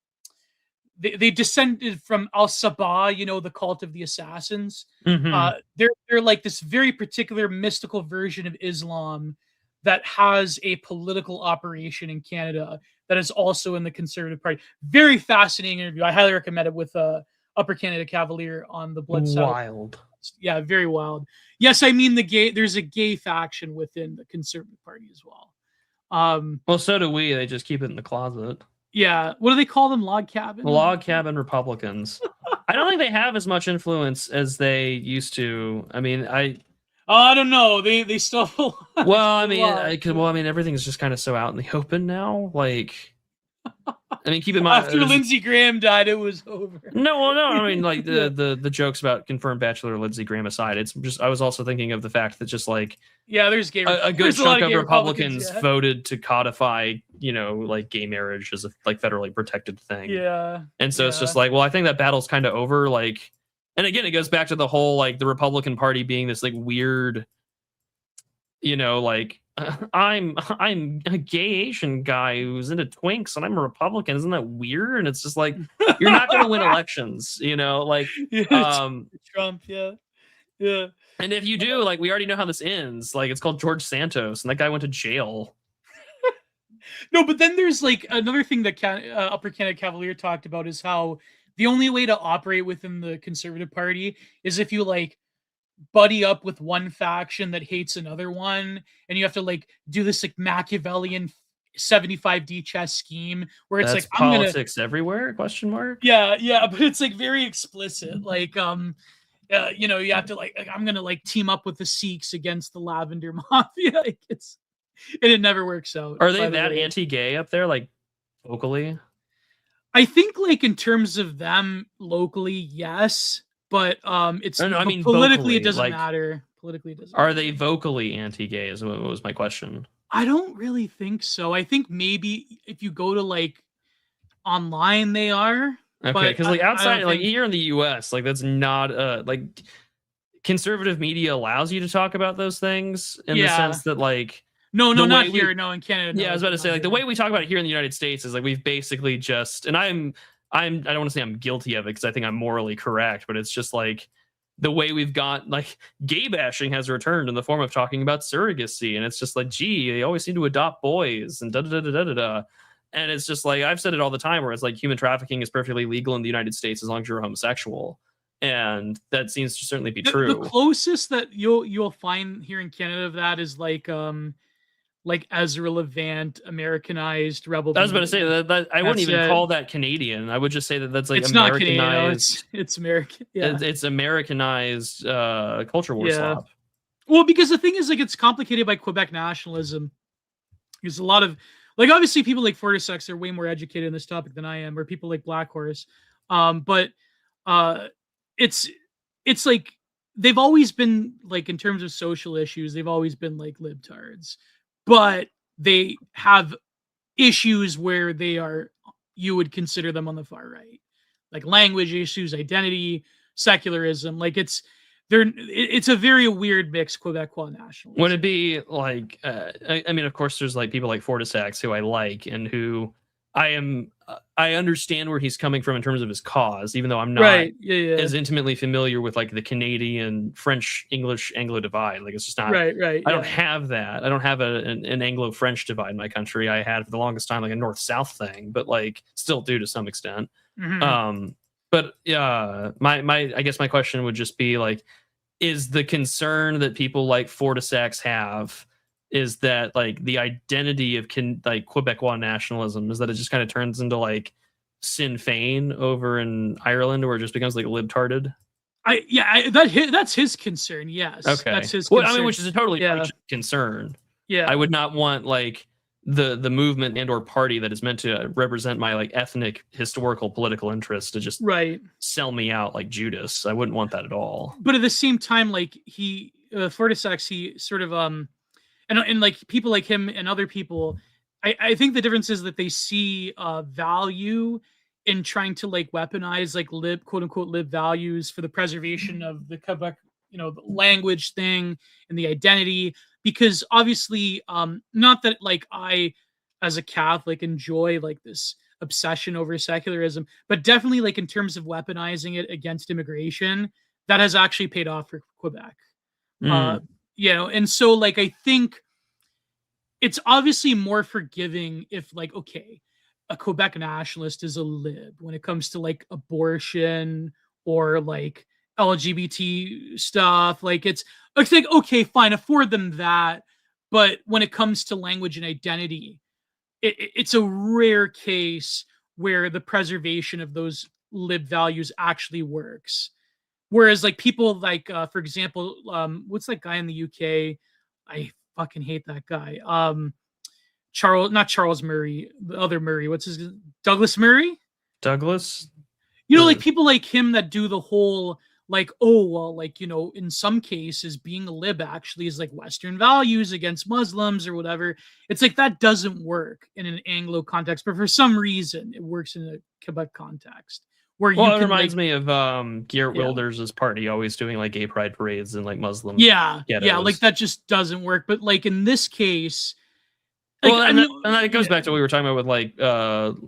they descended from Al Sabah, the cult of the assassins. Mhm. They're like this very particular mystical version of Islam that has a political operation in Canada that is also in the Conservative Party. Very fascinating interview. I highly recommend it with Upper Canada Cavalier on the Blood Saddle. Wild. Yeah, very wild. Yes, I mean there's a gay faction within the Conservative Party as well. Well, so do we. They just keep it in the closet. Yeah. What do they call them? Log cabin? Log cabin Republicans. I don't think they have as much influence as they used to. I mean, I don't know. They still have a lot. Well, I mean, everything's just kind of so out in the open now. Like, I mean, keep in mind after Lindsey Graham died, it was over. No. I mean, like the jokes about confirmed bachelor Lindsey Graham aside, it's just I was also thinking of the fact that just like there's gay. A good chunk of Republicans voted to codify, like gay marriage as a like federally protected thing. Yeah. And so it's just like, well, I think that battle's kind of over. Like, and again, it goes back to the whole like the Republican Party being this like weird, like I'm a gay Asian guy who's into twinks and I'm a Republican. Isn't that weird? And it's just like you're not going to win elections, like Trump, yeah. And if you do, like we already know how this ends. Like it's called George Santos, and that guy went to jail. No, but then there's like another thing that Upper Canada Cavalier talked about is how the only way to operate within the Conservative Party is if you like buddy up with one faction that hates another one, and you have to like do this like Machiavellian 75D chess scheme where it's That's like politics everywhere? Question mark. Yeah, but it's like very explicit. Like you have to like I'm gonna like team up with the Sikhs against the Lavender Mafia. Like and it never works out. Are they that anti-gay up there, like vocally? I think like in terms of them locally, yes. But it's I mean politically vocally, it doesn't like, matter. Politically it doesn't Are matter. they vocally anti-gay is what was my question. I don't really think so. I think maybe if you go to like online they are. Okay, because like outside, like here in the US, like that's not like conservative media allows you to talk about those things in the sense that like no, not here, no, in Canada. Yeah, I was about to say like the way we talk about it here in the United States is like we've basically just, and I don't want to say I'm guilty of it because I think I'm morally correct, but it's just like the way we've got like gay bashing has returned in the form of talking about surrogacy, and it's just like, gee, they always seem to adopt boys and da da da da da da. And it's just like I've said it all the time, where it's like human trafficking is perfectly legal in the United States as long as you're homosexual, and that seems to certainly be true. The closest that you'll find here in Canada of that is like Ezra Levant, Americanized rebel. I was about to say that I wouldn't even call that Canadian. I would just say that that's like it's Americanized. Not Canadian, it's American. Yeah. It's Americanized culture war slop. Well, because the thing is, like, it's complicated by Quebec nationalism. There's a lot of like obviously people like Fortisex are way more educated in this topic than I am, or people like Black Horse. But it's like they've always been like in terms of social issues, they've always been like libtards. But they have issues where you would consider them on the far right, like language issues, identity, secularism. Like it's a very weird mix, Quebecois nationalism. Would it be like, I mean, of course, there's like people like Fortisex who I like and who I understand where he's coming from in terms of his cause, even though I'm not as intimately familiar with like the Canadian French English Anglo divide. Like it's just not right. I don't have that. I don't have an Anglo French divide in my country. I had for the longest time like a North South thing, but like still do to some extent. Mm-hmm. But my I guess my question would just be like, is the concern that people like Fortisex have is that like the identity of like Quebecois nationalism is that it just kind of turns into like Sinn Féin over in Ireland, where it just becomes like libtarded? That's his concern. Yes, Okay. that's his Well, concern. I mean, which is a totally Yeah. righteous concern. Yeah, I would not want like the movement and or party that is meant to represent my like ethnic, historical, political interests to just right. sell me out like Judas. I wouldn't want that at all. But at the same time, like he Fortisax, he sort of and like people like him and other people, I think the difference is that they see value in trying to like weaponize like lib quote unquote lib values for the preservation of the Quebec, the language thing and the identity. Because obviously, not that like I, as a Catholic, enjoy like this obsession over secularism, but definitely like in terms of weaponizing it against immigration, that has actually paid off for Quebec. Mm. And so like I think it's obviously more forgiving if like, okay, a Quebec nationalist is a lib when it comes to like abortion or like LGBT stuff. Like it's like, okay, fine, afford them that. But when it comes to language and identity, it's a rare case where the preservation of those lib values actually works. Whereas like people like, for example, what's that guy in the UK? I fucking hate that guy. Not Charles Murray, the other Murray. What's his Douglas Murray? Douglas? Like people like him that do the whole like, oh well, like in some cases being a lib actually is like Western values against Muslims or whatever. It's like that doesn't work in an Anglo context, but for some reason it works in a Quebec context. Where well, you it can reminds like, me of Geert Wilders' party always doing like gay pride parades and like Muslim yeah, ghettos. like that just doesn't work. But like in this case, like, well, and that goes back to what we were talking about with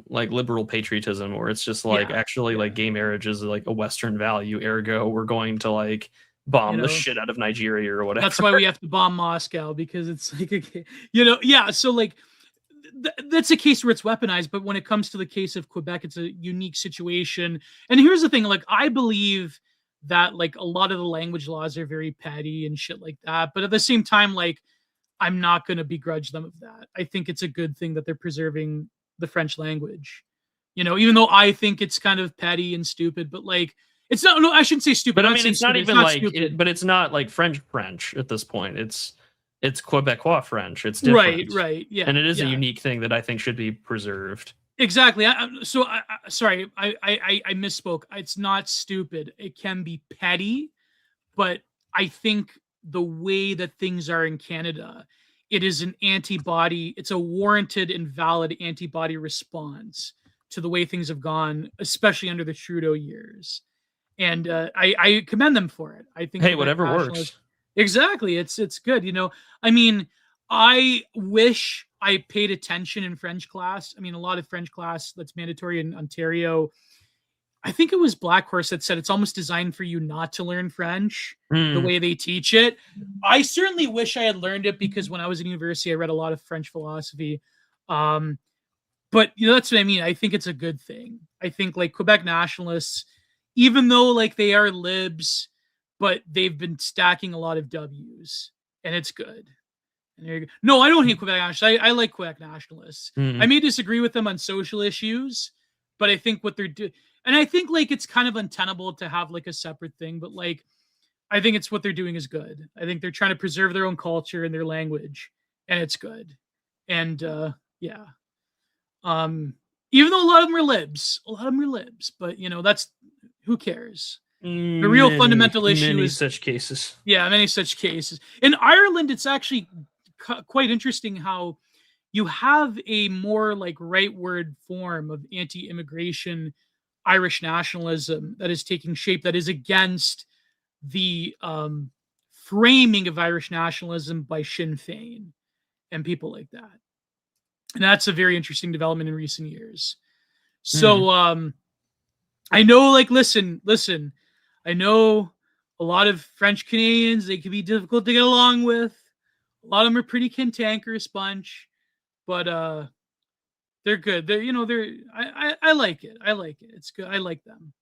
like liberal patriotism, where it's just like actually like gay marriage is like a Western value, ergo we're going to like bomb the shit out of Nigeria or whatever. That's why we have to bomb Moscow, because it's like, so like that's a case where it's weaponized. But when it comes to the case of Quebec, it's a unique situation. And here's the thing, like I believe that like a lot of the language laws are very petty and shit like that. But at the same time, like I'm not going to begrudge them of that. I think it's a good thing that they're preserving the French language, even though I think it's kind of petty and stupid, but like, it's not, no, I shouldn't say stupid. But I mean, it's not even like, but it's not like French at this point. It's Quebecois French. It's different. Right. Yeah. And it is a unique thing that I think should be preserved. Exactly. Sorry, I misspoke. It's not stupid. It can be petty, but I think the way that things are in Canada, it is it's a warranted and valid antibody response to the way things have gone, especially under the Trudeau years. And I commend them for it. I think, hey, whatever works. Exactly. It's good. I mean, I wish I paid attention in French class. I mean, a lot of French class that's mandatory in Ontario, I think it was Black Horse that said it's almost designed for you not to learn French the way they teach it. I certainly wish I had learned it, because when I was in university, I read a lot of French philosophy. But that's what I mean. I think it's a good thing. I think like Quebec nationalists, even though like they are libs, but they've been stacking a lot of W's, and it's good. And there you go. No, I don't hate Quebec nationalists. I like Quebec nationalists. I may disagree with them on social issues, but I think what they're doing, and I think like it's kind of untenable to have like a separate thing, but like I think it's what they're doing is good. I think they're trying to preserve their own culture and their language, and it's good. And even though a lot of them are libs, but that's, who cares? The real fundamental issue many is such cases. Yeah, many such cases. In Ireland, it's actually quite interesting how you have a more like rightward form of anti-immigration Irish nationalism that is taking shape, that is against the framing of Irish nationalism by Sinn Féin and people like that. And that's a very interesting development in recent years. So I know, like, listen, I know a lot of French Canadians, they can be difficult to get along with. A lot of them are pretty cantankerous bunch, but they're good. I like it. It's good. I like them.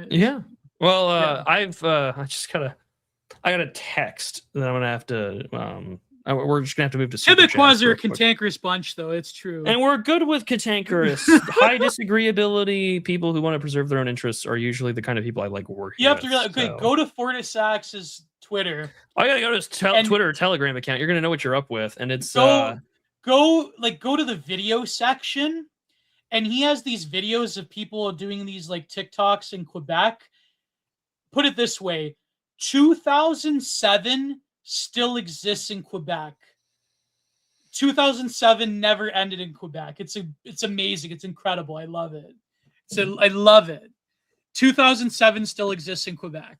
Yeah. Well, I got a text that I'm gonna have to We're just gonna have to move to super chats Quebecois are real a quick. cantankerous bunch, though. It's true. And we're good with cantankerous. High disagreeability. People who want to preserve their own interests are usually the kind of people I like working you have with. to okay, go to Fortisax's Twitter. I gotta go to his Twitter or Telegram account. You're gonna know what you're up with, and it's go to the video section, and he has these videos of people doing these like TikToks in Quebec. Put it this way: 2007 still exists in Quebec. 2007 never ended in Quebec. It's amazing. It's incredible. I love it. I love it. 2007 still exists in Quebec.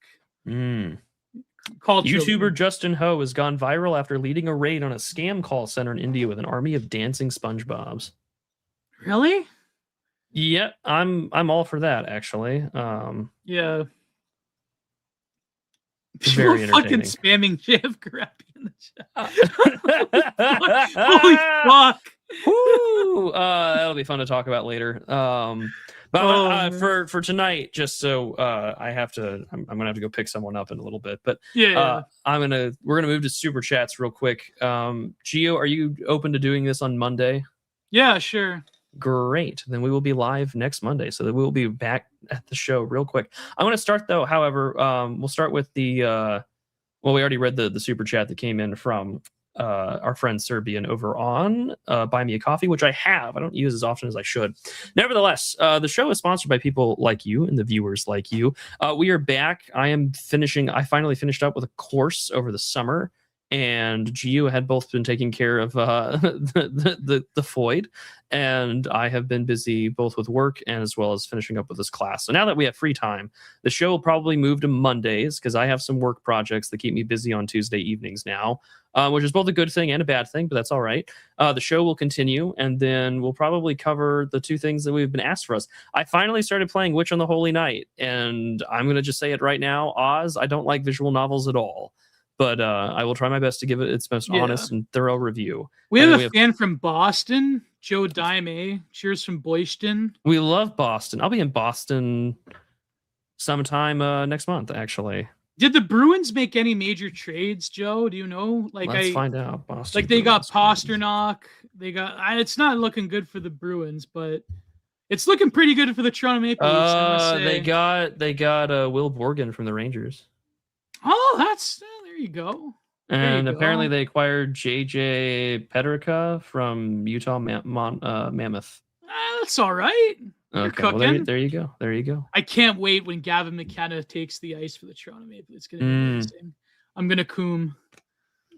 YouTuber Justin Ho has gone viral after leading a raid on a scam call center in India with an army of dancing SpongeBobs. Really? Yeah, I'm all for that, actually. Yeah. Very fucking entertaining. spamming JF Garapi in the chat. Holy fuck. Woo! That'll be fun to talk about later. But for tonight, just so I'm gonna have to go pick someone up in a little bit. But we're gonna move to super chats real quick. Gio, are you open to doing this on Monday? Yeah, sure. Great. Then we will be live next Monday, so that we will be back at the show real quick. I'm going to start though. However, we'll start with the we already read the super chat that came in from our friend Serbian over on Buy Me a Coffee, which I have. I don't use as often as I should. Nevertheless, the show is sponsored by people like you and the viewers like you. We are back. I finally finished up with a course over the summer, and Gio had both been taking care of the Foyd, and I have been busy both with work and as well as finishing up with this class. So now that we have free time, the show will probably move to Mondays because I have some work projects that keep me busy on Tuesday evenings now, which is both a good thing and a bad thing, but that's all right. The show will continue, and then we'll probably cover the two things that we've been asked for us. I finally started playing Witch on the Holy Night, and I'm going to just say it right now, Oz, I don't like visual novels at all. But I will try my best to give it its most honest and thorough review. We have a fan from Boston, Joe Daime. Cheers from Boyston. We love Boston. I'll be in Boston sometime next month, actually. Did the Bruins make any major trades, Joe? Do you know? Let's find out. Boston. They got Pasternak. They got. It's not looking good for the Bruins, but it's looking pretty good for the Toronto Maple Leafs. I must say. They got Will Borgen from the Rangers. Oh, there you go. And apparently they acquired JJ Petrica from Utah Mammoth. That's all right. Okay, well, there you go. I can't wait when Gavin McKenna takes the ice for the Toronto Maple Leafs. It's gonna be amazing. I'm gonna coom.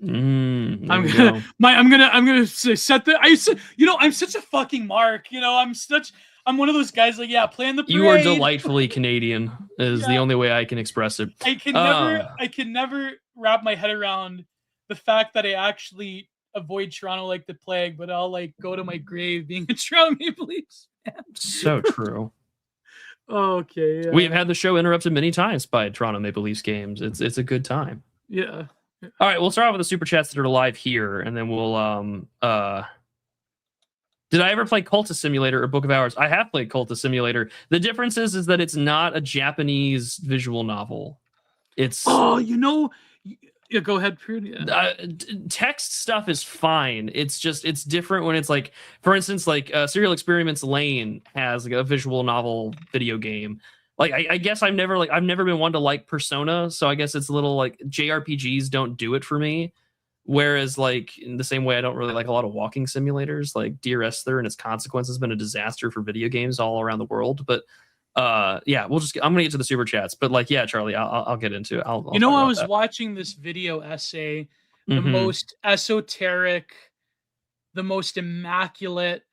I'm gonna set the. I'm such a fucking mark. I'm one of those guys like, plan the parade. You are delightfully Canadian is the only way I can express it. I can never wrap my head around the fact that I actually avoid Toronto like the plague, but I'll go to my grave being a Toronto Maple Leafs fan. So true. Okay. Yeah. We've had the show interrupted many times by Toronto Maple Leafs games. It's a good time. Yeah. All right, we'll start off with the super chats that are live here, and then we'll Did I ever play Cultist Simulator or Book of Hours? I have played Cultist Simulator. The difference is that it's not a Japanese visual novel. It's yeah, go ahead, Prude. Yeah. Text stuff is fine. It's different when it's like, for instance, Serial Experiments Lane has a visual novel video game. I guess I've never been one to like Persona, so I guess it's a little JRPGs don't do it for me. Whereas, in the same way, I don't really like a lot of walking simulators. Dear Esther and its consequence has been a disaster for video games all around the world. But I'm gonna get to the super chats. But Charlie, I'll get into it. I was watching this video essay, the most esoteric, the most immaculate,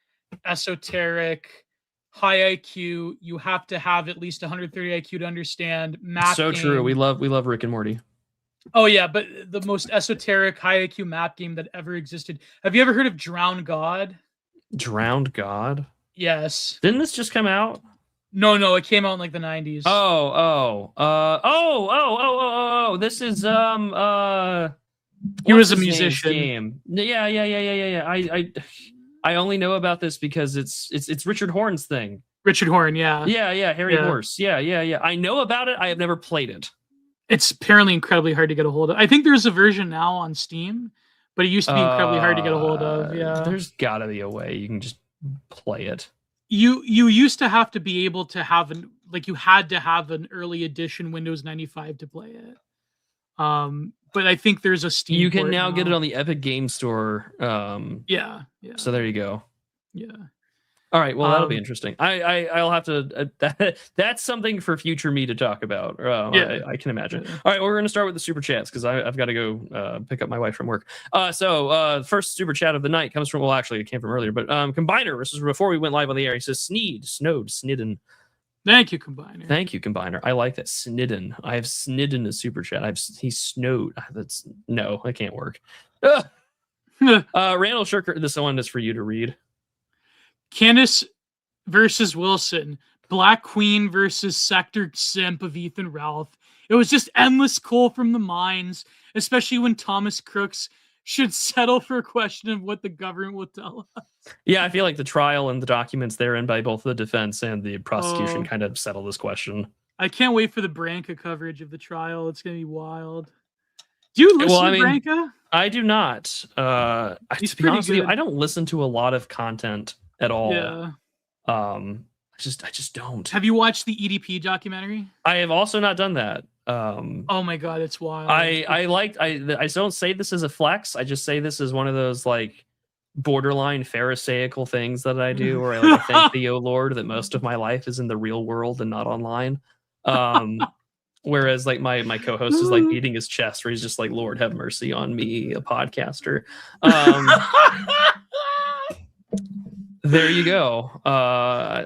esoteric, high IQ. You have to have at least 130 IQ to understand math. So true. We love Rick and Morty. Oh yeah, but the most esoteric high IQ map game that ever existed. Have you ever heard of Drowned God? Drowned God? Yes. Didn't this just come out? No, it came out in the 90s. This is he was a musician. Game? Yeah. I only know about this because it's Richard Horn's thing. Richard Horn, yeah. Yeah, Harry Horse. Yeah. I know about it. I have never played it. It's apparently incredibly hard to get a hold of. I think there's a version now on Steam, but it used to be incredibly hard to get a hold of. Yeah, There's got to be a way you can just play it. you used to have to be able to have you had to have an early edition Windows 95 to play it. But I think there's a Steam. You can now get it on the Epic Game Store. Yeah. So there you go. Yeah. All right, well that'll be interesting. I'll have to. That's something for future me to talk about. I can imagine. Yeah. All right, well, we're gonna start with the super chats because I've got to go pick up my wife from work. So first super chat of the night comes from, well, actually it came from earlier, but Combiner. This is before we went live on the air. He says snidden. Thank you, Combiner. Thank you, Combiner. I like that. Snidden. I have snidden a super chat. He's snowed. That's no, that can't work. Randall Shirker. This one is for you to read. Candace versus Wilson. Black Queen versus Sector Simp of Ethan Ralph. It was just endless coal from the mines, especially when Thomas Crooks should settle for a question of what the government will tell us. Yeah, I feel like the trial and the documents therein by both the defense and the prosecution kind of settle this question. I can't wait for the Branca coverage of the trial. It's going to be wild. Do you listen to Branca? I do not. To be honest with you, I don't listen to a lot of content at all. Yeah. I just don't. Have you watched the EDP documentary? I have also not done that. Oh my god, it's wild. I don't say this as a flex. I just say this is one of those like borderline pharisaical things that I do, where I thank thee, O Lord, that most of my life is in the real world and not online. Whereas like my co-host is like beating his chest, where he's just like, Lord, have mercy on me, a podcaster. There you go. I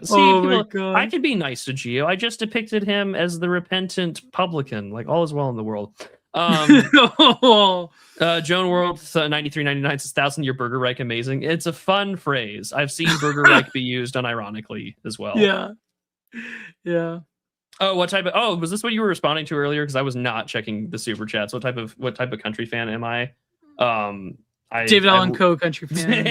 could be nice to Gio. I just depicted him as the repentant publican, like all is well in the world. Joan World 93.99 says 1,000-year Burger Reich amazing. It's a fun phrase. I've seen Burger Reich be used unironically as well. Yeah. Oh, what type of? Oh, was this what you were responding to earlier? Because I was not checking the super chats. What type of country fan am I? David Allen Coe country fan.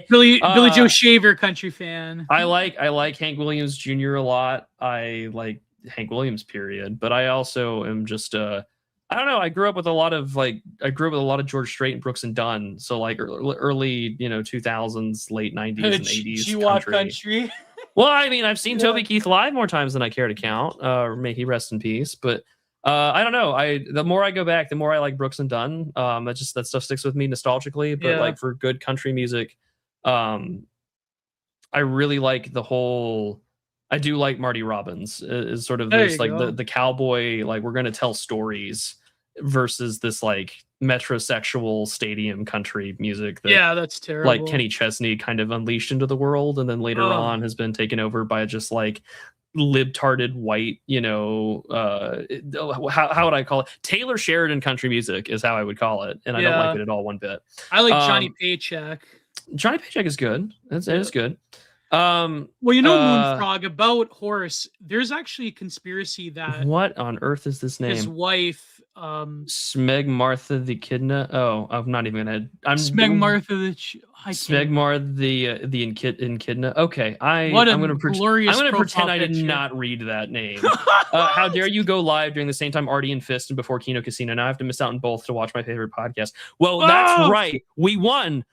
Billy Joe Shaver country fan. I like Hank Williams Jr. a lot. I like Hank Williams, period. But I also am just I don't know. I grew up with a lot of George Strait and Brooks and Dunn. So like early 2000s, late 90s and 80s country. Well, I mean, I've seen Toby Keith live more times than I care to count. May he rest in peace. But I don't know. The more I go back, the more I like Brooks and Dunn. That stuff sticks with me nostalgically. But like for good country music, I really like the whole. I do like Marty Robbins is sort of this like the cowboy, like we're gonna tell stories versus this like metrosexual stadium country music that that's terrible. Like Kenny Chesney kind of unleashed into the world and then later on has been taken over by just like libtarded white, how would I call it? Taylor Sheridan country music is how I would call it. And I don't like it at all one bit. I like Johnny Paycheck. Johnny Paycheck is good. It is good. Moonfrog, about Horace, there's actually a conspiracy that what on earth is this name? His wife, Smeg Martha the Echidna. Oh, I'm not even gonna. Smeg Martha the Echidna. Okay, I'm gonna pretend I did not read that name. How dare you go live during the same time Artie and Fist and before Kino Casino? Now I have to miss out on both to watch my favorite podcast. Well, that's right. We won.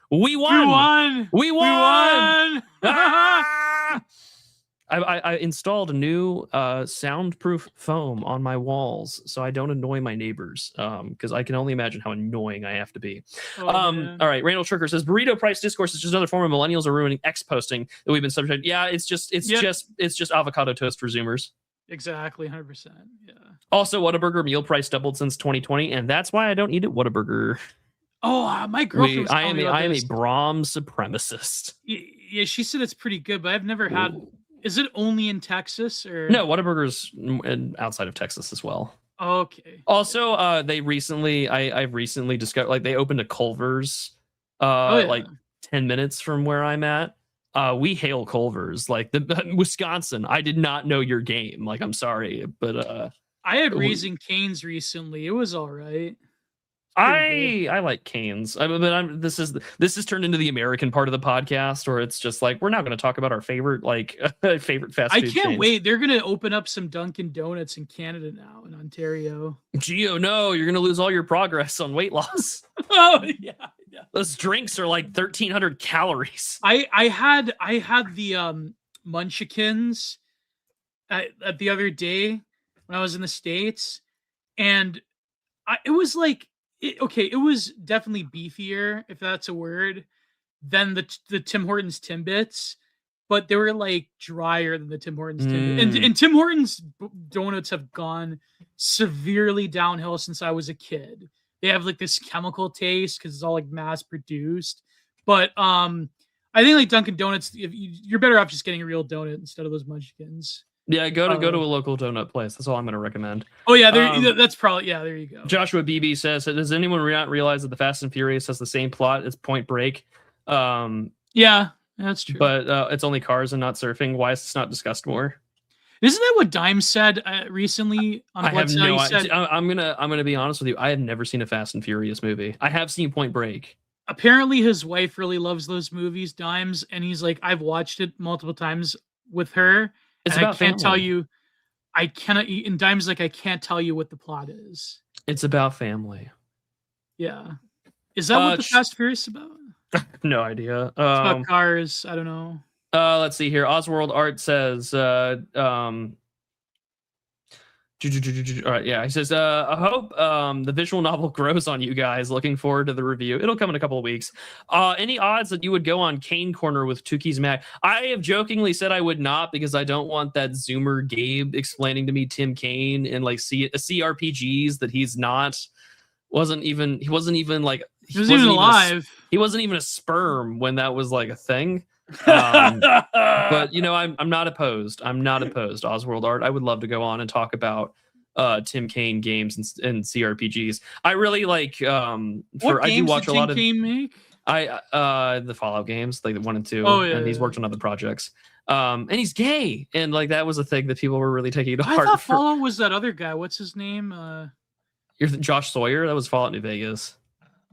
I installed a new soundproof foam on my walls so I don't annoy my neighbors because I can only imagine how annoying I have to be. All right, Randall Shirker says burrito price discourse is just another form of millennials are ruining X posting that we've been subject. Yeah, it's just avocado toast for Zoomers. Exactly, 100%. Yeah. Also, Whataburger meal price doubled since 2020, and that's why I don't eat at Whataburger. Oh, my girlfriend. I am a Brahms supremacist. Yeah, she said it's pretty good, but I've never had. Is it only in Texas or no? Whataburger's outside of Texas as well. Okay. Also, I've recently discovered like they opened a Culver's, like 10 minutes from where I'm at. We hail Culver's like the Wisconsin. I did not know your game. Like, I'm sorry, but I had Raising Cane's recently. It was all right. Pretty good. I like Canes. This is turned into the American part of the podcast, where it's just like we're not going to talk about our favorite favorite fast I food can't chains. wait. They're gonna open up some Dunkin' Donuts in Canada now, in Ontario. Gio, no, you're going to lose all your progress on weight loss. Oh yeah. Those drinks are like 1,300 calories. I had the Munchkins at the other day when I was in the States, and it was like it was definitely beefier, if that's a word, than the Tim Hortons Timbits, but they were like drier than the Tim Hortons Timbits. And Tim Hortons donuts have gone severely downhill since I was a kid. They have like this chemical taste because it's all like mass produced. But I think like Dunkin' Donuts, you're better off just getting a real donut instead of those Munchkins. Yeah, go to a local donut place. That's all I'm going to recommend. Oh yeah, that's probably there you go. Joshua BB says, does anyone not realize that the Fast and Furious has the same plot as Point Break? Yeah, that's true. But it's only cars and not surfing. Why is this not discussed more? Isn't that what Dime said recently on I have no idea. I'm said, I'm gonna be honest with you. I have never seen a Fast and Furious movie. I have seen Point Break. Apparently, his wife really loves those movies, Dimes, and he's like, I've watched it multiple times with her. It's and about I can't family. tell you. I cannot. And Dimes like, I can't tell you what the plot is. It's about family. Yeah, is that what the Fast and Furious is about? No idea. It's about cars. I don't know. Let's see here. Oswald Art says, all right, yeah. He says, I hope the visual novel grows on you guys. Looking forward to the review. It'll come in a couple of weeks. Any odds that you would go on Kane Corner with Tukey's Mac? I have jokingly said I would not because I don't want that Zoomer Gabe explaining to me Tim Kaine and like CRPGs that he wasn't even alive. He wasn't even a sperm when that was like a thing. But I'm not opposed. Oswald Art. I would love to go on and talk about Tim Kaine games and CRPGs. I really like I do watch a lot of Tim Kaine make? The Fallout games, like the 1 and 2. Oh, yeah, and he's worked on other projects. And he's gay, and like that was a thing that people were really taking to heart. I thought Fallout was that other guy. What's his name? You're Josh Sawyer. That was Fallout New Vegas,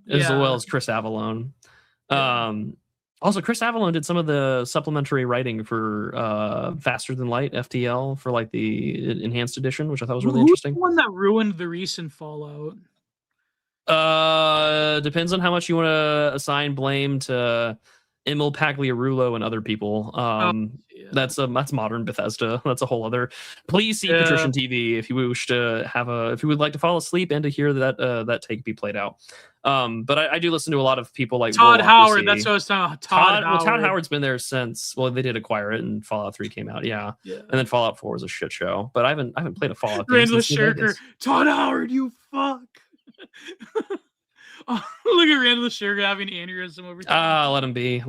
as well as Chris Avallone. Also, Chris Avallone did some of the supplementary writing for Faster Than Light FTL for like the enhanced edition, which I thought was really interesting. Who's the one that ruined the recent Fallout? Depends on how much you want to assign blame to Emil Pagliarulo and other people. That's modern Bethesda. That's a whole other. Please see Patrician TV if you wish to if you would like to fall asleep and to hear that take be played out. But I do listen to a lot of people like Todd Howard. That's what I was talking about. Todd Howard. Well, Todd Howard's been there since. Well, they did acquire it, and Fallout 3 came out. Yeah. And then Fallout 4 was a shit show. But I haven't played a Fallout game Randall since Shirker. Todd Howard, you fuck. Oh, look at Randall Sugar having an aneurysm over time. Let him be.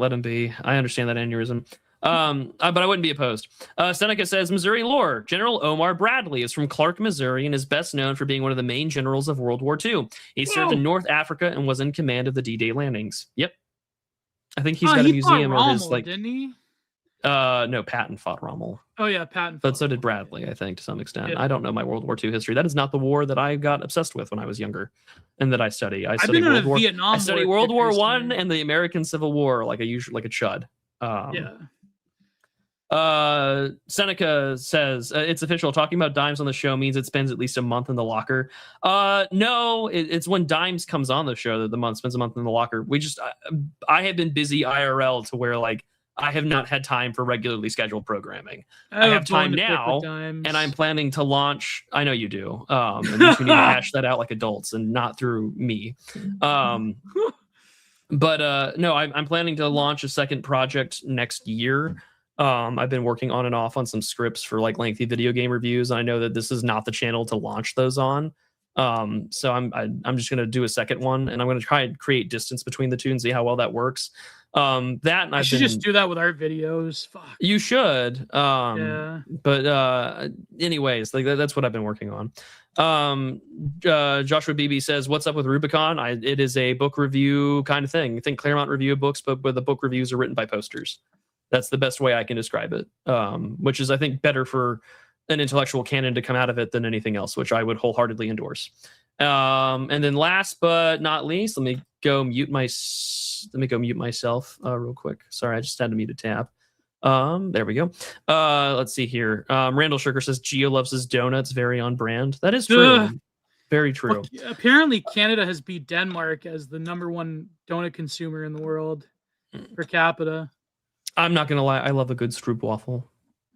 I understand that aneurysm. But I wouldn't be opposed. Seneca says, Missouri lore. General Omar Bradley is from Clark, Missouri, and is best known for being one of the main generals of World War II. He served in North Africa and was in command of the D-Day landings. Yep. I think he's got a museum of his like. Didn't he? No, Patton fought Rommel. Oh yeah, Patton. But so did Bradley, I think, to some extent. Yeah. I don't know my World War II history. That is not the war that I got obsessed with when I was younger, and that I study. I study World War. I study World War I and the American Civil War, like a chud. Seneca says it's official. Talking about Dimes on the show means it spends at least a month in the locker. No, it's when Dimes comes on the show that the month spends a month in the locker. I have been busy IRL to where like I have not had time for regularly scheduled programming. I have time now, and I'm planning to launch. I know you do. And you need to hash that out like adults and not through me. But no, I'm planning to launch a second project next year. I've been working on and off on some scripts for like lengthy video game reviews. I know that this is not the channel to launch those on. So I'm just going to do a second one, and I'm going to try and create distance between the two and see how well that works. I should just do that with our videos. Fuck. You should. But anyways, like that's what I've been working on. Joshua BB says, "What's up with Rubicon?" It is a book review kind of thing. I think Claremont review of books, but where the book reviews are written by posters. That's the best way I can describe it. Which is, I think, better for an intellectual canon to come out of it than anything else, which I would wholeheartedly endorse. And then last but not least, let me go mute myself real quick. Sorry, I just had to mute a tab. There we go. Let's see here. Randall Sugar says Gio loves his donuts, very on brand. That is true. Ugh. Very true. Well, apparently, Canada has beat Denmark as the #1 donut consumer in the world per capita. I'm not gonna lie, I love a good stroopwafel.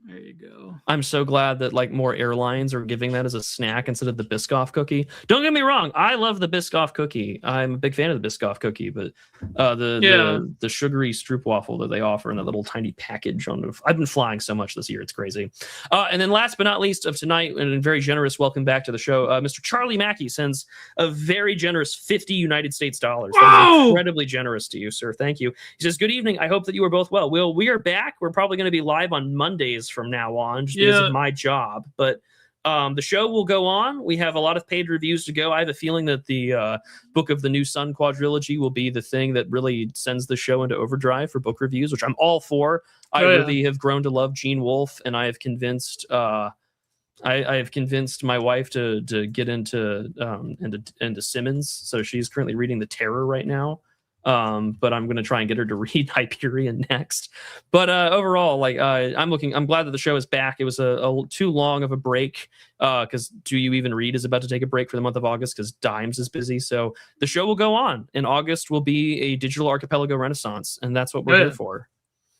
There you go. I'm so glad that like more airlines are giving that as a snack instead of the Biscoff cookie. Don't get me wrong, I love the Biscoff cookie. I'm a big fan of the Biscoff cookie, but the sugary stroopwafel that they offer in that little tiny package I've been flying so much this year, it's crazy. And then last but not least of tonight, and very generous welcome back to the show, Mr. Charlie Mackey sends a very generous 50 United States dollars. That is incredibly generous to you, sir. Thank you. He says, good evening. I hope that you are both well. We are back. We're probably going to be live on Mondays from now on, just because of my job, but the show will go on. We have a lot of paid reviews to go. I have a feeling that the Book of the New Sun quadrilogy will be the thing that really sends the show into overdrive for book reviews, which I'm all for. I really have grown to love Gene Wolfe, and I have convinced I have convinced my wife to get into Simmons, so she's currently reading The Terror right now. But I'm going to try and get her to read Hyperion next. But overall, like I'm glad that the show is back. It was a too long of a break because Do You Even Read is about to take a break for the month of August because Dimes is busy. So the show will go on, and August will be a digital archipelago renaissance, and that's what we're here for.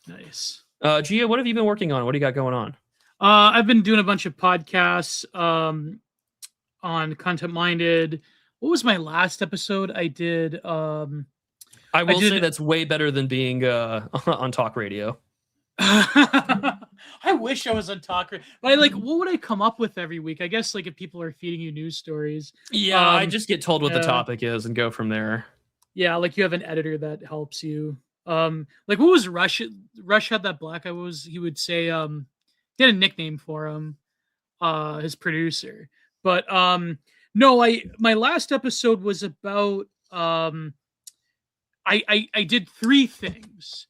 Nice. Gia, what have you been working on? What do you got going on? I've been doing a bunch of podcasts on Content Minded. What was my last episode? I did. I will say that's way better than being on talk radio. I wish I was on talk radio. But what would I come up with every week? I guess if people are feeding you news stories. Yeah, I just get told what the topic is and go from there. Yeah, you have an editor that helps you. What was Rush? Rush had that black guy. He would say he had a nickname for him, his producer. But no, my last episode was about I did 3 things.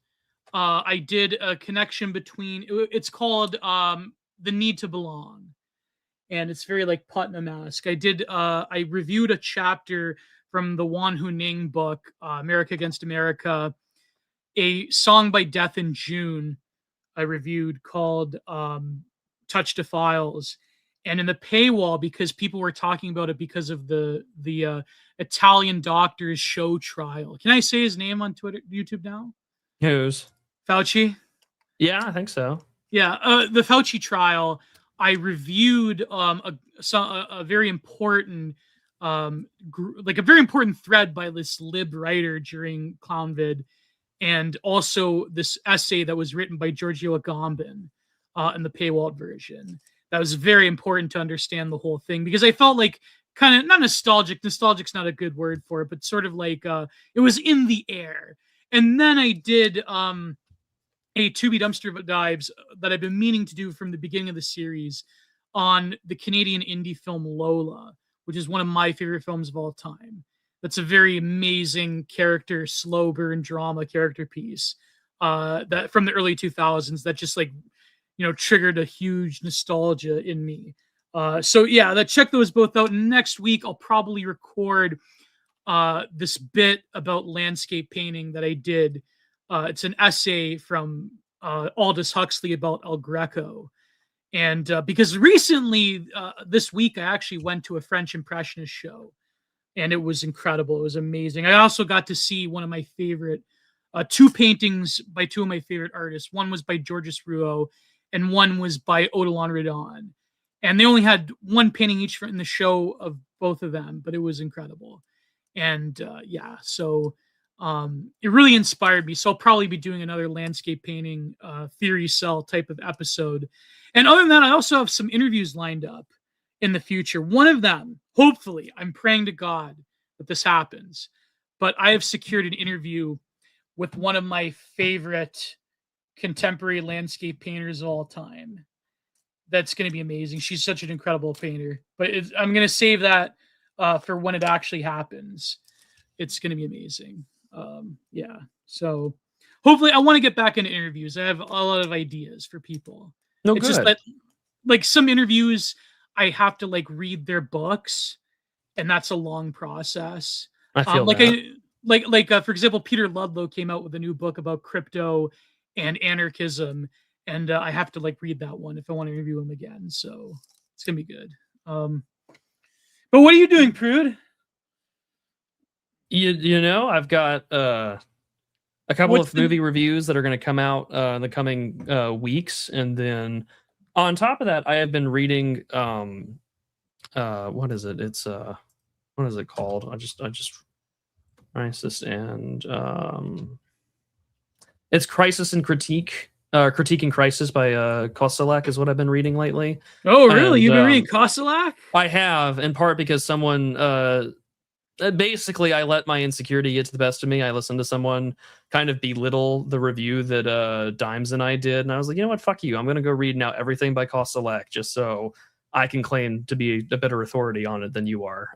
I did a connection between, it's called The Need to Belong. And it's very Putnam-esque. I reviewed a chapter from the Wan Huning book, America Against America, a song by Death in June I reviewed called Touch Defiles. And in the paywall, because people were talking about it because of the Italian doctor's show trial. Can I say his name on YouTube now? Who's? Fauci? Yeah, I think so. Yeah, the Fauci trial. I reviewed a very important, a very important thread by this lib writer during Clownvid, and also this essay that was written by Giorgio Agamben in the paywalled version. That was very important to understand the whole thing, because I felt kind of not nostalgic. Nostalgic's not a good word for it, but sort of it was in the air. And then I did a Tubi Dumpster Dives that I've been meaning to do from the beginning of the series on the Canadian indie film Lola, which is one of my favorite films of all time. That's a very amazing character, slow burn drama character piece that from the early 2000s that just triggered a huge nostalgia in me. So yeah, check those both out. Next week, I'll probably record this bit about landscape painting that I did. It's an essay from Aldous Huxley about El Greco. And because recently, this week, I actually went to a French Impressionist show, and it was incredible. It was amazing. I also got to see one of my favorite, 2 paintings by 2 of my favorite artists. One was by Georges Rouault, and one was by Odilon Redon. And they only had 1 painting each in the show of both of them, but it was incredible. And so it really inspired me. So I'll probably be doing another landscape painting theory cell type of episode. And other than that, I also have some interviews lined up in the future. One of them, hopefully, I'm praying to God that this happens, but I have secured an interview with one of my favorite contemporary landscape painters of all time. That's going to be amazing. She's such an incredible painter, but I'm going to save that for when it actually happens. It's going to be amazing. So hopefully I want to get back into interviews. I have a lot of ideas for people. It's just that some interviews I have to read their books and that's a long process. I feel Like that. for example, Peter Ludlow came out with a new book about crypto and anarchism, and I have to like read that one if I want to review him again. So it's gonna be good. But what are you doing, Prude? You know, I've got a couple What's of the movie reviews that are going to come out in the coming weeks, and then on top of that, I have been reading what is it? It's what is it called? I just Crisis and it's Crisis and Critique. Critiquing Crisis by Kostelek is what I've been reading lately. Oh, really? And, You've been reading Kostelek? I have, in part because someone basically I let my insecurity get to the best of me. I listened to someone kind of belittle the review that Dimes and I did, and I was like, you know what, fuck you. I'm gonna go read now everything by Kostelek just so I can claim to be a better authority on it than you are.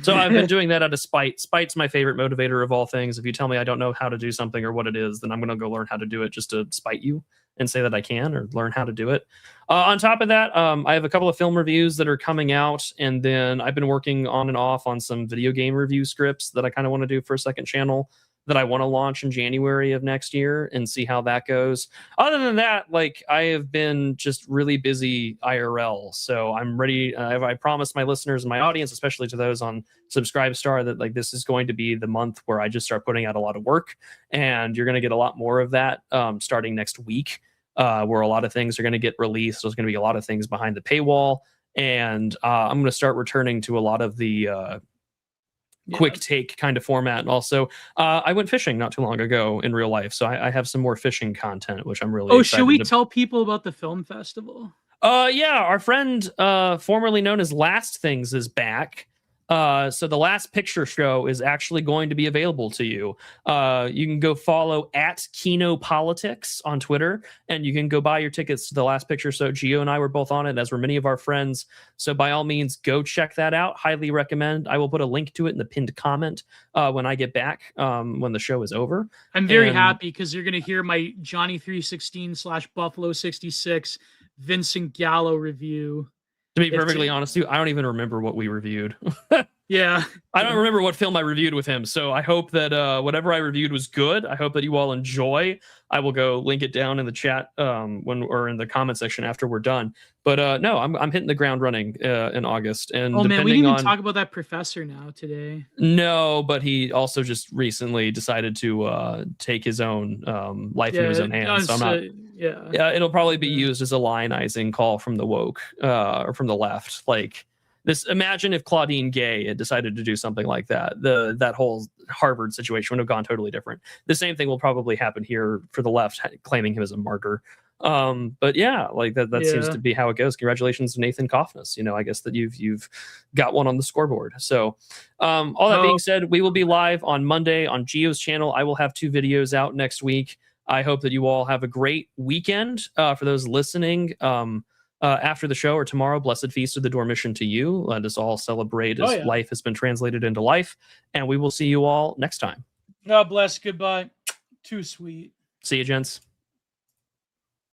So I've been doing that out of spite. Spite's my favorite motivator of all things. If you tell me I don't know how to do something or what it is, then I'm going to go learn how to do it just to spite you and say that I can or learn how to do it. On top of that, I have a couple of film reviews that are coming out, and then I've been working on and off on some video game review scripts that I kind of want to do for a second channel that I want to launch in January of next year and see how that goes. Other than that, like I have been just really busy IRL, so I'm ready. I promised my listeners and my audience, especially to those on Subscribestar, that like this is going to be the month where I just start putting out a lot of work, and you're going to get a lot more of that starting next week, where a lot of things are going to get released. There's going to be a lot of things behind the paywall, and I'm going to start returning to a lot of the quick take kind of format. And also I went fishing not too long ago in real life, so I have some more fishing content, which I'm really excited should we to... tell people about the film festival? Yeah, our friend formerly known as Last Things is back. So the Last Picture Show is actually going to be available to you. You can go follow at Kino Politics on Twitter, and you can go buy your tickets to the Last Picture Show. Gio and I were both on it, as were many of our friends. So by all means, go check that out. Highly recommend. I will put a link to it in the pinned comment when I get back, when the show is over. I'm very happy because you're going to hear my Johnny 316 / Buffalo 66 Vincent Gallo review. To be perfectly honest with you, I don't even remember what we reviewed. Yeah. I don't remember what film I reviewed with him. So I hope that whatever I reviewed was good. I hope that you all enjoy. I will go link it down in the chat or in the comment section after we're done. But no, I'm hitting the ground running in August. And oh man, we didn't even talk about that professor now today. No, but he also just recently decided to take his own life into his own hands. So I'm not. Yeah, it'll probably be used as a lionizing call from the woke or from the left. Like this, imagine if Claudine Gay had decided to do something like that. That whole Harvard situation would have gone totally different. The same thing will probably happen here for the left, claiming him as a martyr. But yeah, like that seems to be how it goes. Congratulations to Nathan Kaufness. You know, I guess that you've got one on the scoreboard. So all that being said, we will be live on Monday on Gio's channel. I will have 2 videos out next week. I hope that you all have a great weekend. For those listening, after the show or tomorrow, blessed feast of the Dormition to you. Let us all celebrate as life has been translated into life. And we will see you all next time. God bless. Goodbye. Too sweet. See you, gents.